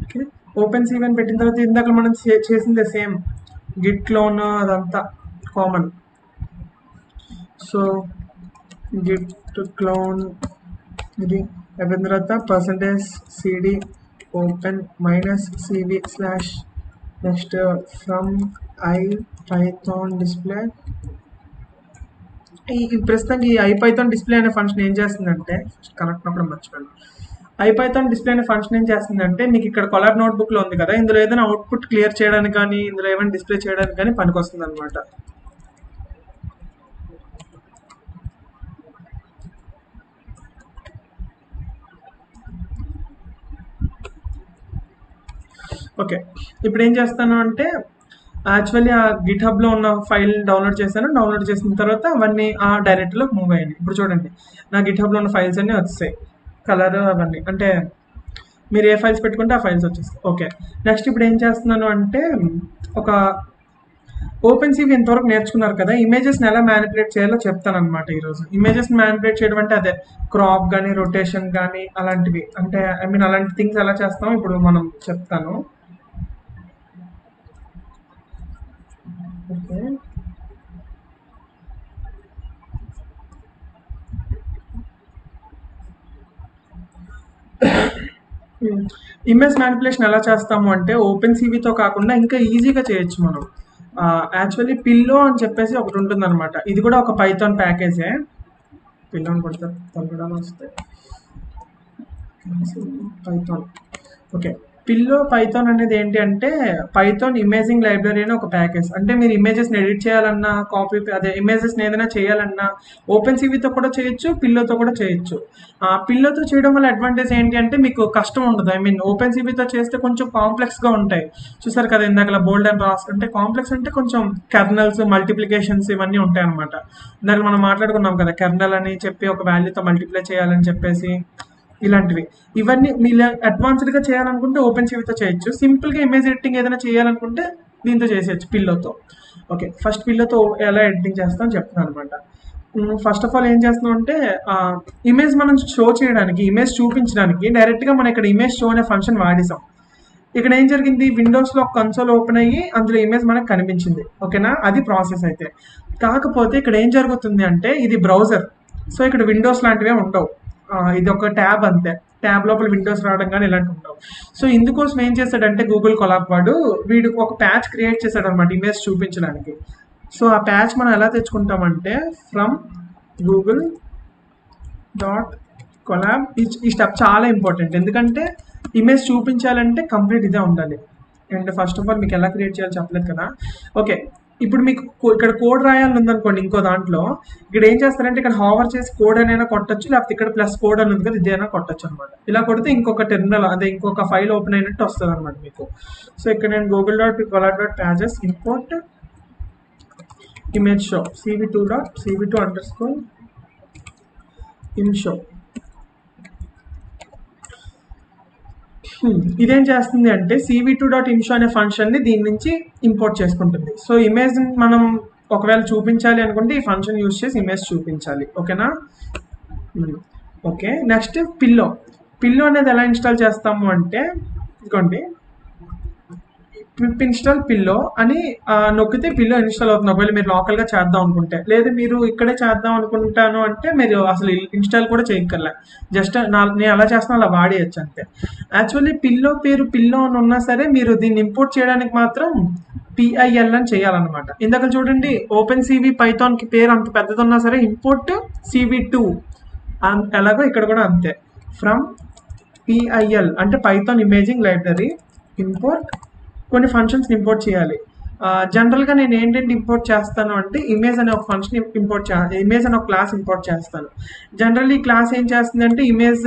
ఓకే, ఓపెన్ సీవీ అని పెట్టిన తర్వాత ఇందాక మనం చేసిందే సేమ్ గిట్ క్లోన్ అదంతా కామన్. సో గిట్ క్లోన్ ఇది అయిపోయిన తర్వాత %cd open -cv/ next from ipython display. ఈ ప్రస్తుతానికి ఈ ipython డిస్ప్లే అనే ఫంక్షన్ ఏం చేస్తుందంటే, కనెక్ట్ అప్పుడు మర్చిపోయాను. ipython డిస్ప్లే అనే ఫంక్షన్ ఏం చేస్తుందంటే, మీకు ఇక్కడ కొలాబ్ నోట్బుక్లో ఉంది కదా, ఇందులో ఏదైనా అవుట్పుట్ క్లియర్ చేయడానికి కానీ ఇందులో ఏమైనా డిస్ప్లే చేయడానికి కానీ పనికొస్తుంది అనమాట. ఓకే, ఇప్పుడు ఏం చేస్తాను అంటే, యాక్చువల్లీ ఆ గిట్ హబ్లో ఉన్న ఫైల్ డౌన్లోడ్ చేశాను. డౌన్లోడ్ చేసిన తర్వాత అవన్నీ ఆ డైరెక్టరీలోకి మూవ్ అయ్యాయి. ఇప్పుడు చూడండి, నా గిట్ హబ్లో ఉన్న ఫైల్స్ అన్నీ వచ్చాయి, కలర్ అవన్నీ. అంటే మీరు ఏ ఫైల్స్ పెట్టుకుంటే ఆ ఫైల్స్ వచ్చేస్తాయి. ఓకే, నెక్స్ట్ ఇప్పుడు ఏం చేస్తున్నాను అంటే, ఒక ఓపెన్ సీవీ ఇంతవరకు నేర్చుకున్నారు కదా, ఇమేజెస్ని ఎలా మ్యానిపులేట్ చేయాలో చెప్తాను అనమాట ఈరోజు. ఇమేజెస్ని మ్యానిపులేట్ చేయడం అంటే అదే క్రాప్ కానీ రొటేషన్ కానీ అలాంటివి, అంటే ఐ మీన్ అలాంటి థింగ్స్ ఎలా చేస్తామో ఇప్పుడు మనం చెప్తాను. ఓకే, ఇమేజ్ మ్యానిపులేషన్ ఎలా చేస్తాము అంటే, ఓపెన్ సీవీతో కాకుండా ఇంకా ఈజీగా చేయొచ్చు మనం. యాక్చువల్లీ పిల్లో అని చెప్పేసి ఒకటి ఉంటుంది అనమాట. ఇది కూడా ఒక పైథాన్ ప్యాకేజే. పిల్లో అని కొడితే తగ్గడం వస్తే పైథాన్. ఓకే, పిల్లో పైథాన్ అనేది ఏంటి అంటే, పైథాన్ ఇమేజింగ్ లైబ్రరీ అని ఒక ప్యాకేజ్. అంటే మీరు ఇమేజెస్ని ఎడిట్ చేయాలన్నా, కాపీ అదే ఇమేజెస్ని ఏదైనా చేయాలన్నా ఓపెన్ సీవీతో కూడా చేయొచ్చు, పిల్లోతో కూడా చేయొచ్చు. పిల్లోతో చేయడం వల్ల అడ్వాంటేజ్ ఏంటి అంటే, మీకు కష్టం ఉండదు. ఐ మీన్ ఓపెన్ సీవీతో చేస్తే కొంచెం కాంప్లెక్స్గా ఉంటాయి. చూసారు కదా ఇందాక బోల్డ్ అండ్ రాస్ అంటే, కాంప్లెక్స్ అంటే కొంచెం కెర్నల్స్ మల్టిప్లికేషన్స్ ఇవన్నీ ఉంటాయి అనమాట. ఇందాక మనం మాట్లాడుకున్నాం కదా, కెర్నల్ అని చెప్పి ఒక వాల్యూతో మల్టిప్లై చేయాలని చెప్పేసి ఇలాంటివి. ఇవన్నీ మీరు అడ్వాన్స్డ్గా చేయాలనుకుంటే ఓపెన్ సీవీతో చేయొచ్చు. సింపుల్గా ఇమేజ్ ఎడిటింగ్ ఏదైనా చేయాలనుకుంటే దీంతో చేసేయచ్చు, పిల్లోతో. ఓకే, ఫస్ట్ పిల్లోతో ఎలా ఎడిటింగ్ చేస్తామని చెప్తాను అనమాట. ఫస్ట్ ఆఫ్ ఆల్ ఏం చేస్తున్నాం అంటే, ఇమేజ్ మనం షో చేయడానికి, ఇమేజ్ చూపించడానికి డైరెక్ట్గా మనం ఇక్కడ ఇమేజ్ షో అనే ఫంక్షన్ వాడేసాం. ఇక్కడ ఏం జరిగింది, విండోస్లో ఒక కన్సోల్ ఓపెన్ అయ్యి అందులో ఇమేజ్ మనకు కనిపించింది. ఓకేనా, అది ప్రాసెస్ అయితే. కాకపోతే ఇక్కడ ఏం జరుగుతుంది అంటే, ఇది బ్రౌజర్. సో ఇక్కడ విండోస్ లాంటివే ఉండవు. ఇది ఒక ట్యాబ్ అంతే. ట్యాబ్ లోపల విండోస్ రావడం కానీ ఇలాంటివి ఉండవు. సో ఇందుకోసం ఏం చేశాడంటే గూగుల్ కొలాబ్ వాడు, వీడు ఒక ప్యాచ్ క్రియేట్ చేశాడు అనమాట ఇమేజ్ చూపించడానికి. సో ఆ ప్యాచ్ మనం ఎలా తెచ్చుకుంటామంటే, ఫ్రమ్ గూగుల్ డాట్ కొలాబ్. ఈ స్టెప్ చాలా ఇంపార్టెంట్, ఎందుకంటే ఇమేజ్ చూపించాలంటే కంప్లీట్ ఇదే ఉండాలి. అండ్ ఫస్ట్ ఆఫ్ ఆల్ మీకు ఎలా క్రియేట్ చేయాలో చెప్పలేదు కదా. ఓకే, ఇప్పుడు మీకు ఇక్కడ కోడ్ రాయాలని ఉందనుకోండి ఇంకో దాంట్లో, ఇక్కడ ఏం చేస్తారంటే ఇక్కడ హావర్ చేసి కోడ్ అనైనా కొట్టొచ్చు, లేకపోతే ఇక్కడ ప్లస్ కోడ్ అని ఉంది కదా ఇదేనా కొట్టొచ్చు అనమాట. ఇలా కొడితే ఇంకొక టెర్మినల్ అదే ఇంకొక ఫైల్ ఓపెన్ అయినట్టు వస్తుంది అనమాట మీకు. సో ఇక్కడ నేను google.colab.pages import image show cv2.cv2_imshow. ఇదేం చేస్తుంది అంటే cv2.imshow అనే ఫంక్షన్ ని దీని నుంచి ఇంపోర్ట్ చేసుకుంటుంది. సో ఇమేజ్ మనం ఒకవేళ చూపించాలి అనుకుంటే ఈ ఫంక్షన్ యూజ్ చేసి ఇమేజ్ చూపించాలి. ఓకేనా? ఓకే, నెక్స్ట్ పిల్లో అనేది ఎలా ఇన్స్టాల్ చేస్తాము అంటే ఇదిగోండి, పిప్ ఇన్స్టాల్ పిల్లో అని నొక్కితే పిల్లో ఇన్స్టాల్ అవుతుంది ఒకవేళ మీరు లోకల్గా చేద్దాం అనుకుంటే. లేదు మీరు ఇక్కడే చేద్దాం అనుకుంటాను అంటే మీరు అసలు ఇన్స్టాల్ కూడా చేయక్కర్లే, జస్ట్ నేను అలా చేస్తాను అలా వాడేయచ్చు అంతే. యాక్చువల్లీ పిల్లో పేరు పిల్లో అని ఉన్నా సరే మీరు దీన్ని ఇంపోర్ట్ చేయడానికి మాత్రం PIL అని చేయాలన్నమాట. ఇందాక చూడండి ఓపెన్ సివి పైథాన్కి పేరు అంత పెద్దది ఉన్నా సరే ఇంపోర్ట్ CV2 ఎలాగో ఇక్కడ కూడా అంతే. ఫ్రమ్ PIL అంటే పైథాన్ ఇమేజింగ్ లైబ్రరీ ఇంపోర్ట్ కొన్ని ఫంక్షన్స్ ఇంపోర్ట్ చేయాలి. జనరల్గా నేను ఏంటంటే ఇంపోర్ట్ చేస్తాను అంటే ఇమేజ్ అనే ఒక ఫంక్షన్ ఇమేజ్ అనే ఒక క్లాస్ ఇంపోర్ట్ చేస్తాను. జనరల్లీ ఈ క్లాస్ ఏం చేస్తుంది అంటే ఇమేజ్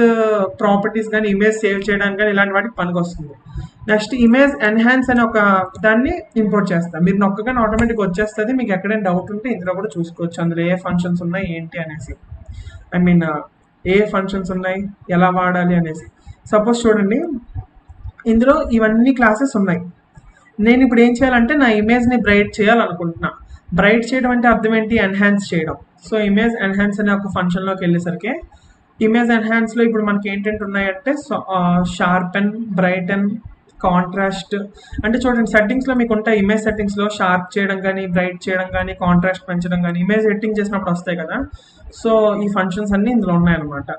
ప్రాపర్టీస్ కానీ ఇమేజ్ సేవ్ చేయడానికి కానీ ఇలాంటి వాటికి పనికి వస్తుంది. నెక్స్ట్ ఇమేజ్ ఎన్హాన్స్ అనే ఒక దాన్ని ఇంపోర్ట్ చేస్తాను. మీరు నొక్కగానే ఆటోమేటిక్ వచ్చేస్తుంది. మీకు ఎక్కడైనా డౌట్ ఉంటే ఇందులో కూడా చూసుకోవచ్చు అందులో ఏ ఫంక్షన్స్ ఉన్నాయి ఏంటి అనేసి, ఏ ఫంక్షన్స్ ఉన్నాయి ఎలా వాడాలి అనేసి. సపోజ్ చూడండి ఇందులో ఇవన్నీ క్లాసెస్ ఉన్నాయి. నేను ఇప్పుడు ఏం చేయాలంటే నా ఇమేజ్ని బ్రైట్ చేయాలనుకుంటున్నా. బ్రైట్ చేయడం అంటే అర్థం ఏంటి? ఎన్హాన్స్ చేయడం. సో ఇమేజ్ ఎన్హాన్స్ అనే ఒక ఫంక్షన్లోకి వెళ్ళేసరికి ఇమేజ్ ఎన్హాన్స్లో ఇప్పుడు మనకి ఏంటంటే ఉన్నాయంటే షార్పెన్, బ్రైటన్, కాంట్రాస్ట్. అంటే చూడండి సెట్టింగ్స్లో మీకు ఉంటాయి. ఇమేజ్ సెట్టింగ్స్లో షార్ప్ చేయడం కానీ బ్రైట్ చేయడం కానీ కాంట్రాస్ట్ పెంచడం కానీ ఇమేజ్ ఎడిటింగ్ చేసినప్పుడు వస్తాయి కదా. సో ఈ ఫంక్షన్స్ అన్నీ ఇందులో ఉన్నాయన్నమాట.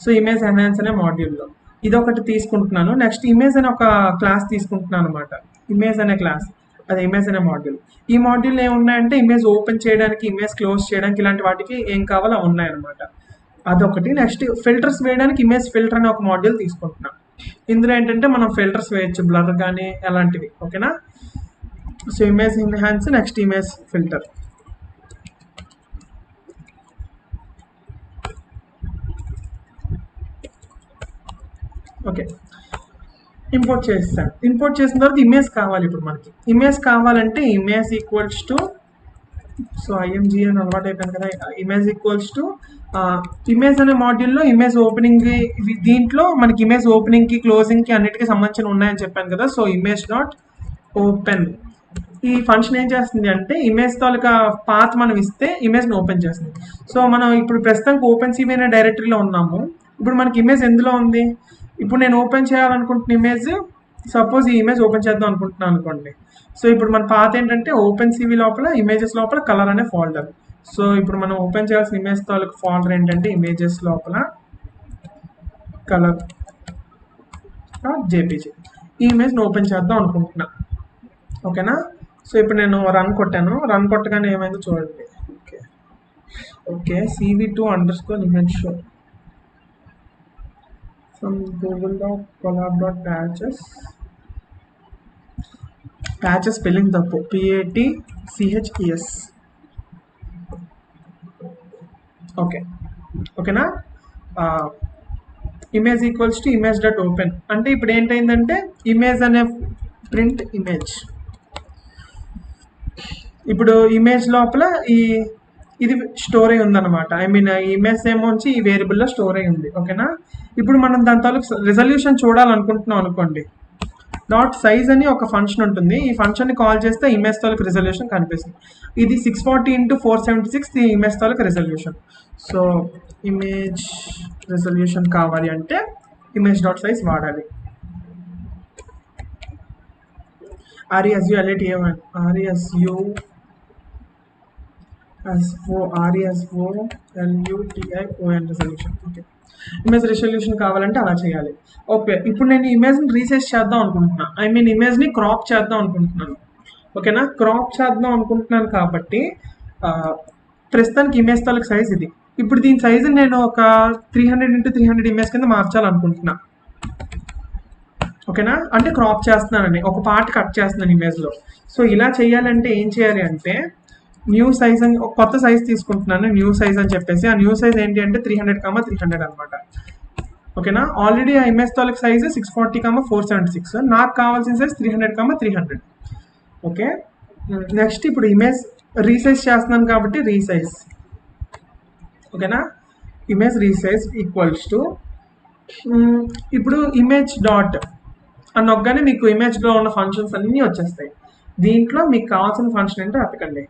సో ఇమేజ్ ఎన్హాన్స్ అనే మాడ్యూల్లో ఇదొకటి తీసుకుంటున్నాను. నెక్స్ట్ ఇమేజ్ అనే ఒక క్లాస్ తీసుకుంటున్నాను అనమాట. ఇమేజ్ అనే క్లాస్, అది ఇమేజ్ అనే మాడ్యూల్. ఈ మాడ్యూల్ ఏమున్నాయంటే ఇమేజ్ ఓపెన్ చేయడానికి ఇమేజ్ క్లోజ్ చేయడానికి ఇలాంటి వాటికి ఏం కావాలో ఉన్నాయన్నమాట. అదొకటి. నెక్స్ట్ ఫిల్టర్స్ వేయడానికి ఇమేజ్ ఫిల్టర్ అనే ఒక మాడ్యూల్ తీసుకుంటున్నాను. ఇందులో ఏంటంటే మనం ఫిల్టర్స్ వేయచ్చు, బ్లర్ కానీ అలాంటివి. ఓకేనా? So image enhance, next image filter. Okay, import చేస్తాను. ఇంపోర్ట్ చేసిన తర్వాత ఇమేజ్ కావాలి. ఇప్పుడు మనకి ఇమేజ్ కావాలంటే image equals to, so IMG అని అలవాటు అయిపోయింది కదా, ఇమేజ్ ఈక్వల్స్ టు ఇమేజ్ అనే మాడ్యూల్లో ఇమేజ్ ఓపెనింగ్, దీంట్లో మనకి ఇమేజ్ ఓపెనింగ్కి క్లోజింగ్కి అన్నిటికీ సంబంధించిన ఉన్నాయని చెప్పాను కదా. సో image.open ఈ ఫంక్షన్ ఏం చేస్తుంది అంటే ఇమేజ్ తాలూకా పాత్ మనం ఇస్తే ఇమేజ్ని ఓపెన్ చేస్తుంది. సో మనం ఇప్పుడు ప్రస్తుతానికి ఓపెన్ సివి అనే డైరెక్టరీలో ఉన్నాము. ఇప్పుడు మనకి ఇమేజ్ ఎందులో ఉంది? ఇప్పుడు నేను ఓపెన్ చేయాలనుకుంటున్న ఇమేజ్, సపోజ్ ఈ ఇమేజ్ ఓపెన్ చేద్దాం అనుకుంటున్నాను అనుకోండి. సో ఇప్పుడు మన పాత ఏంటంటే ఓపెన్ సివి లోపల ఇమేజెస్ లోపల కలర్ అనే ఫోల్డర్. సో ఇప్పుడు మనం ఓపెన్ చేయాల్సిన ఇమేజ్ తాలూకు ఫోల్డర్ ఏంటంటే ఇమేజెస్ లోపల కలర్ JPG. ఈ ఇమేజ్ని ఓపెన్ చేద్దాం అనుకుంటున్నా. ఓకేనా? సో ఇప్పుడు నేను రన్ కొట్టాను. రన్ కొట్టగానే ఏమైందో చూడండి. Okay cv2_image show from google.colab.pages. Patches spelling తప్పు, PATCHES. ఓకే, ఓకేనా? ఇమేజ్ ఈక్వల్స్ టు image.open అంటే ఇప్పుడు ఏంటైందంటే ఇమేజ్ అనే ప్రింట్ ఇమేజ్. ఇప్పుడు ఇమేజ్ లోపల ఇది స్టోర్ అయి ఉందన్నమాట. ఇమేజ్ ఏమో వచ్చి ఈ వేరియబుల్లో స్టోర్ అయి ఉంది. ఓకేనా? ఇప్పుడు మనం దాని తాలూకు రెజల్యూషన్ చూడాలనుకుంటున్నాం అనుకోండి. డాట్ సైజ్ అని ఒక ఫంక్షన్ ఉంటుంది. ఈ ఫంక్షన్ని కాల్ చేస్తే ఇమేజ్ తాలూకు రెజల్యూషన్ కనిపిస్తుంది. ఇది 640x476 ఈ ఇమేజ్ తాలూకు రెజల్యూషన్. సో ఇమేజ్ రెజల్యూషన్ కావాలి అంటే image.size వాడాలి. RESULATION resolution. Okay, image resolution కావాలంటే అలా చేయాలి. ఓకే, ఇప్పుడు నేను ఇమేజ్ని రీసైజ్ చేద్దాం అనుకుంటున్నా. ఇమేజ్ని క్రాప్ చేద్దాం అనుకుంటున్నాను. ఓకేనా? క్రాప్ చేద్దాం అనుకుంటున్నాను కాబట్టి ప్రస్తుతానికి ఇమేజ్ తాలూకు సైజ్ ఇది. ఇప్పుడు దీని సైజు నేను ఒక 300x300 ఇమేజ్ కింద మార్చాలనుకుంటున్నా. ఓకేనా, అంటే క్రాప్ చేస్తున్నానండి, ఒక పార్ట్ కట్ చేస్తున్నాను ఇమేజ్లో. సో ఇలా చేయాలంటే ఏం చేయాలి అంటే న్యూ సైజ్ అని ఒక కొత్త సైజ్ తీసుకుంటున్నాను, న్యూ సైజ్ అని చెప్పేసి. ఆ న్యూ సైజ్ ఏంటి అంటే 300, 300 అనమాట. ఓకేనా, ఆల్రెడీ ఆ ఇమేజ్ తాలూకు సైజ్ 640, 476. నాకు కావాల్సిన సైజ్ 300, 300. ఓకే, నెక్స్ట్ ఇప్పుడు ఇమేజ్ రీసైజ్ చేస్తున్నాను కాబట్టి రీసైజ్. ఓకేనా, ఇమేజ్ రీసైజ్ ఈక్వల్స్ టు ఇప్పుడు ఇమేజ్ డాట్ అని నొక్కగానే మీకు ఇమేజ్లో ఉన్న ఫంక్షన్స్ అన్నీ వచ్చేస్తాయి. దీంట్లో మీకు కావాల్సిన ఫంక్షన్ ఏంటో వెతకండి.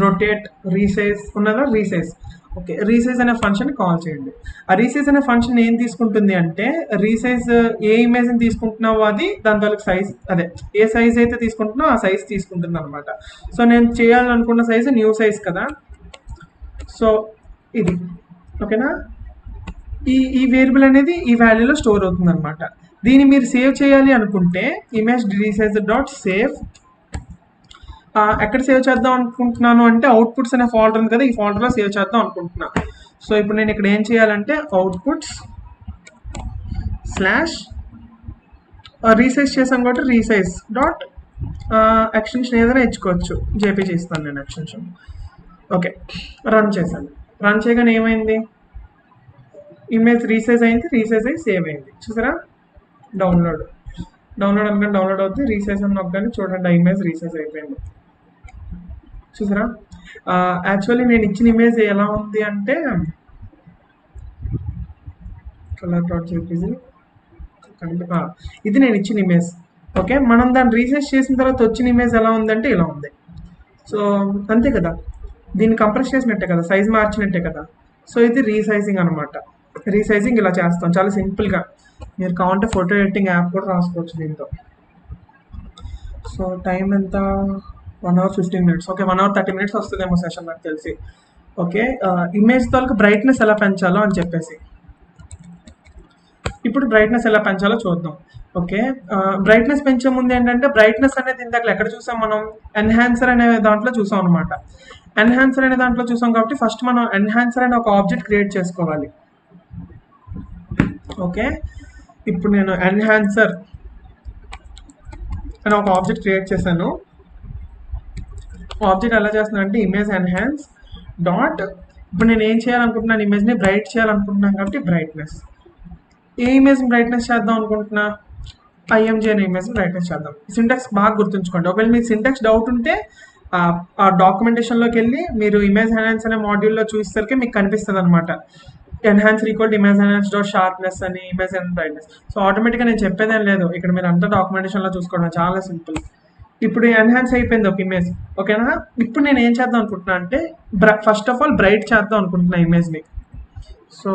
రొటేట్ రీసైజ్ ఉన్నదా, రీసైజ్. ఓకే, రీసైజ్ అనే ఫంక్షన్ కాల్ చేయండి. ఆ రీసైజ్ అనే ఫంక్షన్ ఏం తీసుకుంటుంది అంటే రీసైజ్ ఏ ఇమేజ్ని తీసుకుంటున్నావో అది దాని తాలూకు సైజ్, అదే ఏ సైజ్ అయితే తీసుకుంటున్నావో ఆ సైజ్ తీసుకుంటుంది అనమాట. సో నేను చేయాలనుకున్న సైజు న్యూ సైజ్ కదా, సో ఇది. ఓకేనా, ఈ వేరియబుల్ అనేది ఈ వాల్యూలో స్టోర్ అవుతుంది అనమాట. దీన్ని మీరు సేవ్ చేయాలి అనుకుంటే ఇమేజ్ రీసైజ్ డాట్ సేవ్. ఎక్కడ సేవ్ చేద్దాం అనుకుంటున్నాను అంటే అవుట్పుట్స్ అనే ఫోల్డర్ ఉంది కదా, ఈ ఫోల్డర్లో సేవ్ చేద్దాం అనుకుంటున్నాను. సో ఇప్పుడు నేను ఇక్కడ ఏం చేయాలంటే అవుట్పుట్స్ స్లాష్ రీసైజ్ చేసాం కాబట్టి రీసైజ్ డాట్ ఎక్స్టెన్షన్ ఏదైనా ఇచ్చుకోవచ్చు, జేపీజీ ఇస్తాను నేను ఎక్స్టెన్షన్. ఓకే, రన్ చేశాను. రన్ చేయగానే ఏమైంది, ఇమేజ్ రీసైజ్ అయింది, రీసైజ్ అయ్యి సేవ్ అయింది. చూసారా, డౌన్లోడ్ అనుకుని డౌన్లోడ్ అవుతుంది, రీసైజ్ అని నొక్కగానే చూడండి ఆ ఇమేజ్ రీసైజ్ అయిపోయింది. చూసారా, యాక్చువల్లీ నేను ఇచ్చిన ఇమేజ్ ఎలా ఉంది అంటే కలర్ డాట్ జేపీజీ, ఇది నేను ఇచ్చిన ఇమేజ్. ఓకే, మనం దాన్ని రీసైజ్ చేసిన తర్వాత వచ్చిన ఇమేజ్ ఎలా ఉందంటే ఇలా ఉంది. సో అంతే కదా, దీన్ని కంప్రెస్ చేసినట్టే కదా, సైజ్ మార్చినట్టే కదా. సో ఇది రీసైజింగ్ అనమాట. రీసైజింగ్ ఇలా చేస్తాం చాలా సింపుల్గా. మీరు కావాలంటే ఫోటో ఎడిటింగ్ యాప్ కూడా రాసుకోవచ్చు దీంతో. సో టైం ఎంత, 1 hour 15 minutes. Okay, 1 hour 30 minutes వస్తుందేమో సెషన్ నాకు తెలిసి. ఓకే, ఇమేజ్ తాలూకు బ్రైట్నెస్ ఎలా పెంచాలో అని చెప్పేసి ఇప్పుడు బ్రైట్నెస్ ఎలా పెంచాలో చూద్దాం. ఓకే, బ్రైట్నెస్ పెంచే ముందు ఏంటంటే బ్రైట్నెస్ అనేది ఇందాక ఎక్కడ చూసాం మనం, ఎన్హాన్సర్ అనే దాంట్లో చూసాం అనమాట. ఎన్హాన్సర్ అనే దాంట్లో చూసాం కాబట్టి ఫస్ట్ మనం ఎన్హాన్సర్ అనే ఒక ఆబ్జెక్ట్ క్రియేట్ చేసుకోవాలి. ఓకే, ఇప్పుడు నేను ఎన్హాన్సర్ అని ఒక ఆబ్జెక్ట్ క్రియేట్ చేశాను. ఆబ్జెక్ట్ ఎలా చేస్తున్నాను అంటే ఇమేజ్ ఎన్హాన్స్ డాట్, ఇప్పుడు నేను ఏం చేయాలనుకుంటున్నాను, ఇమేజ్ని బ్రైట్ చేయాలనుకుంటున్నాను కాబట్టి బ్రైట్నెస్. ఏ ఇమేజ్ బ్రైట్నెస్ చేద్దాం అనుకుంటున్నా, ఐఎంజీ అనే ఇమేజ్ బ్రైట్నెస్ చేద్దాం. సింటాక్స్ బాగా గుర్తుంచుకోండి. ఒకవేళ మీకు సింటాక్స్ డౌట్ ఉంటే ఆ డాక్యుమెంటేషన్లోకి వెళ్ళి మీరు ఇమేజ్ ఎన్హాన్స్ అనే మాడ్యూల్లో చూసేసరికి మీకు కనిపిస్తుంది అనమాట. Enhancer equal to image enhance dot sharpness అని, ఇమేజ్ అండ్ బ్రైట్నెస్. సో ఆటోమేటిక్గా నేను చెప్పేదేం లేదు, ఇక్కడ మీరు అంతా డాక్యుమెంటేషన్లో చూసుకోవడం చాలా సింపుల్. ఇప్పుడు ఎన్హాన్స్ అయిపోయింది ఒక ఇమేజ్. ఓకేనా, ఇప్పుడు నేను ఏం చేద్దాం అనుకుంటున్నా అంటే ఫస్ట్ ఆఫ్ ఆల్ బ్రైట్ చేద్దాం అనుకుంటున్నా ఇమేజ్ని. సో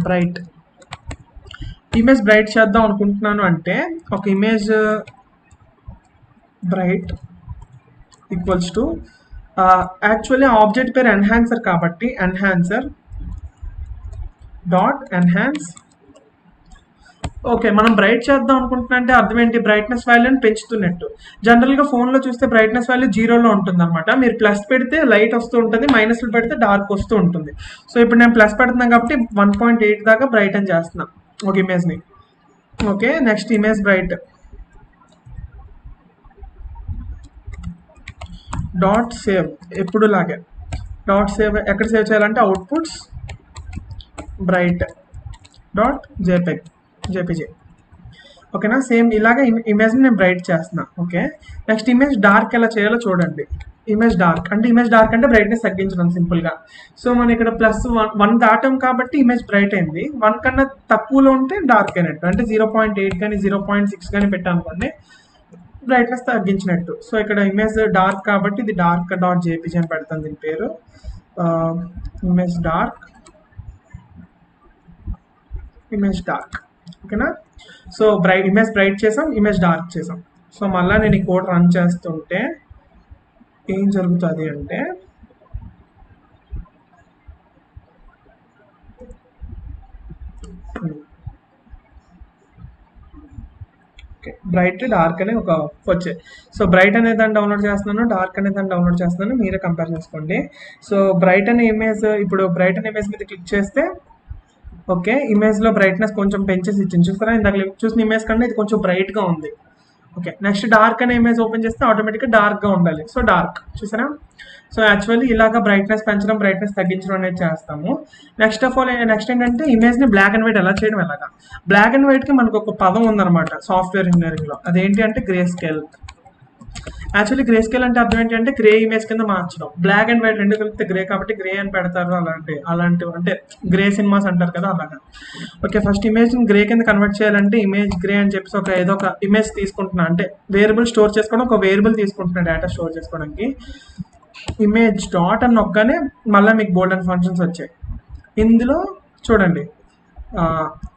బ్రైట్, ఇమేజ్ బ్రైట్ చేద్దాం అనుకుంటున్నాను అంటే ఒక image bright equals to actually object పేరు ఎన్హాన్సర్ కాబట్టి ఎన్హాన్సర్ డాట్ ఎన్హాన్స్. ఓకే, మనం బ్రైట్ చేద్దాం అనుకుంటున్నా అంటే అర్థం ఏంటి, బ్రైట్నెస్ వాల్యూని పెంచుతున్నట్టు. జనరల్గా ఫోన్లో చూస్తే బ్రైట్నెస్ వాల్యూ 0లో ఉంటుంది అనమాట. మీరు ప్లస్ పెడితే లైట్ వస్తూ ఉంటుంది, మైనస్లు పెడితే డార్క్ వస్తూ ఉంటుంది. సో ఇప్పుడు నేను ప్లస్ పెడుతున్నాను కాబట్టి 1.8 దాకా బ్రైట్ అని చేస్తున్నాను ఒక ఇమేజ్ని. Okay, next image bright dot save, ఎప్పుడు లాగే డాట్ సేవ్. ఎక్కడ సేవ్ చేయాలంటే అవుట్పుట్స్ బ్రైట్ డాట్ జేపీజీ. ఓకేనా, సేమ్ ఇలాగే ఇమేజ్ని నేను బ్రైట్ చేస్తున్నా. ఓకే, నెక్స్ట్ ఇమేజ్ డార్క్ ఎలా చేయాలో చూడండి. ఇమేజ్ డార్క్ అంటే బ్రైట్నెస్ తగ్గించడం సింపుల్గా. సో మనం ఇక్కడ +1 దాటం కాబట్టి ఇమేజ్ బ్రైట్ అయింది. 1 కన్నా తక్కువలో ఉంటే డార్క్ అయినట్టు, అంటే 0.8 కానీ 0.6 కానీ పెట్టానుకోండి బ్రైట్నెస్ తగ్గించినట్టు. సో ఇక్కడ ఇమేజ్ డార్క్ కాబట్టి ఇది డార్క్ డాట్ జేపీజీ అని పెడతాను దీని పేరు. Image dark. ఓకేనా, సో ఇమేజ్ బ్రైట్ చేసాం, ఇమేజ్ డార్క్ చేసాం. సో మళ్ళీ నేను ఈ కోడ్ రన్ చేస్తుంటే ఏం జరుగుతుంది అంటే బ్రైట్ డార్క్ అనే ఒక వచ్చాయి. సో బ్రైట్ అనే దాన్ని డౌన్లోడ్ చేస్తున్నాను, డార్క్ అనే దాన్ని డౌన్లోడ్ చేస్తున్నాను, మీరే కంపేర్ చేసుకోండి. సో బ్రైట్ అనే ఇమేజ్, ఇప్పుడు బ్రైట్ అనే ఇమేజ్ మీద క్లిక్ చేస్తే ఓకే, ఇమేజ్లో బ్రైట్నెస్ కొంచెం పెంచేసి ఇచ్చింది చూస్తారా, ఇందాక చూసిన ఇమేజ్ కన్నా ఇది కొంచెం బ్రైట్గా ఉంది. ఓకే, నెక్స్ట్ డార్క్ అనే ఇమేజ్ ఓపెన్ చేస్తే ఆటోమేటిక్గా డార్క్గా ఉండాలి. సో డార్క్ చూసారా. సో యాక్చువల్లీ ఇలాగా బ్రైట్నెస్ పెంచడం, బ్రైట్నెస్ తగ్గించడం అనేది చేస్తాము. నెక్స్ట్ ఏంటంటే ఇమేజ్ని బ్లాక్ అండ్ వైట్ ఎలా చేయడం ఎలాగా. బ్లాక్ అండ్ వైట్కి మనకు ఒక పదం ఉందన్నమాట సాఫ్ట్వేర్ ఇంజనీరింగ్లో, అదేంటి అంటే grey scale. Actually grey scale అంటే అర్థం ఏంటి అంటే గ్రే ఇమేజ్ కింద మార్చడం. బ్లాక్ అండ్ వైట్ రెండు కలిపితే గ్రే కాబట్టి గ్రే అని పెడతారు. అలాంటి అంటే గ్రే సినిమాస్ అంటారు కదా, అలాగా. ఓకే, ఫస్ట్ ఇమేజ్ గ్రే కింద కన్వర్ట్ చేయాలంటే ఇమేజ్ గ్రే అని చెప్పేసి ఏదో ఒక ఇమేజ్ తీసుకుంటున్నా, అంటే వేరియబుల్ స్టోర్ చేసుకోవడం, ఒక వేరియబుల్ తీసుకుంటున్నా డేటా స్టోర్ చేసుకోవడానికి. ఇమేజ్ డాట్ అని నొక్కగానే మళ్ళీ మీకు బోల్డ్ అండ్ ఫంక్షన్స్ వచ్చాయి. ఇందులో చూడండి,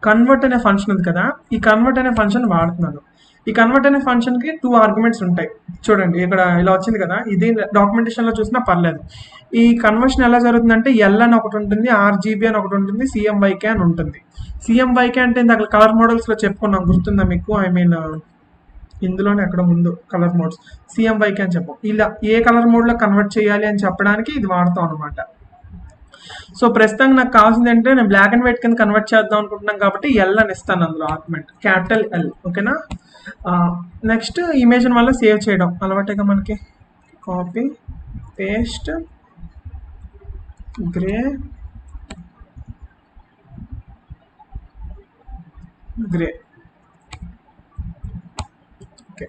కన్వర్ట్ అనే ఫంక్షన్ ఉంది కదా, ఈ కన్వర్ట్ అనే ఫంక్షన్ వాడుతున్నాను. ఈ కన్వర్ట్ అనే ఫంక్షన్కి 2 ఆర్గ్యుమెంట్స్ ఉంటాయి. చూడండి ఇక్కడ ఇలా వచ్చింది కదా, ఇది డాక్యుమెంటేషన్లో చూసినా పర్లేదు. ఈ కన్వర్షన్ ఎలా జరుగుతుందంటే ఎల్ అని ఒకటి ఉంటుంది, ఆర్జీబీ అని ఒకటి ఉంటుంది, సిఎంవైకే అని ఉంటుంది. సిఎంవైకే అంటే ఇందాక కలర్ మోడల్స్లో చెప్పుకున్నాం, గుర్తుందా మీకు? ఐ మీన్ ఇందులోనే ఎక్కడ ముందు కలర్ మోడ్స్ సిఎంవైకే అని చెప్పాం. ఇలా ఏ కలర్ మోడ్లో కన్వర్ట్ చేయాలి అని చెప్పడానికి ఇది వాడతాం అనమాట. సో ప్రస్తుతం నాకు కావాల్సింది అంటే నేను బ్లాక్ అండ్ వైట్ కింద కన్వర్ట్ చేద్దాం అనుకుంటున్నాను కాబట్టి ఎల్ అని ఇస్తాను అందులో ఆర్గ్యుమెంట్, క్యాపిటల్ ఎల్. ఓకేనా. నెక్స్ట్ ఇమేజ్ వల్ల సేవ్ చేయడం అలవాటేగా మనకి. Copy paste grey grey. Okay,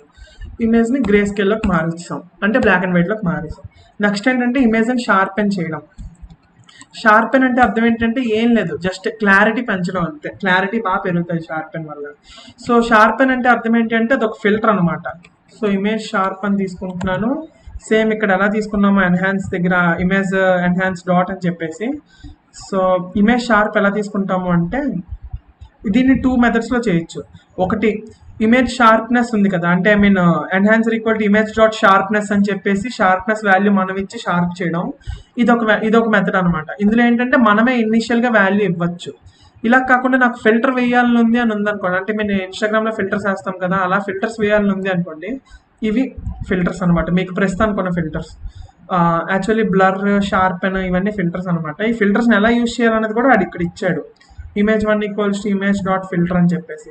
ఇమేజ్ని గ్రే స్కేల్లోకి మారిస్తాం, అంటే బ్లాక్ అండ్ వైట్లోకి మారిస్తాం. నెక్స్ట్ ఏంటంటే ఇమేజ్ని షార్పెన్ చేయడం. షార్పెన్ అంటే అర్థం ఏంటంటే ఏం లేదు, జస్ట్ క్లారిటీ పెంచడం అంతే. క్లారిటీ బాగా పెరుగుతుంది షార్పెన్ వల్ల. సో షార్పెన్ అంటే అర్థం ఏంటంటే అది ఒక ఫిల్టర్ అనమాట. సో ఇమేజ్ షార్ప్ అని తీసుకుంటున్నాను. సేమ్ ఇక్కడ ఎలా తీసుకున్నామో ఎన్హాన్స్ దగ్గర ఇమేజ్ ఎన్హాన్స్ డాట్ అని చెప్పేసి. సో ఇమేజ్ షార్ప్ ఎలా తీసుకుంటాము అంటే దీన్ని 2 మెథడ్స్లో చేయొచ్చు. ఒకటి ఇమేజ్ షార్ప్నెస్ ఉంది కదా, అంటే I mean enhancer equal to image dot sharpness అని చెప్పేసి షార్ప్నెస్ వాల్యూ మనం ఇచ్చి షార్ప్ చేయడం. ఇదొక మెథడ్ అనమాట. ఇందులో ఏంటంటే మనమే ఇనిషియల్గా వాల్యూ ఇవ్వచ్చు. ఇలా కాకుండా నాకు ఫిల్టర్ వేయాలని ఉంది అని ఉందనుకోండి, అంటే మేము ఇన్స్టాగ్రామ్లో ఫిల్టర్స్ వేస్తాం కదా, అలా ఫిల్టర్స్ వేయాలని ఉంది అనుకోండి. ఇవి ఫిల్టర్స్ అనమాట, మీకు ప్రస్తుతం కొన్న ఫిల్టర్స్. యాక్చువల్లీ బ్లర్, షార్పెన్ ఇవన్నీ ఫిల్టర్స్ అనమాట. ఈ ఫిల్టర్స్ని ఎలా యూజ్ చేయాలనేది కూడా అది ఇక్కడ ఇచ్చాడు. image1 equals to image dot filter అని చెప్పేసి.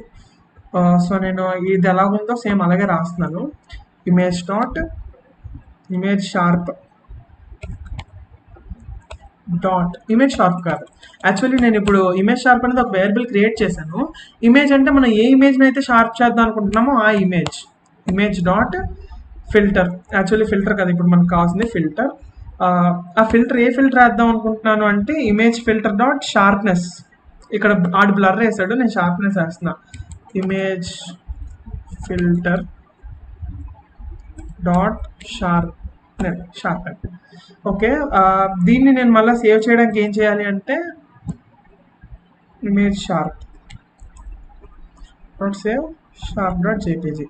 సో నేను ఇది ఎలా ఉందో సేమ్ అలాగే రాస్తున్నాను. Image dot image sharp dot image sharp కాదు, యాక్చువల్లీ నేను ఇప్పుడు ఇమేజ్ షార్ప్ అనేది ఒక వేరియబుల్ క్రియేట్ చేశాను. ఇమేజ్ అంటే మనం ఏ ఇమేజ్ని అయితే షార్ప్ చేద్దాం అనుకుంటున్నామో ఆ image dot filter. Actually filter కదా ఇప్పుడు మనకు కావాల్సింది, ఫిల్టర్. ఆ ఫిల్టర్ ఏ ఫిల్టర్ వేద్దాం అనుకుంటున్నాను అంటే ఇమేజ్ ఫిల్టర్ డాట్ షార్ప్నెస్. ఇక్కడ ఆడు బ్లర్ వేసాడు, నేను షార్ప్నెస్ వేస్తున్నా. Image filter dot sharpen. Okay, దీన్ని నేను మళ్ళీ సేవ్ చేయడానికి ఏం చేయాలి అంటే image sharp dot save sharp dot JPG.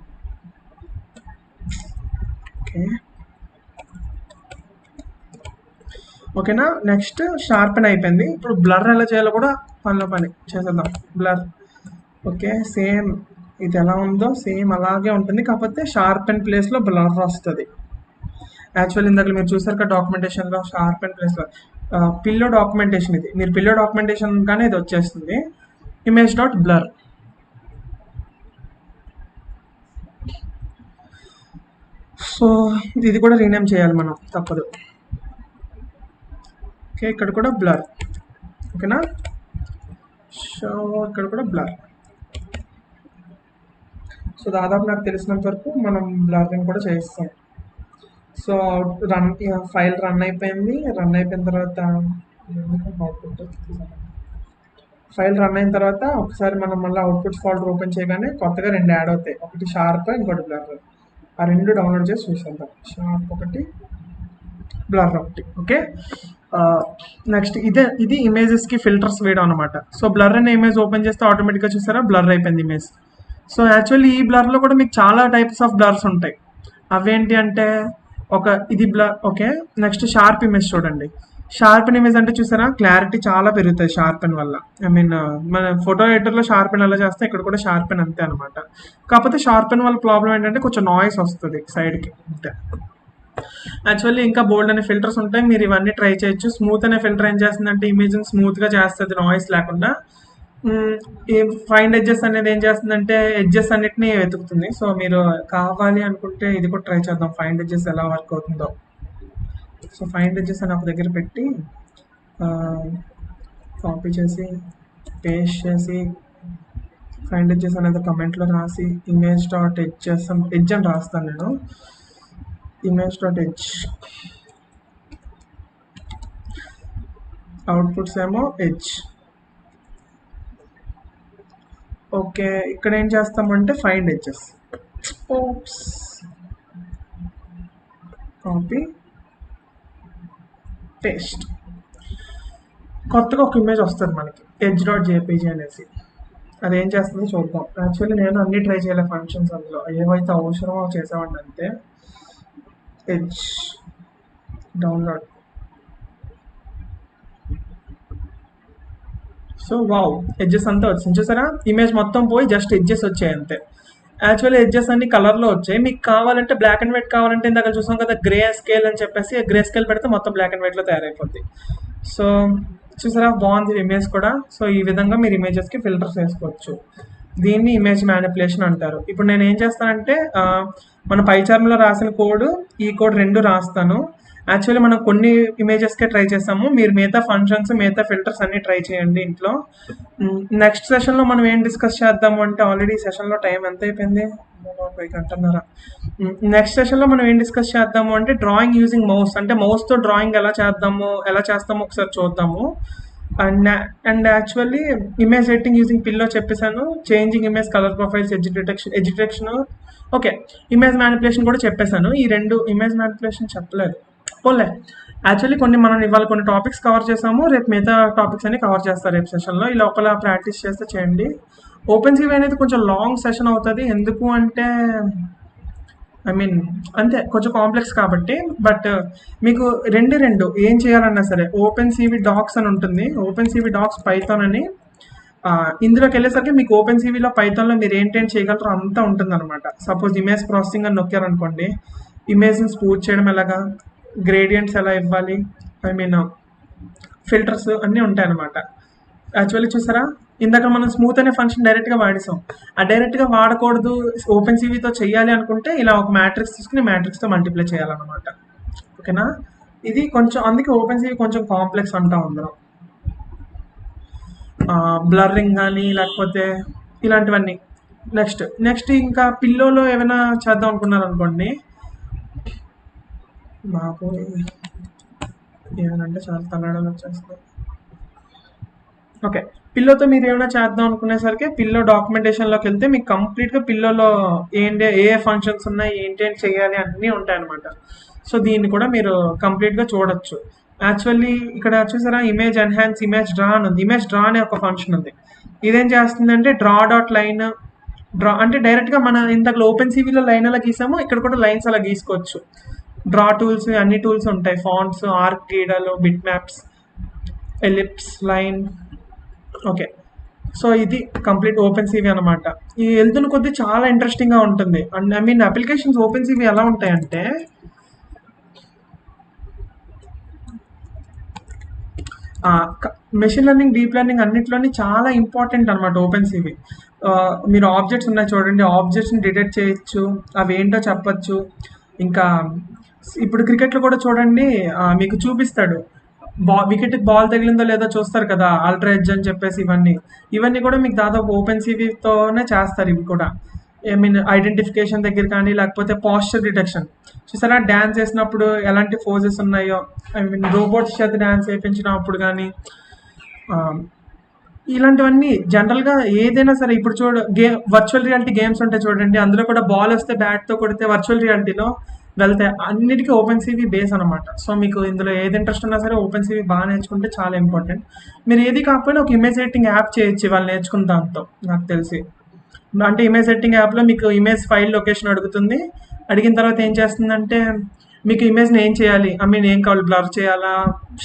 ఓకేనా. నెక్స్ట్ షార్పెన్ అయిపోయింది. ఇప్పుడు బ్లర్ ఎలా చేయాలో కూడా పని చేసేద్దాం. బ్లర్. ఓకే, సేమ్ ఇది ఎలా ఉందో సేమ్ అలాగే ఉంటుంది, కాకపోతే షార్పెన్ ప్లేస్లో బ్లర్ వస్తుంది. యాక్చువల్లీ ఇందాక మీరు చూసారు కదా డాక్యుమెంటేషన్లో షార్పెన్ ప్లేస్లో పిల్లో డాక్యుమెంటేషన్, ఇది మీరు పిల్లో డాక్యుమెంటేషన్ కానీ ఇది వచ్చేస్తుంది. Image dot blur. సో ఇది కూడా రీనేమ్ చేయాలి మనం, తప్పదు. ఓకే, ఇక్కడ కూడా బ్లర్. ఓకేనా. సో ఇక్కడ కూడా బ్లర్. సో దాదాపు నాకు తెలిసినంత వరకు మనం బ్లర్ని కూడా చేస్తాం. సో ఫైల్ రన్ అయిపోయింది. రన్ అయిపోయిన తర్వాత ఒకసారి మనం మళ్ళీ అవుట్పుట్ ఫోల్డర్ ఓపెన్ చేయగానే కొత్తగా 2 యాడ్ అవుతాయి, ఒకటి షార్ప్ ఇంకోటి బ్లర్. ఆ 2 డౌన్లోడ్ చేసి చూసేద్దాం. షార్ప్ ఒకటి, బ్లర్ ఒకటి. ఓకే, నెక్స్ట్ ఇది ఇమేజెస్కి ఫిల్టర్స్ వేయడం అనమాట. సో బ్లర్ అనే ఇమేజ్ ఓపెన్ చేస్తే ఆటోమేటిక్గా చూసారా బ్లర్ అయిపోయింది ఇమేజ్. సో యాక్చువల్లీ ఈ బ్లర్లో కూడా మీకు చాలా టైప్స్ ఆఫ్ బ్లర్స్ ఉంటాయి. అవేంటి అంటే ఇది blur. Okay, next sharp image చూడండి. షార్పెన్ ఇమేజ్ అంటే చూసారా క్లారిటీ చాలా పెరుగుతుంది షార్పెన్ వల్ల. ఐ మీన్ మన ఫోటో ఎడిటర్లో షార్పెన్ ఎలా చేస్తే ఇక్కడ కూడా షార్పెన్ అంతే అనమాట. కాకపోతే షార్పెన్ వల్ల ప్రాబ్లం ఏంటంటే కొంచెం నాయిస్ వస్తుంది సైడ్కి అంతే. యాక్చువల్లీ ఇంకా బోల్డ్ అనే ఫిల్టర్స్ ఉంటాయి, మీరు ఇవన్నీ ట్రై చేయొచ్చు. స్మూత్ అనే ఫిల్టర్ ఏం చేస్తుందంటే ఇమేజ్ని స్మూత్గా చేస్తుంది నాయిస్ లేకుండా. మ్, ఈ ఫైండ్ ఎడ్జెస్ అనేది ఏం చేస్తుందంటే ఎడ్జెస్ అన్నిటిని వెతుకుతుంది. సో మీరు కావాలి అనుకుంటే ఇది కూడా ట్రై చేద్దాం, ఫైండ్ ఎడ్జెస్ ఎలా వర్క్ అవుతుందో. సో ఫైండ్ ఎడ్జెస్ అని ఒక దగ్గర పెట్టి కాపీ చేసి పేస్ట్ చేసి ఫైండ్ ఎడ్జెస్ అనేది కమెంట్లో రాసి ఇమేజ్ డాట్ ఎడ్జెస్ ఎడ్జ్ అని రాస్తాను నేను. ఇమేజ్ డాట్ ఎడ్జ్, అవుట్పుట్స్ ఏమో ఎడ్జ్. ఓకే, ఇక్కడ ఏం చేస్తామంటే find edges, oops, copy paste. కొత్తగా ఒక ఇమేజ్ వస్తుంది మనకి, ఎడ్జ్ డాట్ జేపీజీ అనేసి. అది ఏం చేస్తుందో చూద్దాం. యాక్చువల్లీ నేను అన్ని ట్రై చేయలే ఫంక్షన్స్, అందులో ఏవైతే అవసరమో చేసేవాడిని అంతే. Edge download. So wow, edges అంతా వచ్చింది చూసారా, ఇమేజ్ మొత్తం పోయి జస్ట్ ఎడ్జెస్ వచ్చాయి అంతే. యాక్చువల్లీ ఎడ్జెస్ అన్ని కలర్లో వచ్చాయి. మీకు కావాలంటే బ్లాక్ అండ్ వైట్ కావాలంటే ఇందాక చూసాం కదా గ్రే స్కేల్ అని చెప్పేసి, గ్రే స్కేల్ పెడితే మొత్తం బ్లాక్ అండ్ వైట్లో తయారైపోద్ది. సో చూసారా, బాగుంది ఇమేజ్ కూడా. సో ఈ విధంగా మీరు ఇమేజెస్కి ఫిల్టర్స్ వేసుకోవచ్చు. దీన్ని ఇమేజ్ మ్యానిపులేషన్ అంటారు. ఇప్పుడు నేను ఏం చేస్తానంటే మన పైచార్మ్లో రాసిన కోడ్, ఈ కోడ్ రెండు రాస్తాను. యాక్చువల్లీ మనం కొన్ని ఇమేజెస్కే ట్రై చేసాము, మీరు మిగతా ఫంక్షన్స్ మిగతా ఫిల్టర్స్ అన్ని ట్రై చేయండి ఇంట్లో. నెక్స్ట్ సెషన్లో మనం ఏం డిస్కస్ చేద్దాము అంటే, ఆల్రెడీ సెషన్లో టైం ఎంత అయిపోయింది, 1.5 గంటన్నర. నెక్స్ట్ సెషన్లో మనం ఏం డిస్కస్ చేద్దాము అంటే డ్రాయింగ్ యూజింగ్ మౌస్, అంటే మౌస్తో డ్రాయింగ్ ఎలా చేస్తామో ఒకసారి చూద్దాము. And actually image editing using pillow చెప్పేశాను, changing image colour profiles, edge detection, okay, image manipulation కూడా చెప్పేశాను. ఈ రెండు ఇమేజ్ మ్యానిపులేషన్ చెప్పలేదు పోలే. యాక్చువల్లీ మనం ఇవాళ కొన్ని టాపిక్స్ కవర్ చేసాము, రేపు మిగతా టాపిక్స్ అన్ని కవర్ చేస్తారు రేపు సెషన్లో. ఈ లోపల ప్రాక్టీస్ చేస్తే చేయండి. ఓపెన్ సివి అనేది కొంచెం లాంగ్ సెషన్ అవుతుంది, ఎందుకు అంటే అంతే, కొంచెం కాంప్లెక్స్ కాబట్టి. బట్ మీకు రెండు ఏం చేయాలన్నా సరే, ఓపెన్ సివి డాక్స్ అని ఉంటుంది, ఓపెన్ సివి డాక్స్ పైథాన్ అని. ఇందులోకి వెళ్ళేసరికి మీకు ఓపెన్ సివిలో పైథాన్లో మీరు ఏంటేం చేయగలరో అంతా ఉంటుంది అనమాట. సపోజ్ ఇమేజ్ ప్రాసెసింగ్ అని నొక్కారనుకోండి, ఇమేజ్ని స్మూత్ చేయడం ఎలాగా, గ్రేడియంట్స్ ఎలా ఇవ్వాలి, ఫిల్టర్స్ అన్నీ ఉంటాయి అనమాట. యాక్చువల్లీ చూసారా, ఇందాక మనం స్మూత్ అనే ఫంక్షన్ డైరెక్ట్గా వాడేసాం. ఆ డైరెక్ట్గా వాడకూడదు, ఓపెన్ సివితో చేయాలి అనుకుంటే ఇలా ఒక మ్యాట్రిక్స్ తీసుకుని మ్యాట్రిక్స్తో మల్టిప్లై చేయాలన్నమాట. ఓకేనా, ఇది కొంచెం అందుకే ఓపెన్ సివి కొంచెం కాంప్లెక్స్ అంటాం అందరం. బ్లర్రింగ్ కానీ లేకపోతే ఇలాంటివన్నీ. నెక్స్ట్ ఇంకా పిల్లోలో ఏమైనా చేద్దాం అనుకున్నారనుకోండి, బాబు ఏమనంటే చాలా తల్లడాలు వచ్చేస్తాయి. ఓకే, పిల్లోతో మీరు ఏమైనా చేద్దాం అనుకునేసరికి పిల్లో డాక్యుమెంటేషన్లోకి వెళ్తే మీకు కంప్లీట్గా పిల్లోలో ఏ ఫంక్షన్స్ ఉన్నాయి, ఏంటి చేయాలి అన్నీ ఉంటాయి అనమాట. సో దీన్ని కూడా మీరు కంప్లీట్గా చూడొచ్చు. యాక్చువల్లీ ఇక్కడ చూసారా, ఇమేజ్ ఎన్హాన్స్ ఇమేజ్ డ్రా అని ఉంది. ఇమేజ్ డ్రా అనే ఒక ఫంక్షన్ ఉంది. ఇదేం చేస్తుందంటే డ్రా డాట్ లైన్, డ్రా అంటే డైరెక్ట్గా మన ఇంతకు ఓపెన్ సివిలో లైన్ అలా గీసాము, ఇక్కడ కూడా లైన్స్ అలా గీసుకోవచ్చు. డ్రా టూల్స్, అన్ని టూల్స్ ఉంటాయి, ఫాంట్స్, ఆర్క్ గీడలు, bitmaps, ellipse, line. Okay, so ఇది కంప్లీట్ ఓపెన్ సివి అనమాట. ఈ వెళ్తున్న కొద్దీ చాలా ఇంట్రెస్టింగ్గా ఉంటుంది. అండ్ అప్లికేషన్స్ ఓపెన్ సివి ఎలా ఉంటాయంటే, మెషిన్ లెర్నింగ్, డీప్ లెర్నింగ్ అన్నింటిలోని చాలా ఇంపార్టెంట్ అనమాట ఓపెన్ సివి. మీరు ఆబ్జెక్ట్స్ ఉన్నాయి చూడండి, ఆబ్జెక్ట్స్ని డిటెక్ట్ చేయొచ్చు, అవి ఏంటో చెప్పచ్చు. ఇంకా ఇప్పుడు క్రికెట్లో కూడా చూడండి, మీకు చూపిస్తాడు వికెట్కి బాల్ తగిలిందో లేదో చూస్తారు కదా, అల్ట్రా ఎడ్జ్ అని చెప్పేసి. ఇవన్నీ కూడా మీకు దాదాపు ఓపెన్ సివితోనే చేస్తారు. ఇవి కూడా ఐడెంటిఫికేషన్ దగ్గర కానీ, లేకపోతే పాస్చర్ డిటెక్షన్. చూసారా, డ్యాన్స్ వేసినప్పుడు ఎలాంటి ఫోజెస్ ఉన్నాయో, రోబోట్స్ చేత డ్యాన్స్ వేయించినప్పుడు కానీ, ఇలాంటివన్నీ జనరల్గా ఏదైనా సరే. ఇప్పుడు వర్చువల్ రియాలిటీ గేమ్స్ ఉంటాయి చూడండి, అందులో కూడా బాల్ వస్తే బ్యాట్తో కొడితే వర్చువల్ రియాలిటీలో వెళ్తే అన్నిటికీ ఓపెన్ సివి బేస్ అనమాట. సో మీకు ఇందులో ఏది ఇంట్రెస్ట్ ఉన్నా సరే ఓపెన్ సివి బాగా నేర్చుకుంటే చాలా ఇంపార్టెంట్. మీరు ఏది కాకపోయినా ఒక ఇమేజ్ ఎడిటింగ్ యాప్ చేయొచ్చు వాళ్ళు నేర్చుకున్న దాంతో, నాకు తెలిసి. అంటే ఇమేజ్ ఎడిటింగ్ యాప్లో మీకు ఇమేజ్ ఫైల్ లొకేషన్ అడుగుతుంది. అడిగిన తర్వాత ఏం చేస్తుందంటే మీకు ఇమేజ్ని ఏం చేయాలి, ఏం కావాలి, బ్లర్ చేయాలా,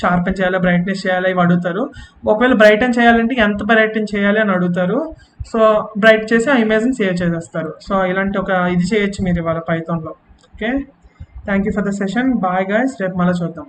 షార్పెన్ చేయాలా, బ్రైట్నెస్ చేయాలా, ఇవి అడుగుతారు. ఒకవేళ బ్రైటన్ చేయాలంటే ఎంత బ్రైటన్ చేయాలి అని అడుగుతారు. సో బ్రైట్ చేసి ఆ ఇమేజ్ని సేవ్ చేసేస్తారు. సో ఇలాంటి ఒక ఇది చేయొచ్చు మీరు ఇవాళ పైథాన్లో. Okay, thank you for the session. Bye guys, రేపు మళ్ళీ చూద్దాం.